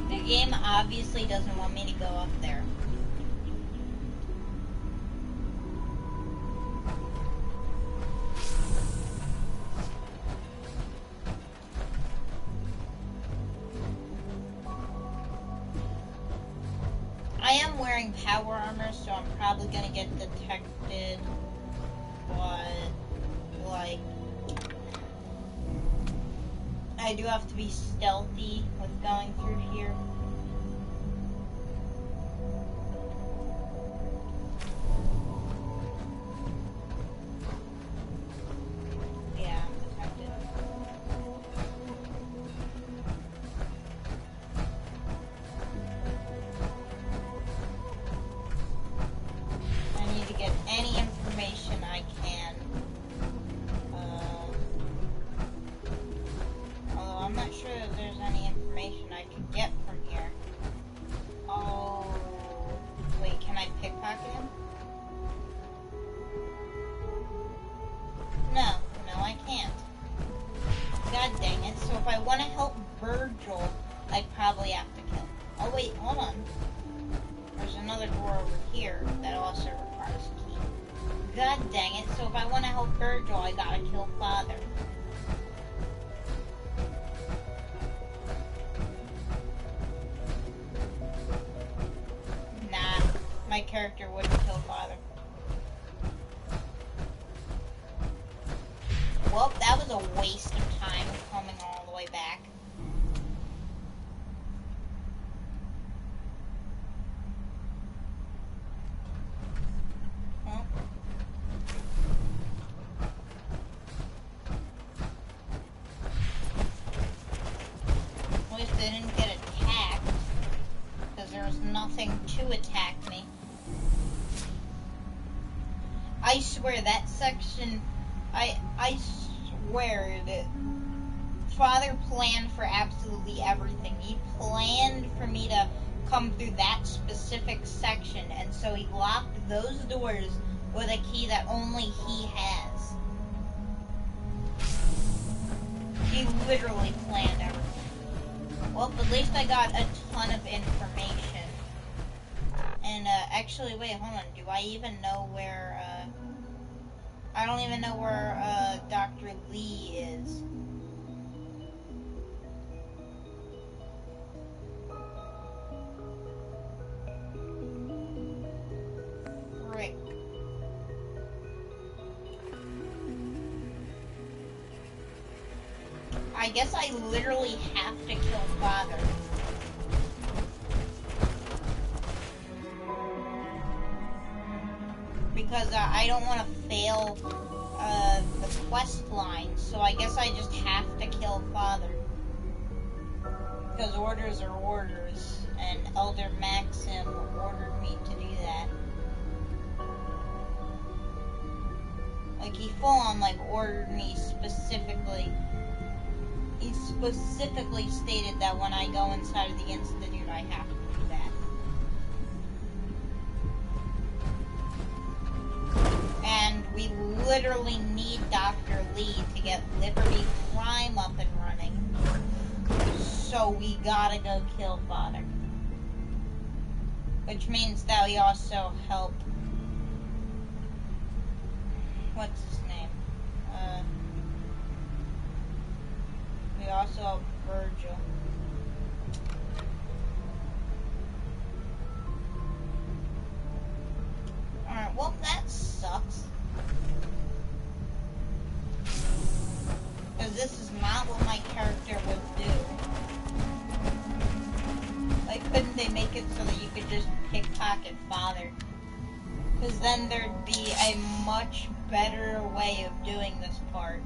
Speaker 1: The game obviously doesn't want me to go up there. I am wearing power armor, so I'm probably gonna get detected, but, like, I do have to be stealthy with going through here. Yeah, I'm detected. I need to get any information I can. Although I'm not sure if there's any information I can get from here. Oh, wait, can I pickpocket him? No, I can't. God dang it. So if I want to help Virgil, I'd probably have to kill him. Oh wait, hold on. There's another door over here that also requires a key. God dang it. So if I want to help Virgil, I gotta kill Father. Nah, my character wouldn't kill Father. Well, that was a waste of time coming all the way back. Well. At least I didn't get attacked, because there was nothing to attack me. I swear that section, I swear that Father planned for absolutely everything. He planned for me to come through that specific section, and so he locked those doors with a key that only he has. He literally planned everything. Well, at least I got a ton of information. And, actually, wait, hold on. Do I even know where, I don't even know where, Dr. Lee is. Frick. I guess I literally have to kill Father. Because I don't want to fail the quest line, so I guess I just have to kill Father. Because orders are orders, and Elder Maxim ordered me to do that. Like, he full on, like, ordered me specifically. He specifically stated that when I go inside of the Institute, I have to do that. And we literally need Dr. Lee to get Liberty Prime up and running. So we gotta go kill Father. Which means that we also help... What's his name? We also help Virgil. Alright, well that sucks. make it so that you could just pickpocket Father. Because then there'd be a much better way of doing this part.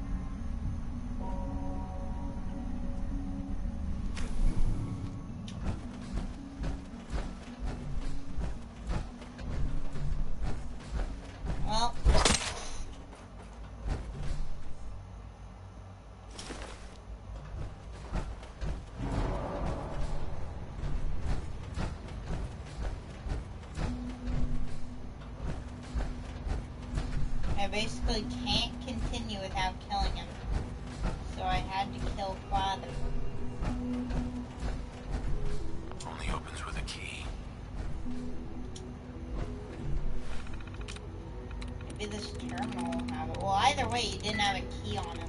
Speaker 1: Well. I basically can't continue without killing him. So I had to kill Father.
Speaker 8: Only opens with a key.
Speaker 1: Maybe this terminal will have it. Well, either way, he didn't have a key on him.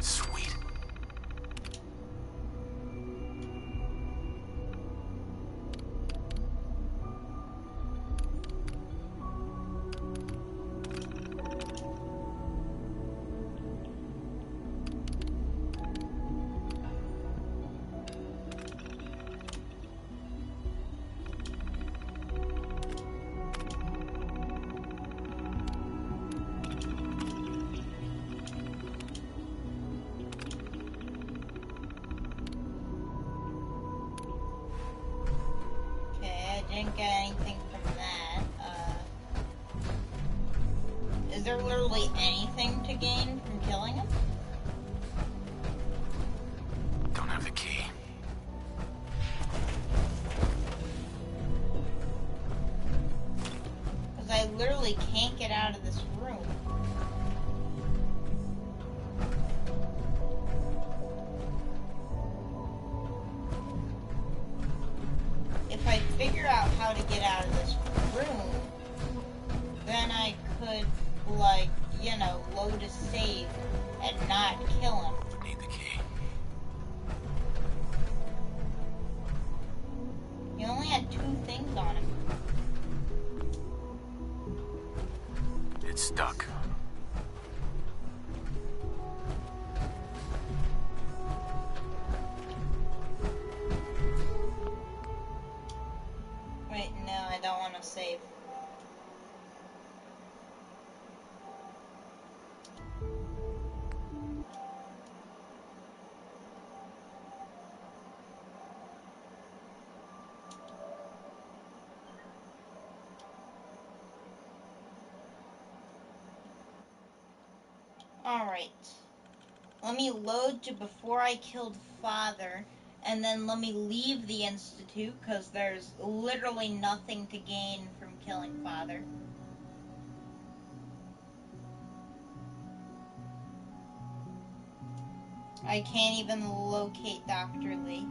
Speaker 8: Sweet.
Speaker 1: Didn't get anything from that. Is there literally anything to gain from killing him?
Speaker 8: Don't have the key.
Speaker 1: Because I literally can't get out of this room. If I figure out how to get out of this room, then I could, like, you know, load a save and not kill him.
Speaker 8: Need the key.
Speaker 1: He only had 2 things on him.
Speaker 8: It's stuck.
Speaker 1: Wait, no, I don't want to save. Alright. Let me load to before I killed Father, and then let me leave the Institute, because there's literally nothing to gain from killing Father. I can't even locate Dr. Lee.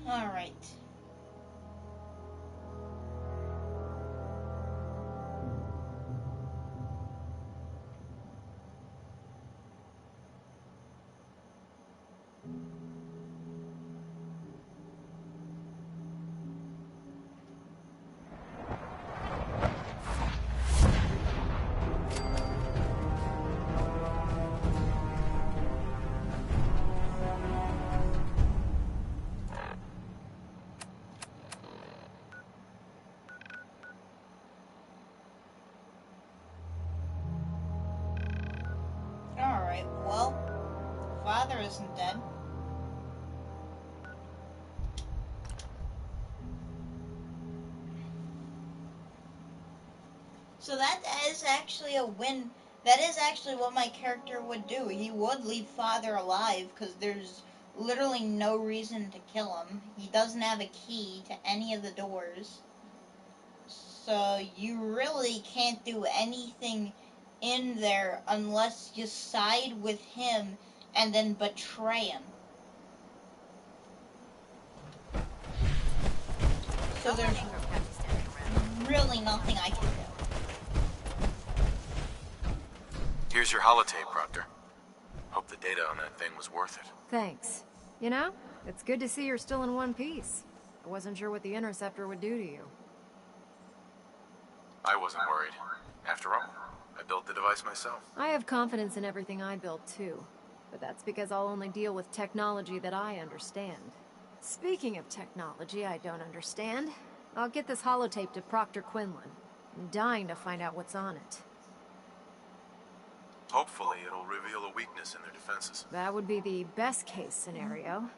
Speaker 1: Alright. Alright, well, Father isn't dead. So that is actually a win. That is actually what my character would do. He would leave Father alive, because there's literally no reason to kill him. He doesn't have a key to any of the doors. So you really can't do anything in there unless you side with him and then betray him. So there's really nothing I can do.
Speaker 8: Here's your holotape, Proctor. Hope the data on that thing was worth it.
Speaker 2: Thanks. You know, it's good to see you're still in one piece. I wasn't sure what the Interceptor would do to you.
Speaker 8: I wasn't worried. After all, I built the device myself.
Speaker 2: I have confidence in everything I build too. But that's because I'll only deal with technology that I understand. Speaking of technology I don't understand, I'll get this holotape to Proctor Quinlan. I'm dying to find out what's on it.
Speaker 8: Hopefully it'll reveal a weakness in their defenses.
Speaker 2: That would be the best case scenario.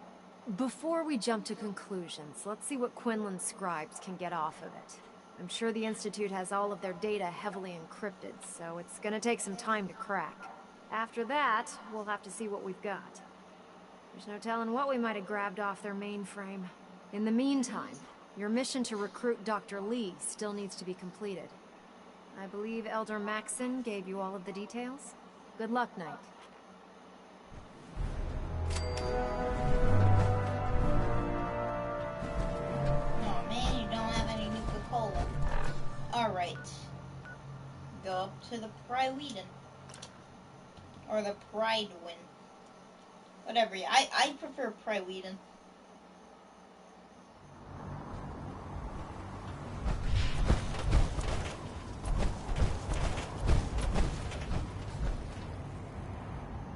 Speaker 2: Before we jump to conclusions, let's see what Quinlan's scribes can get off of it. I'm sure the Institute has all of their data heavily encrypted, so it's gonna take some time to crack. After that, we'll have to see what we've got. There's no telling what we might have grabbed off their mainframe. In the meantime, your mission to recruit Dr. Lee still needs to be completed. I believe Elder Maxson gave you all of the details. Good luck, Knight.
Speaker 1: Oh man, you don't have any Nuka-Cola. Alright. Go up to the Pryweden. Or the Pridewin. Whatever. I prefer Pryweden.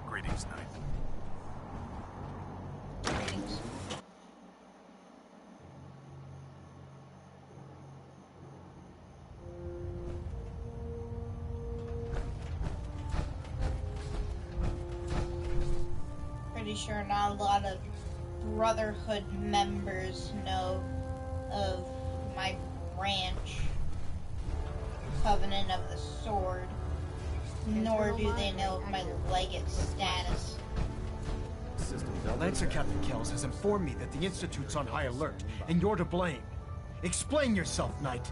Speaker 11: Greetings, Knight.
Speaker 1: Greetings. Pretty sure not a lot of Brotherhood members know of my ranch, Covenant of the Sword, nor do they know of my legate status.
Speaker 11: Lancer Captain Kells has informed me that the Institute's on high alert, and you're to blame. Explain yourself, Knight.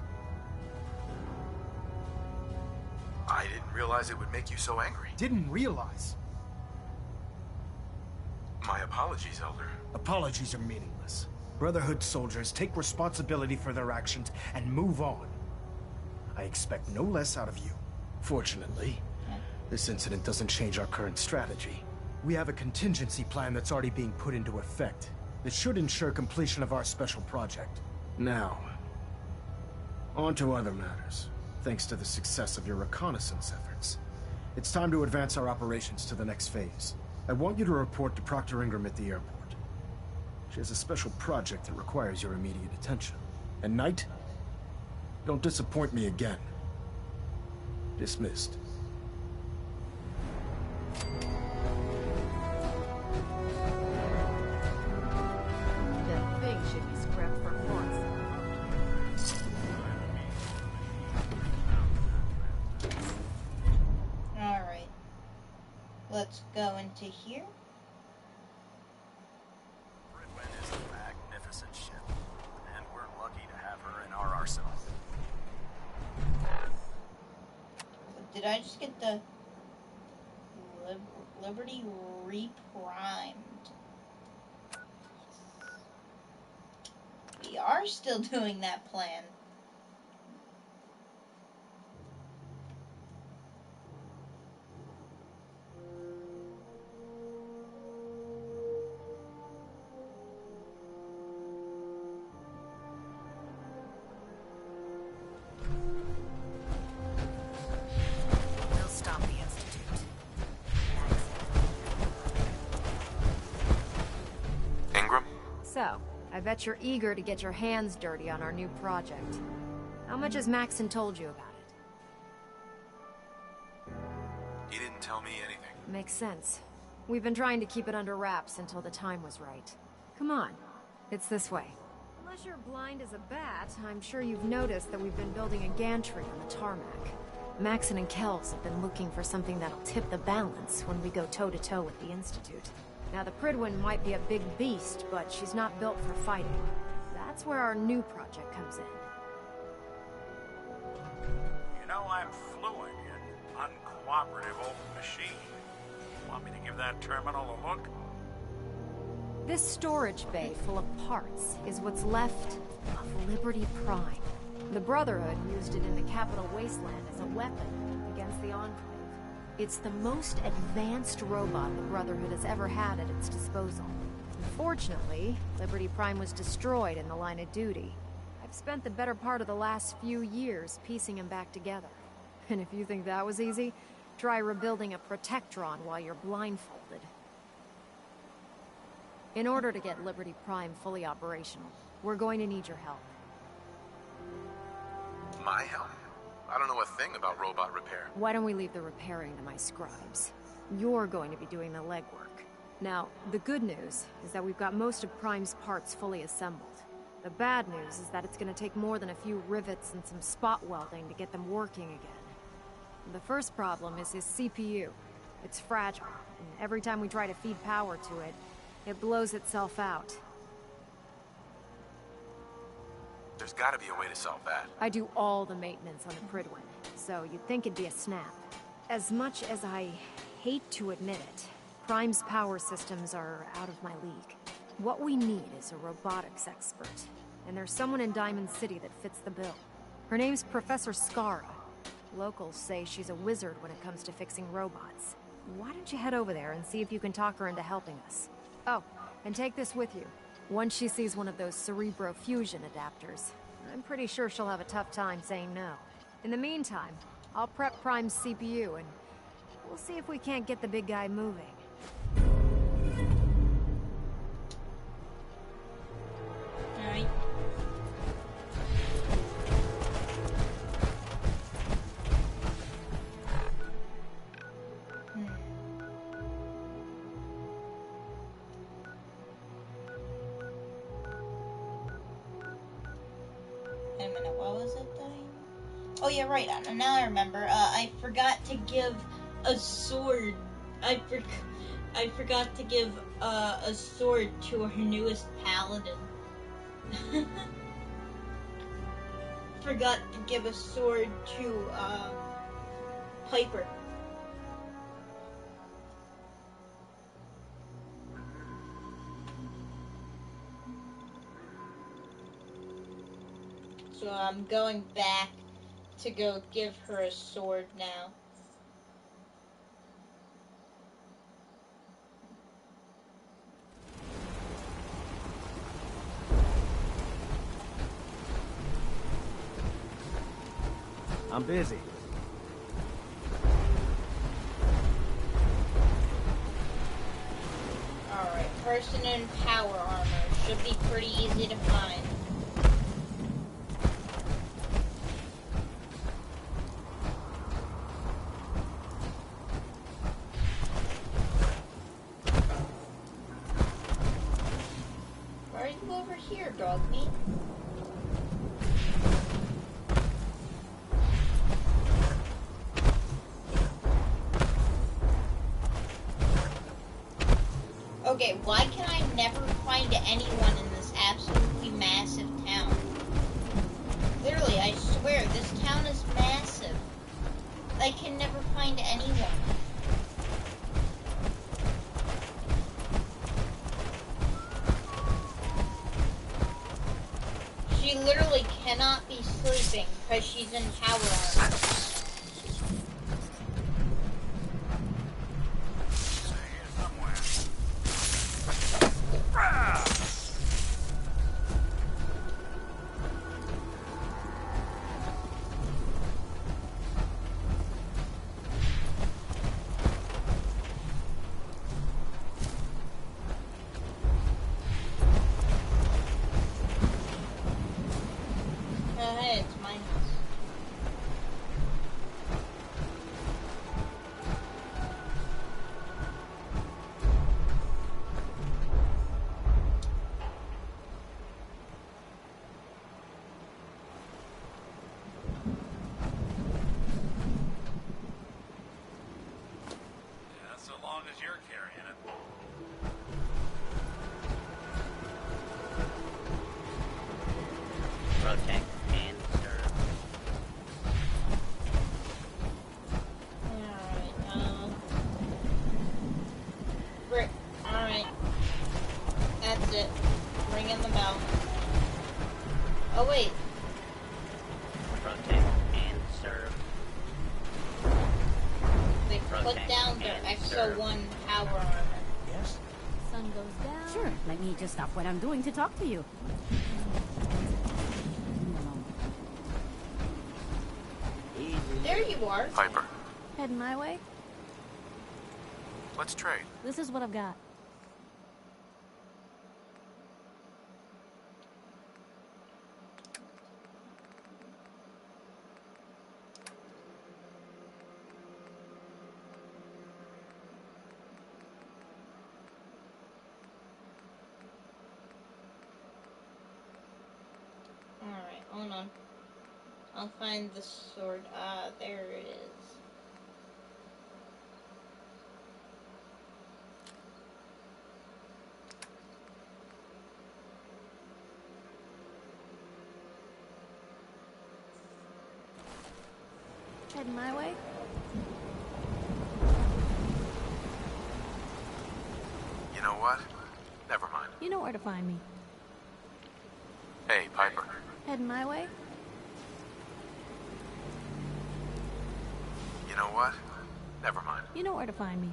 Speaker 8: I didn't realize it would make you so angry.
Speaker 11: Didn't realize?
Speaker 8: My apologies, Elder.
Speaker 11: Apologies are meaningless. Brotherhood soldiers take responsibility for their actions and move on. I expect no less out of you. Fortunately, this incident doesn't change our current strategy. We have a contingency plan that's already being put into effect that should ensure completion of our special project. Now, on to other matters. Thanks to the success of your reconnaissance efforts, it's time to advance our operations to the next phase. I want you to report to Proctor Ingram at the airport. She has a special project that requires your immediate attention. And Knight, don't disappoint me again. Dismissed.
Speaker 16: That thing should be scrapped for once.
Speaker 1: Alright. Let's go into here.
Speaker 18: Ridwin is a magnificent ship, and we're lucky to have her in our arsenal.
Speaker 1: Did I just get the Liberty reprimed? We are still doing that plan.
Speaker 20: We'll stop the Institute.
Speaker 8: Ingram?
Speaker 2: So, I bet you're eager to get your hands dirty on our new project. How much has Maxson told you about it?
Speaker 8: He didn't tell me anything.
Speaker 2: Makes sense. We've been trying to keep it under wraps until the time was right. Come on. It's this way. Unless you're blind as a bat, I'm sure you've noticed that we've been building a gantry on the tarmac. Maxon and Kells have been looking for something that'll tip the balance when we go toe-to-toe with the Institute. Now, the Prydwen might be a big beast, but she's not built for fighting. That's where our new project comes in.
Speaker 22: You know, I'm fluent in uncooperative old machine. Want me to give that terminal a look?
Speaker 2: This storage bay full of parts is what's left of Liberty Prime. The Brotherhood used it in the Capital Wasteland as a weapon against the Enclave. It's the most advanced robot the Brotherhood has ever had at its disposal. Unfortunately, Liberty Prime was destroyed in the line of duty. I've spent the better part of the last few years piecing him back together. And if you think that was easy, try rebuilding a Protectron while you're blindfolded. In order to get Liberty Prime fully operational, we're going to need your help.
Speaker 8: My help? I don't know a thing about robot repair.
Speaker 2: Why don't we leave the repairing to my scribes? You're going to be doing the legwork. Now, the good news is that we've got most of Prime's parts fully assembled. The bad news is that it's going to take more than a few rivets and some spot welding to get them working again. The first problem is his CPU. It's fragile, and every time we try to feed power to it, it blows itself out.
Speaker 8: There's gotta be a way to solve that.
Speaker 2: I do all the maintenance on the Prydwen, so you'd think it'd be a snap. As much as I hate to admit it, Prime's power systems are out of my league. What we need is a robotics expert, and there's someone in Diamond City that fits the bill. Her name's Professor Skara. Locals say she's a wizard when it comes to fixing robots. Why don't you head over there and see if you can talk her into helping us? Oh, and take this with you. Once she sees one of those Cerebro fusion adapters, I'm pretty sure she'll have a tough time saying no. In the meantime, I'll prep Prime's CPU and we'll see if we can't get the big guy moving.
Speaker 1: Alright. Wait a minute, what was it that Oh yeah, right, now I remember. I forgot to give a sword. I forgot to give a sword to our newest paladin. Forgot to give a sword to Piper. So I'm going back to go give her a sword now.
Speaker 10: I'm busy.
Speaker 1: Alright, person in power armor. Should be pretty easy to find. Why are you over here, dog meat? Okay, why can I never find anyone in this absolutely massive town? Literally, I swear, this town is massive. I can never find anyone. She literally cannot be sleeping because she's in power armor. Hey, it's my house. ringing the bell. Oh wait.
Speaker 17: Protect and serve.
Speaker 1: They put down their XO1 power armor.
Speaker 17: Yes?
Speaker 14: Sun goes down.
Speaker 13: Sure, let me just stop what I'm doing to talk to you.
Speaker 1: There you are.
Speaker 8: Piper,
Speaker 14: Heading my way?
Speaker 8: let's trade.
Speaker 14: This is what I've got.
Speaker 1: Alright, hold on. I'll find the sword. There it is.
Speaker 14: Heading my way?
Speaker 8: You know what? Never mind.
Speaker 14: You know where to find me.
Speaker 8: Hey, Piper.
Speaker 14: Heading my way?
Speaker 8: You know what? Never mind.
Speaker 14: You know where to find me.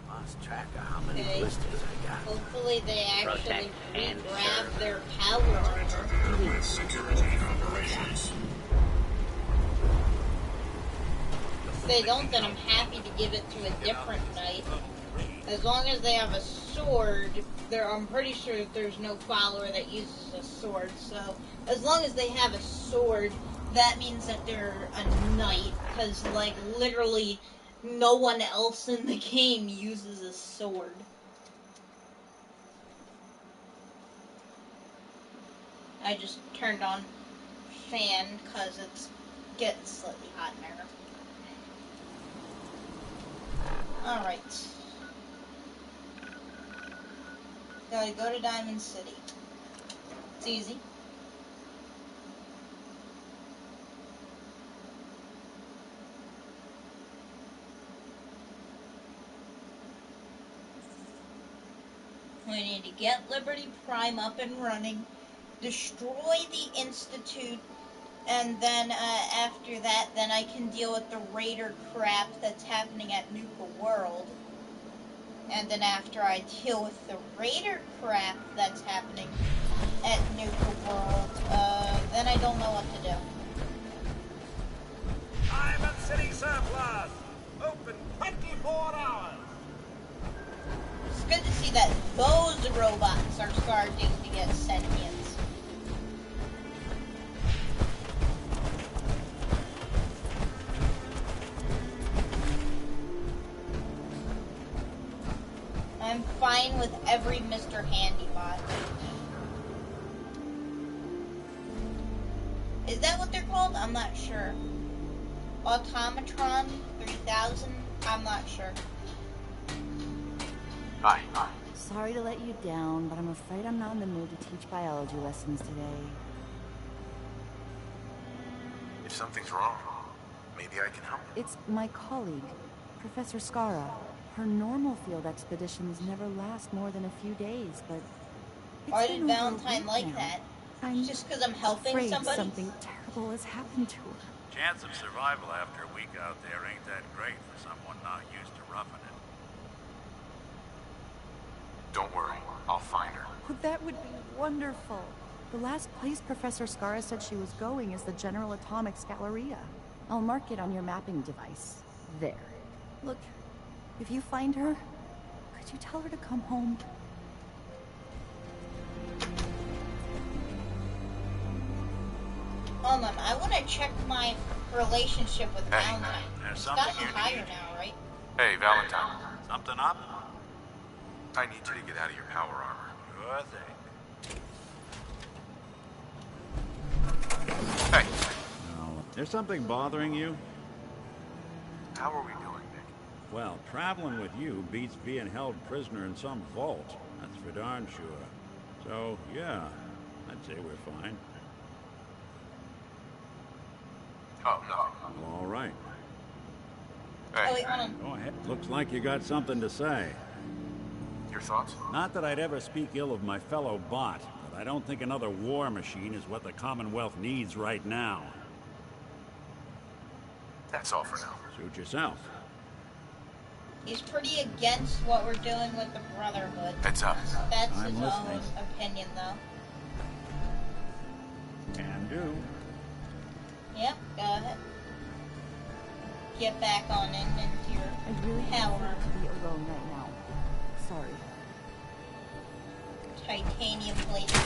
Speaker 17: Lost track of how many
Speaker 1: Okay.
Speaker 17: blisters I got.
Speaker 1: Hopefully they actually
Speaker 17: Protect and
Speaker 1: re-grab
Speaker 17: serve.
Speaker 1: their power armor.
Speaker 4: Security operations.
Speaker 1: If they don't, then I'm happy to give it to a different knight. As long as they have a sword, I'm pretty sure that there's no follower that uses a sword. So as long as they have a sword, that means that they're a knight. Because, like, literally no one else in the game uses a sword. I just turned on fan because it's getting slightly hot in there. Alright. Gotta go to Diamond City. It's easy. We need to get Liberty Prime up and running, destroy the Institute, and then after that, then I can deal with the Raider crap that's happening at Nuka World. And then after I deal with the Raider crap that's happening at Nuka World, then I don't know what to do.
Speaker 22: Diamond City Surplus! Open 24 hours!
Speaker 1: It's good to see that those robots are starting to get sentience. I'm fine with every Mr. Handy bot. Is that what they're called? I'm not sure. Automatron 3000? I'm not sure.
Speaker 8: Hi.
Speaker 5: Sorry to let you down, but I'm afraid I'm not in the mood to teach biology lessons today.
Speaker 8: If something's wrong, maybe I can help.
Speaker 5: It's my colleague, Professor Skara. Her normal field expeditions never last more than a few days, but
Speaker 1: Why did Valentine like that?
Speaker 5: I'm
Speaker 1: just because I'm helping
Speaker 5: afraid
Speaker 1: somebody?
Speaker 5: something terrible has happened to her.
Speaker 22: Chance of survival after a week out there ain't that great for someone not used to roughing it.
Speaker 8: Don't worry, I'll find her.
Speaker 5: Well, that would be wonderful. The last place Professor Skara said she was going is the General Atomics Galleria. I'll mark it on your mapping device. There. Look, if you find her, could you tell her to come home?
Speaker 1: Hold on, I want to check my relationship with
Speaker 8: Hey,
Speaker 1: Valentine.
Speaker 22: there's
Speaker 1: It's
Speaker 22: something
Speaker 1: gotten
Speaker 22: you
Speaker 1: higher
Speaker 22: need.
Speaker 1: now, right?
Speaker 8: Hey, Valentine.
Speaker 22: Something up?
Speaker 8: I need you to get out of your power armor.
Speaker 22: Sure thing.
Speaker 8: Hey,
Speaker 6: Oh, there's something bothering you?
Speaker 8: how are we doing, Nick?
Speaker 6: Well, traveling with you beats being held prisoner in some vault. That's for darn sure. So, yeah, I'd say we're fine.
Speaker 8: Oh, no.
Speaker 6: All right.
Speaker 1: Oh, wait, hold on.
Speaker 6: Go ahead. Looks like you got something to say.
Speaker 8: You're Your thoughts?
Speaker 6: Not that I'd ever speak ill of my fellow bot, but I don't think another war machine is what the Commonwealth needs right now.
Speaker 8: That's all for now.
Speaker 6: Suit yourself.
Speaker 1: He's pretty against what we're doing with the Brotherhood.
Speaker 8: Heads up.
Speaker 1: That's
Speaker 6: I'm
Speaker 1: his
Speaker 6: listening.
Speaker 1: own opinion, though.
Speaker 6: Can do.
Speaker 1: Yep, go ahead. Get back on in into your
Speaker 5: I really
Speaker 1: power.
Speaker 5: prefer to be alone right now. Sorry.
Speaker 1: Titanium plated.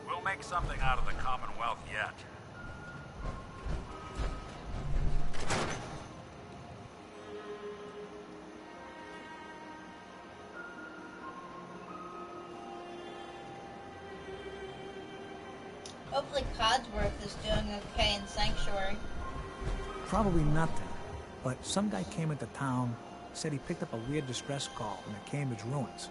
Speaker 22: We'll make something out of the Commonwealth yet.
Speaker 1: Hopefully Codsworth is doing okay in Sanctuary.
Speaker 3: Probably nothing. But some guy came into town, said he picked up a weird distress call in the Cambridge ruins.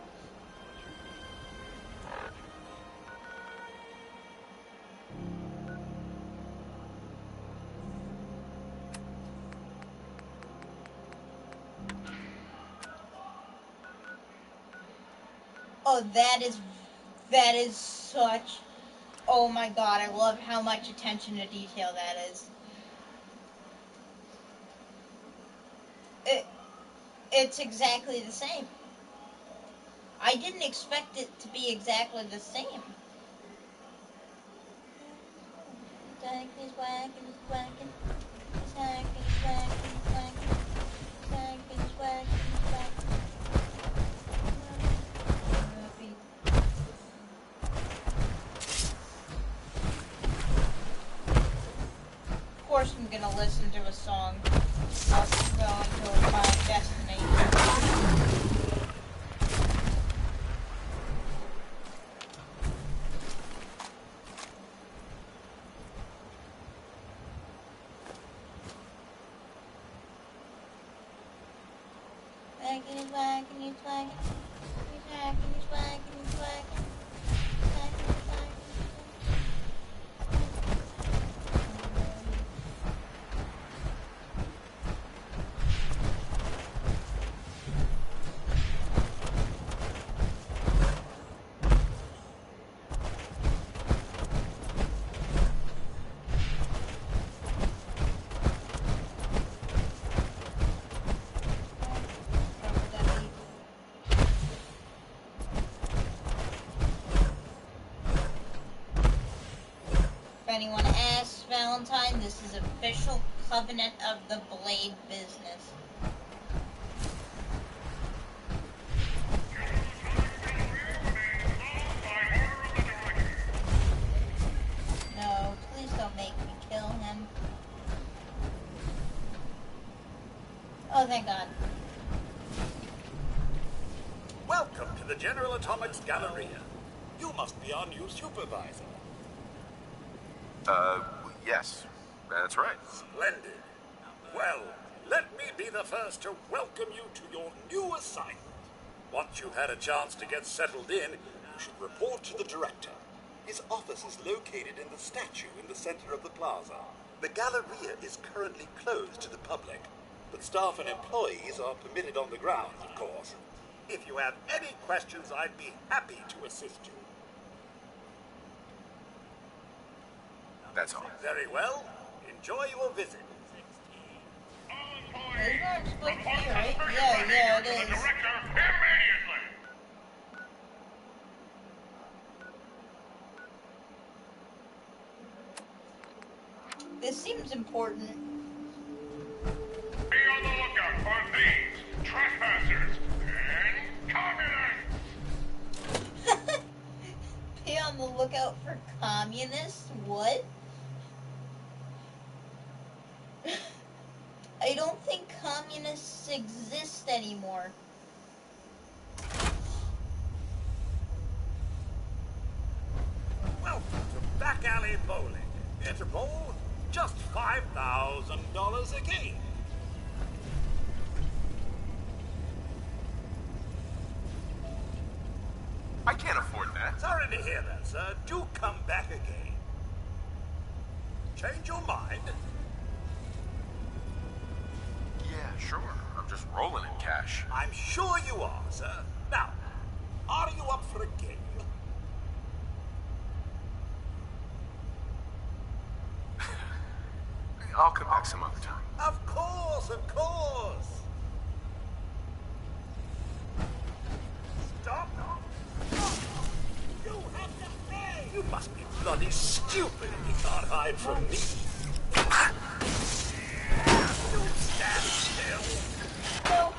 Speaker 1: Oh, that is such... Oh my god, I love how much attention to detail that is. It's exactly the same. I didn't expect it to be exactly the same. He's whacking, he's whacking. He's hacking, he's whacking, he's whacking. He's hacking, he's whacking, he's whacking. Of course I'm gonna listen to a song. I'll go into my destiny. Whacking, he's whacking, he's whacking. He's hacking, he's whacking, he's whacking. He's hacking, he's whacking. If anyone asks Valentine, this is official Covenant of the Blade business. No, please don't make me kill him. Oh, thank God.
Speaker 22: Welcome to the General Atomics Galleria. You must be our new supervisor.
Speaker 8: Yes. That's right.
Speaker 22: Splendid. Well, let me be the first to welcome you to your new assignment. Once you've had a chance to get settled in, you should report to the director. His office is located in the statue in the center of the plaza. The Galleria is currently closed to the public, but staff and employees are permitted on the grounds, of course. If you have any questions, I'd be happy to assist you.
Speaker 8: That's all.
Speaker 22: Very well. Enjoy your visit.
Speaker 1: It's not supposed to be, right? Yeah, it is. This seems important.
Speaker 19: Be on the lookout for thieves, trespassers, and communists!
Speaker 1: Be on the lookout for communists? What? I don't think communists exist anymore.
Speaker 22: Welcome to Back Alley Bowling. Here to bowl, just $5,000 a game.
Speaker 8: I can't afford that.
Speaker 22: Sorry to hear that, sir. Do come back again. Change your mind?
Speaker 8: sure. I'm just rolling in cash.
Speaker 22: I'm sure you are, sir. Now, are you up for a game?
Speaker 8: I'll come back some other time.
Speaker 22: Of course, of course. Stop. You have to pay. You must be bloody stupid if you can't hide from me. Don't stand still.
Speaker 1: No.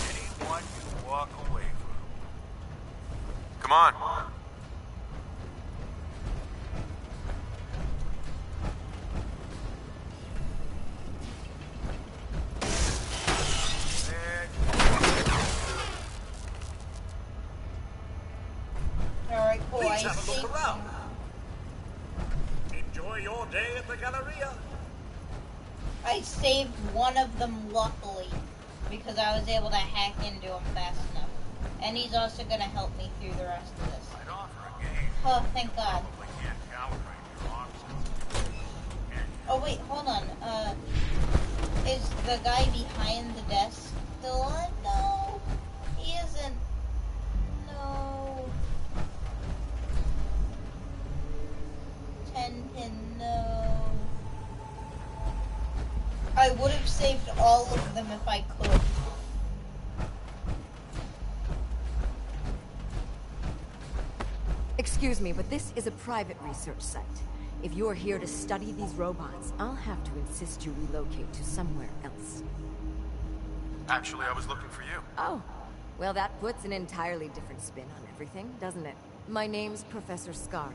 Speaker 22: Anyone you walk away from.
Speaker 8: Come on.
Speaker 1: Alright, cool.
Speaker 22: Please
Speaker 1: I
Speaker 22: have a
Speaker 1: see.
Speaker 22: look around. Enjoy your day at the Galleria.
Speaker 1: I saved one of them luckily because I was able to hack into him fast enough. And he's also going to help me through the rest of this.
Speaker 22: I'd offer a game.
Speaker 1: Oh, thank God.
Speaker 22: Probably can't calibrate your arm sense.
Speaker 1: Oh, wait, hold on. Is the guy behind the desk still on? No, he isn't. No. 10-pin, no. I would have saved all of them if I could.
Speaker 2: Excuse me, but this is a private research site. If you're here to study these robots, I'll have to insist you relocate to somewhere else.
Speaker 8: Actually, I was looking for you.
Speaker 2: Oh, well that puts an entirely different spin on everything, doesn't it? My name's Professor Scar,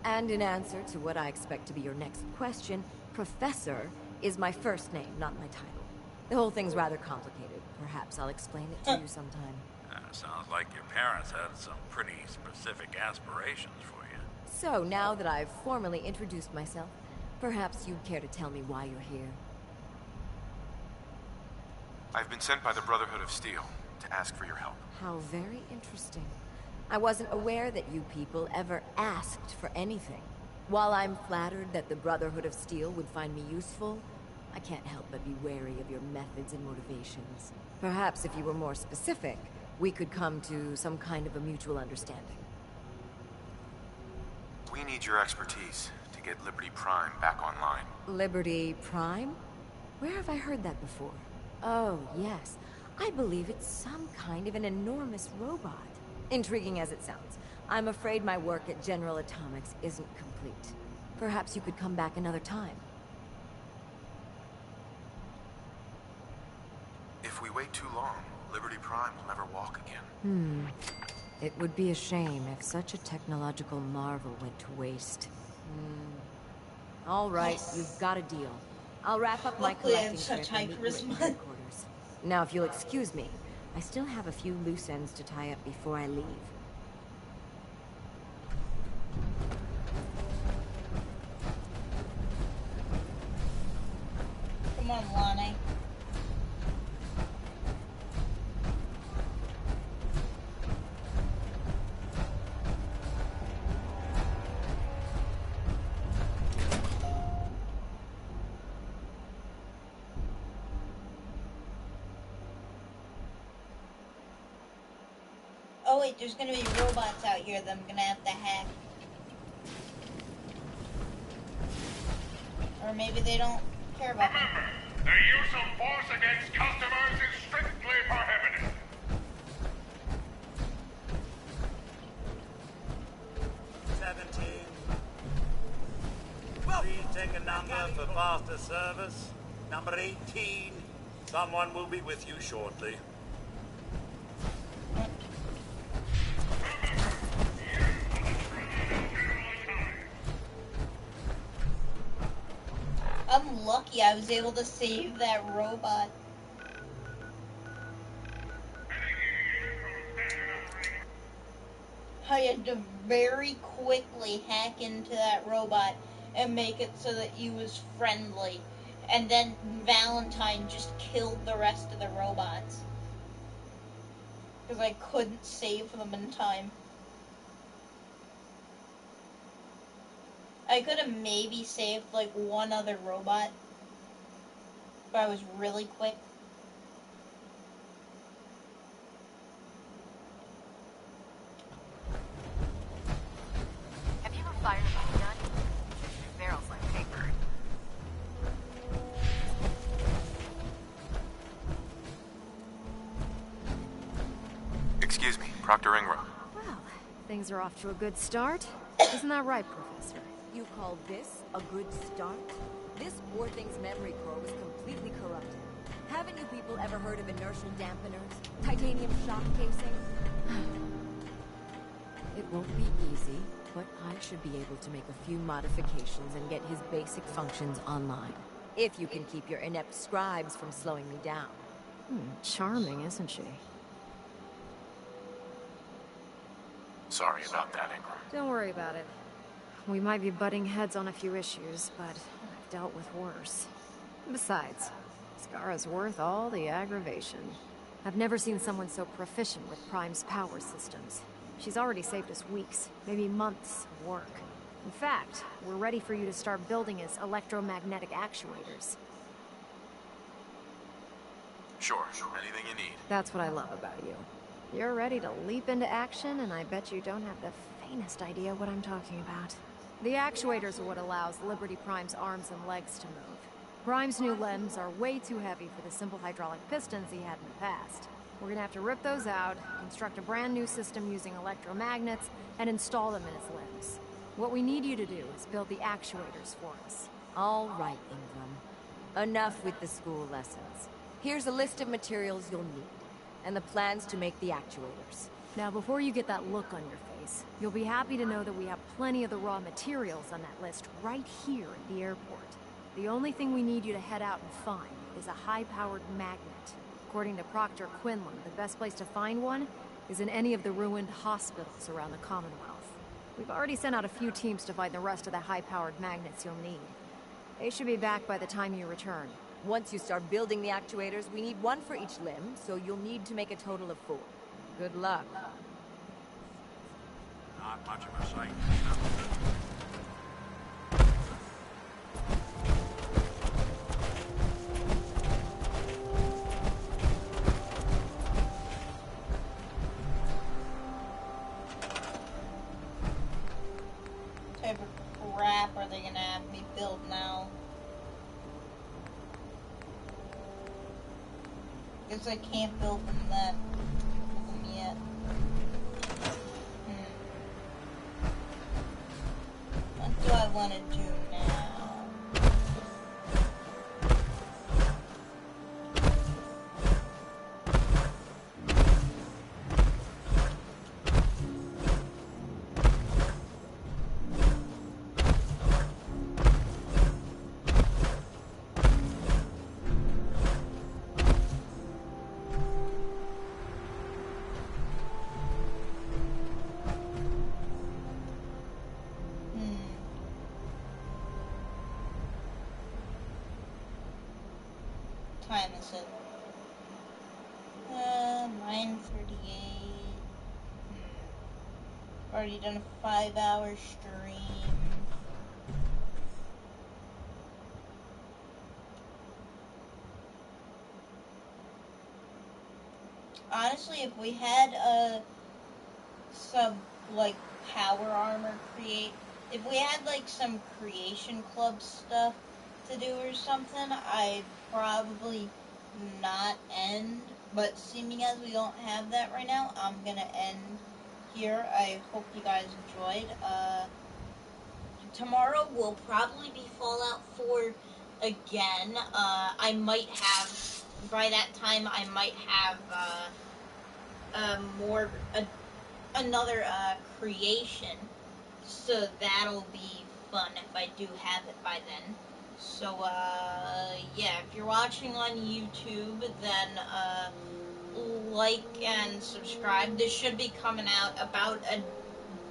Speaker 2: and in answer to what I expect to be your next question, Professor is my first name, not my title. The whole thing's rather complicated. Perhaps I'll explain it to you sometime.
Speaker 6: Sounds like your parents had some pretty specific aspirations for you.
Speaker 2: So, now that I've formally introduced myself, perhaps you'd care to tell me why you're here.
Speaker 8: I've been sent by the Brotherhood of Steel to ask for your help.
Speaker 2: How very interesting. I wasn't aware that you people ever asked for anything. While I'm flattered that the Brotherhood of Steel would find me useful, I can't help but be wary of your methods and motivations. Perhaps if you were more specific, we could come to some kind of a mutual understanding.
Speaker 8: We need your expertise to get Liberty Prime back online.
Speaker 2: Liberty Prime? Where have I heard that before? Oh, yes. I believe it's some kind of an enormous robot. Intriguing as it sounds, I'm afraid my work at General Atomics isn't complete. Perhaps you could come back another time.
Speaker 8: If we wait too long, Liberty Prime will never walk again.
Speaker 2: It would be a shame if such a technological marvel went to waste. All right, you've got a deal. I'll wrap up my
Speaker 1: Luckily, I
Speaker 2: collecting
Speaker 1: have such
Speaker 2: trip and
Speaker 1: high
Speaker 2: meet you at
Speaker 1: charisma.
Speaker 2: headquarters. Now, if you'll excuse me, I still have a few loose ends to tie up before I leave.
Speaker 1: Come on, Lonnie. Oh wait, there's gonna be robots out here that I'm gonna have to hack. Or maybe they don't care about me.
Speaker 19: Remember, the use of force against customers is strictly prohibited.
Speaker 22: Please take a number for faster service. Number 18. Someone will be with you shortly.
Speaker 1: I'm lucky I was able to save that robot. I had to very quickly hack into that robot and make it so that he was friendly. And then Valentine just killed the rest of the robots. Because I couldn't save them in time. I could have maybe saved, like, one other robot. If I was really quick.
Speaker 2: Have you ever fired a machine gun? Your barrel's like paper.
Speaker 8: Excuse me, Proctor Ingram.
Speaker 2: Well, things are off to a good start. Isn't that right, Professor?
Speaker 7: You call this a good start? This poor thing's memory core was completely corrupted. Haven't you people ever heard of inertial dampeners? Titanium shock casing? It won't be easy, but I should be able to make a few modifications and get his basic functions online. If you can keep your inept scribes from slowing me down.
Speaker 2: Charming, isn't she?
Speaker 8: Sorry about that, Ingram.
Speaker 2: Don't worry about it. We might be butting heads on a few issues, but I've dealt with worse. Besides, Skara's worth all the aggravation. I've never seen someone so proficient with Prime's power systems. She's already saved us weeks, maybe months of work. In fact, we're ready for you to start building his electromagnetic actuators.
Speaker 8: Sure, anything you need.
Speaker 2: That's what I love about you. You're ready to leap into action, and I bet you don't have the faintest idea what I'm talking about. The actuators are what allows Liberty Prime's arms and legs to move. Prime's new limbs are way too heavy for the simple hydraulic pistons he had in the past. We're gonna have to rip those out, construct a brand new system using electromagnets, and install them in his limbs. What we need you to do is build the actuators for us.
Speaker 7: All right, Ingram. Enough with the school lessons. Here's a list of materials you'll need, and the plans to make the actuators.
Speaker 2: Now, before you get that look on your face, you'll be happy to know that we have plenty of the raw materials on that list right here at the airport. The only thing we need you to head out and find is a high-powered magnet. According to Proctor Quinlan, the best place to find one is in any of the ruined hospitals around the Commonwealth. We've already sent out a few teams to find the rest of the high-powered magnets you'll need. They should be back by the time you return.
Speaker 7: Once you start building the actuators, we need one for each limb, so you'll need to make a total of 4. Good luck.
Speaker 6: Not much of a sight.
Speaker 1: What type of crap are they gonna have me build now? Guess I can't build them yet. What do I want to do now? Time is it? 9:38. Already done a 5-hour stream. Honestly, if we had some like power armor if we had like some creation club stuff to do or something, I'd probably not end, but seeming as we don't have that right now, I'm gonna end here. I hope you guys enjoyed. Tomorrow will probably be Fallout 4 again. I might have, by that time, I might have another creation, so that'll be fun if I do have it by then. So, yeah, if you're watching on YouTube, then, like and subscribe. This should be coming out about a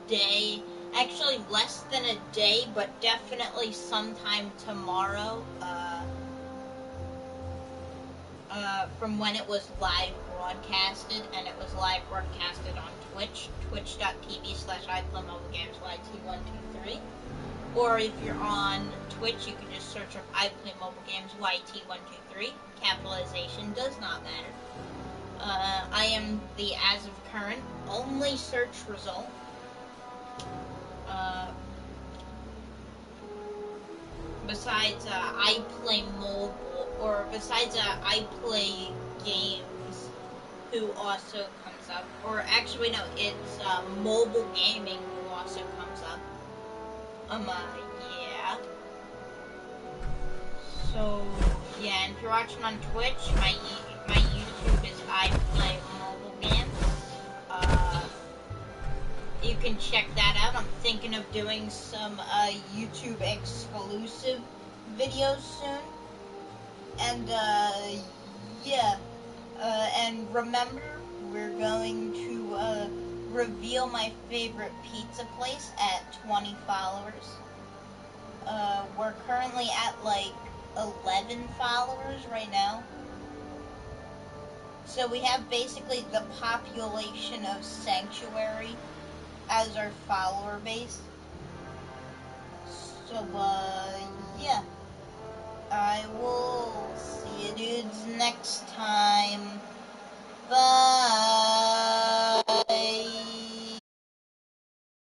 Speaker 1: day, actually less than a day, but definitely sometime tomorrow, from when it was live broadcasted, and it was live broadcasted on Twitch, twitch.tv/iPlayMobileGamesYT123. Or if you're on Twitch, you can just search up iPlayMobileGamesYT123. Capitalization does not matter. I am the, as of current, only search result. Besides, I play mobile, or besides, I play games, who also comes up. Or actually, no, it's mobile gaming who also comes up. Yeah. So, yeah, and if you're watching on Twitch, my YouTube is I Play Mobile Games. You can check that out. I'm thinking of doing some YouTube exclusive videos soon. And yeah. And remember, we're going to reveal my favorite pizza place at 20 followers. We're currently at like 11 followers right now. So we have basically the population of Sanctuary as our follower base. So, yeah. I will see you dudes next time.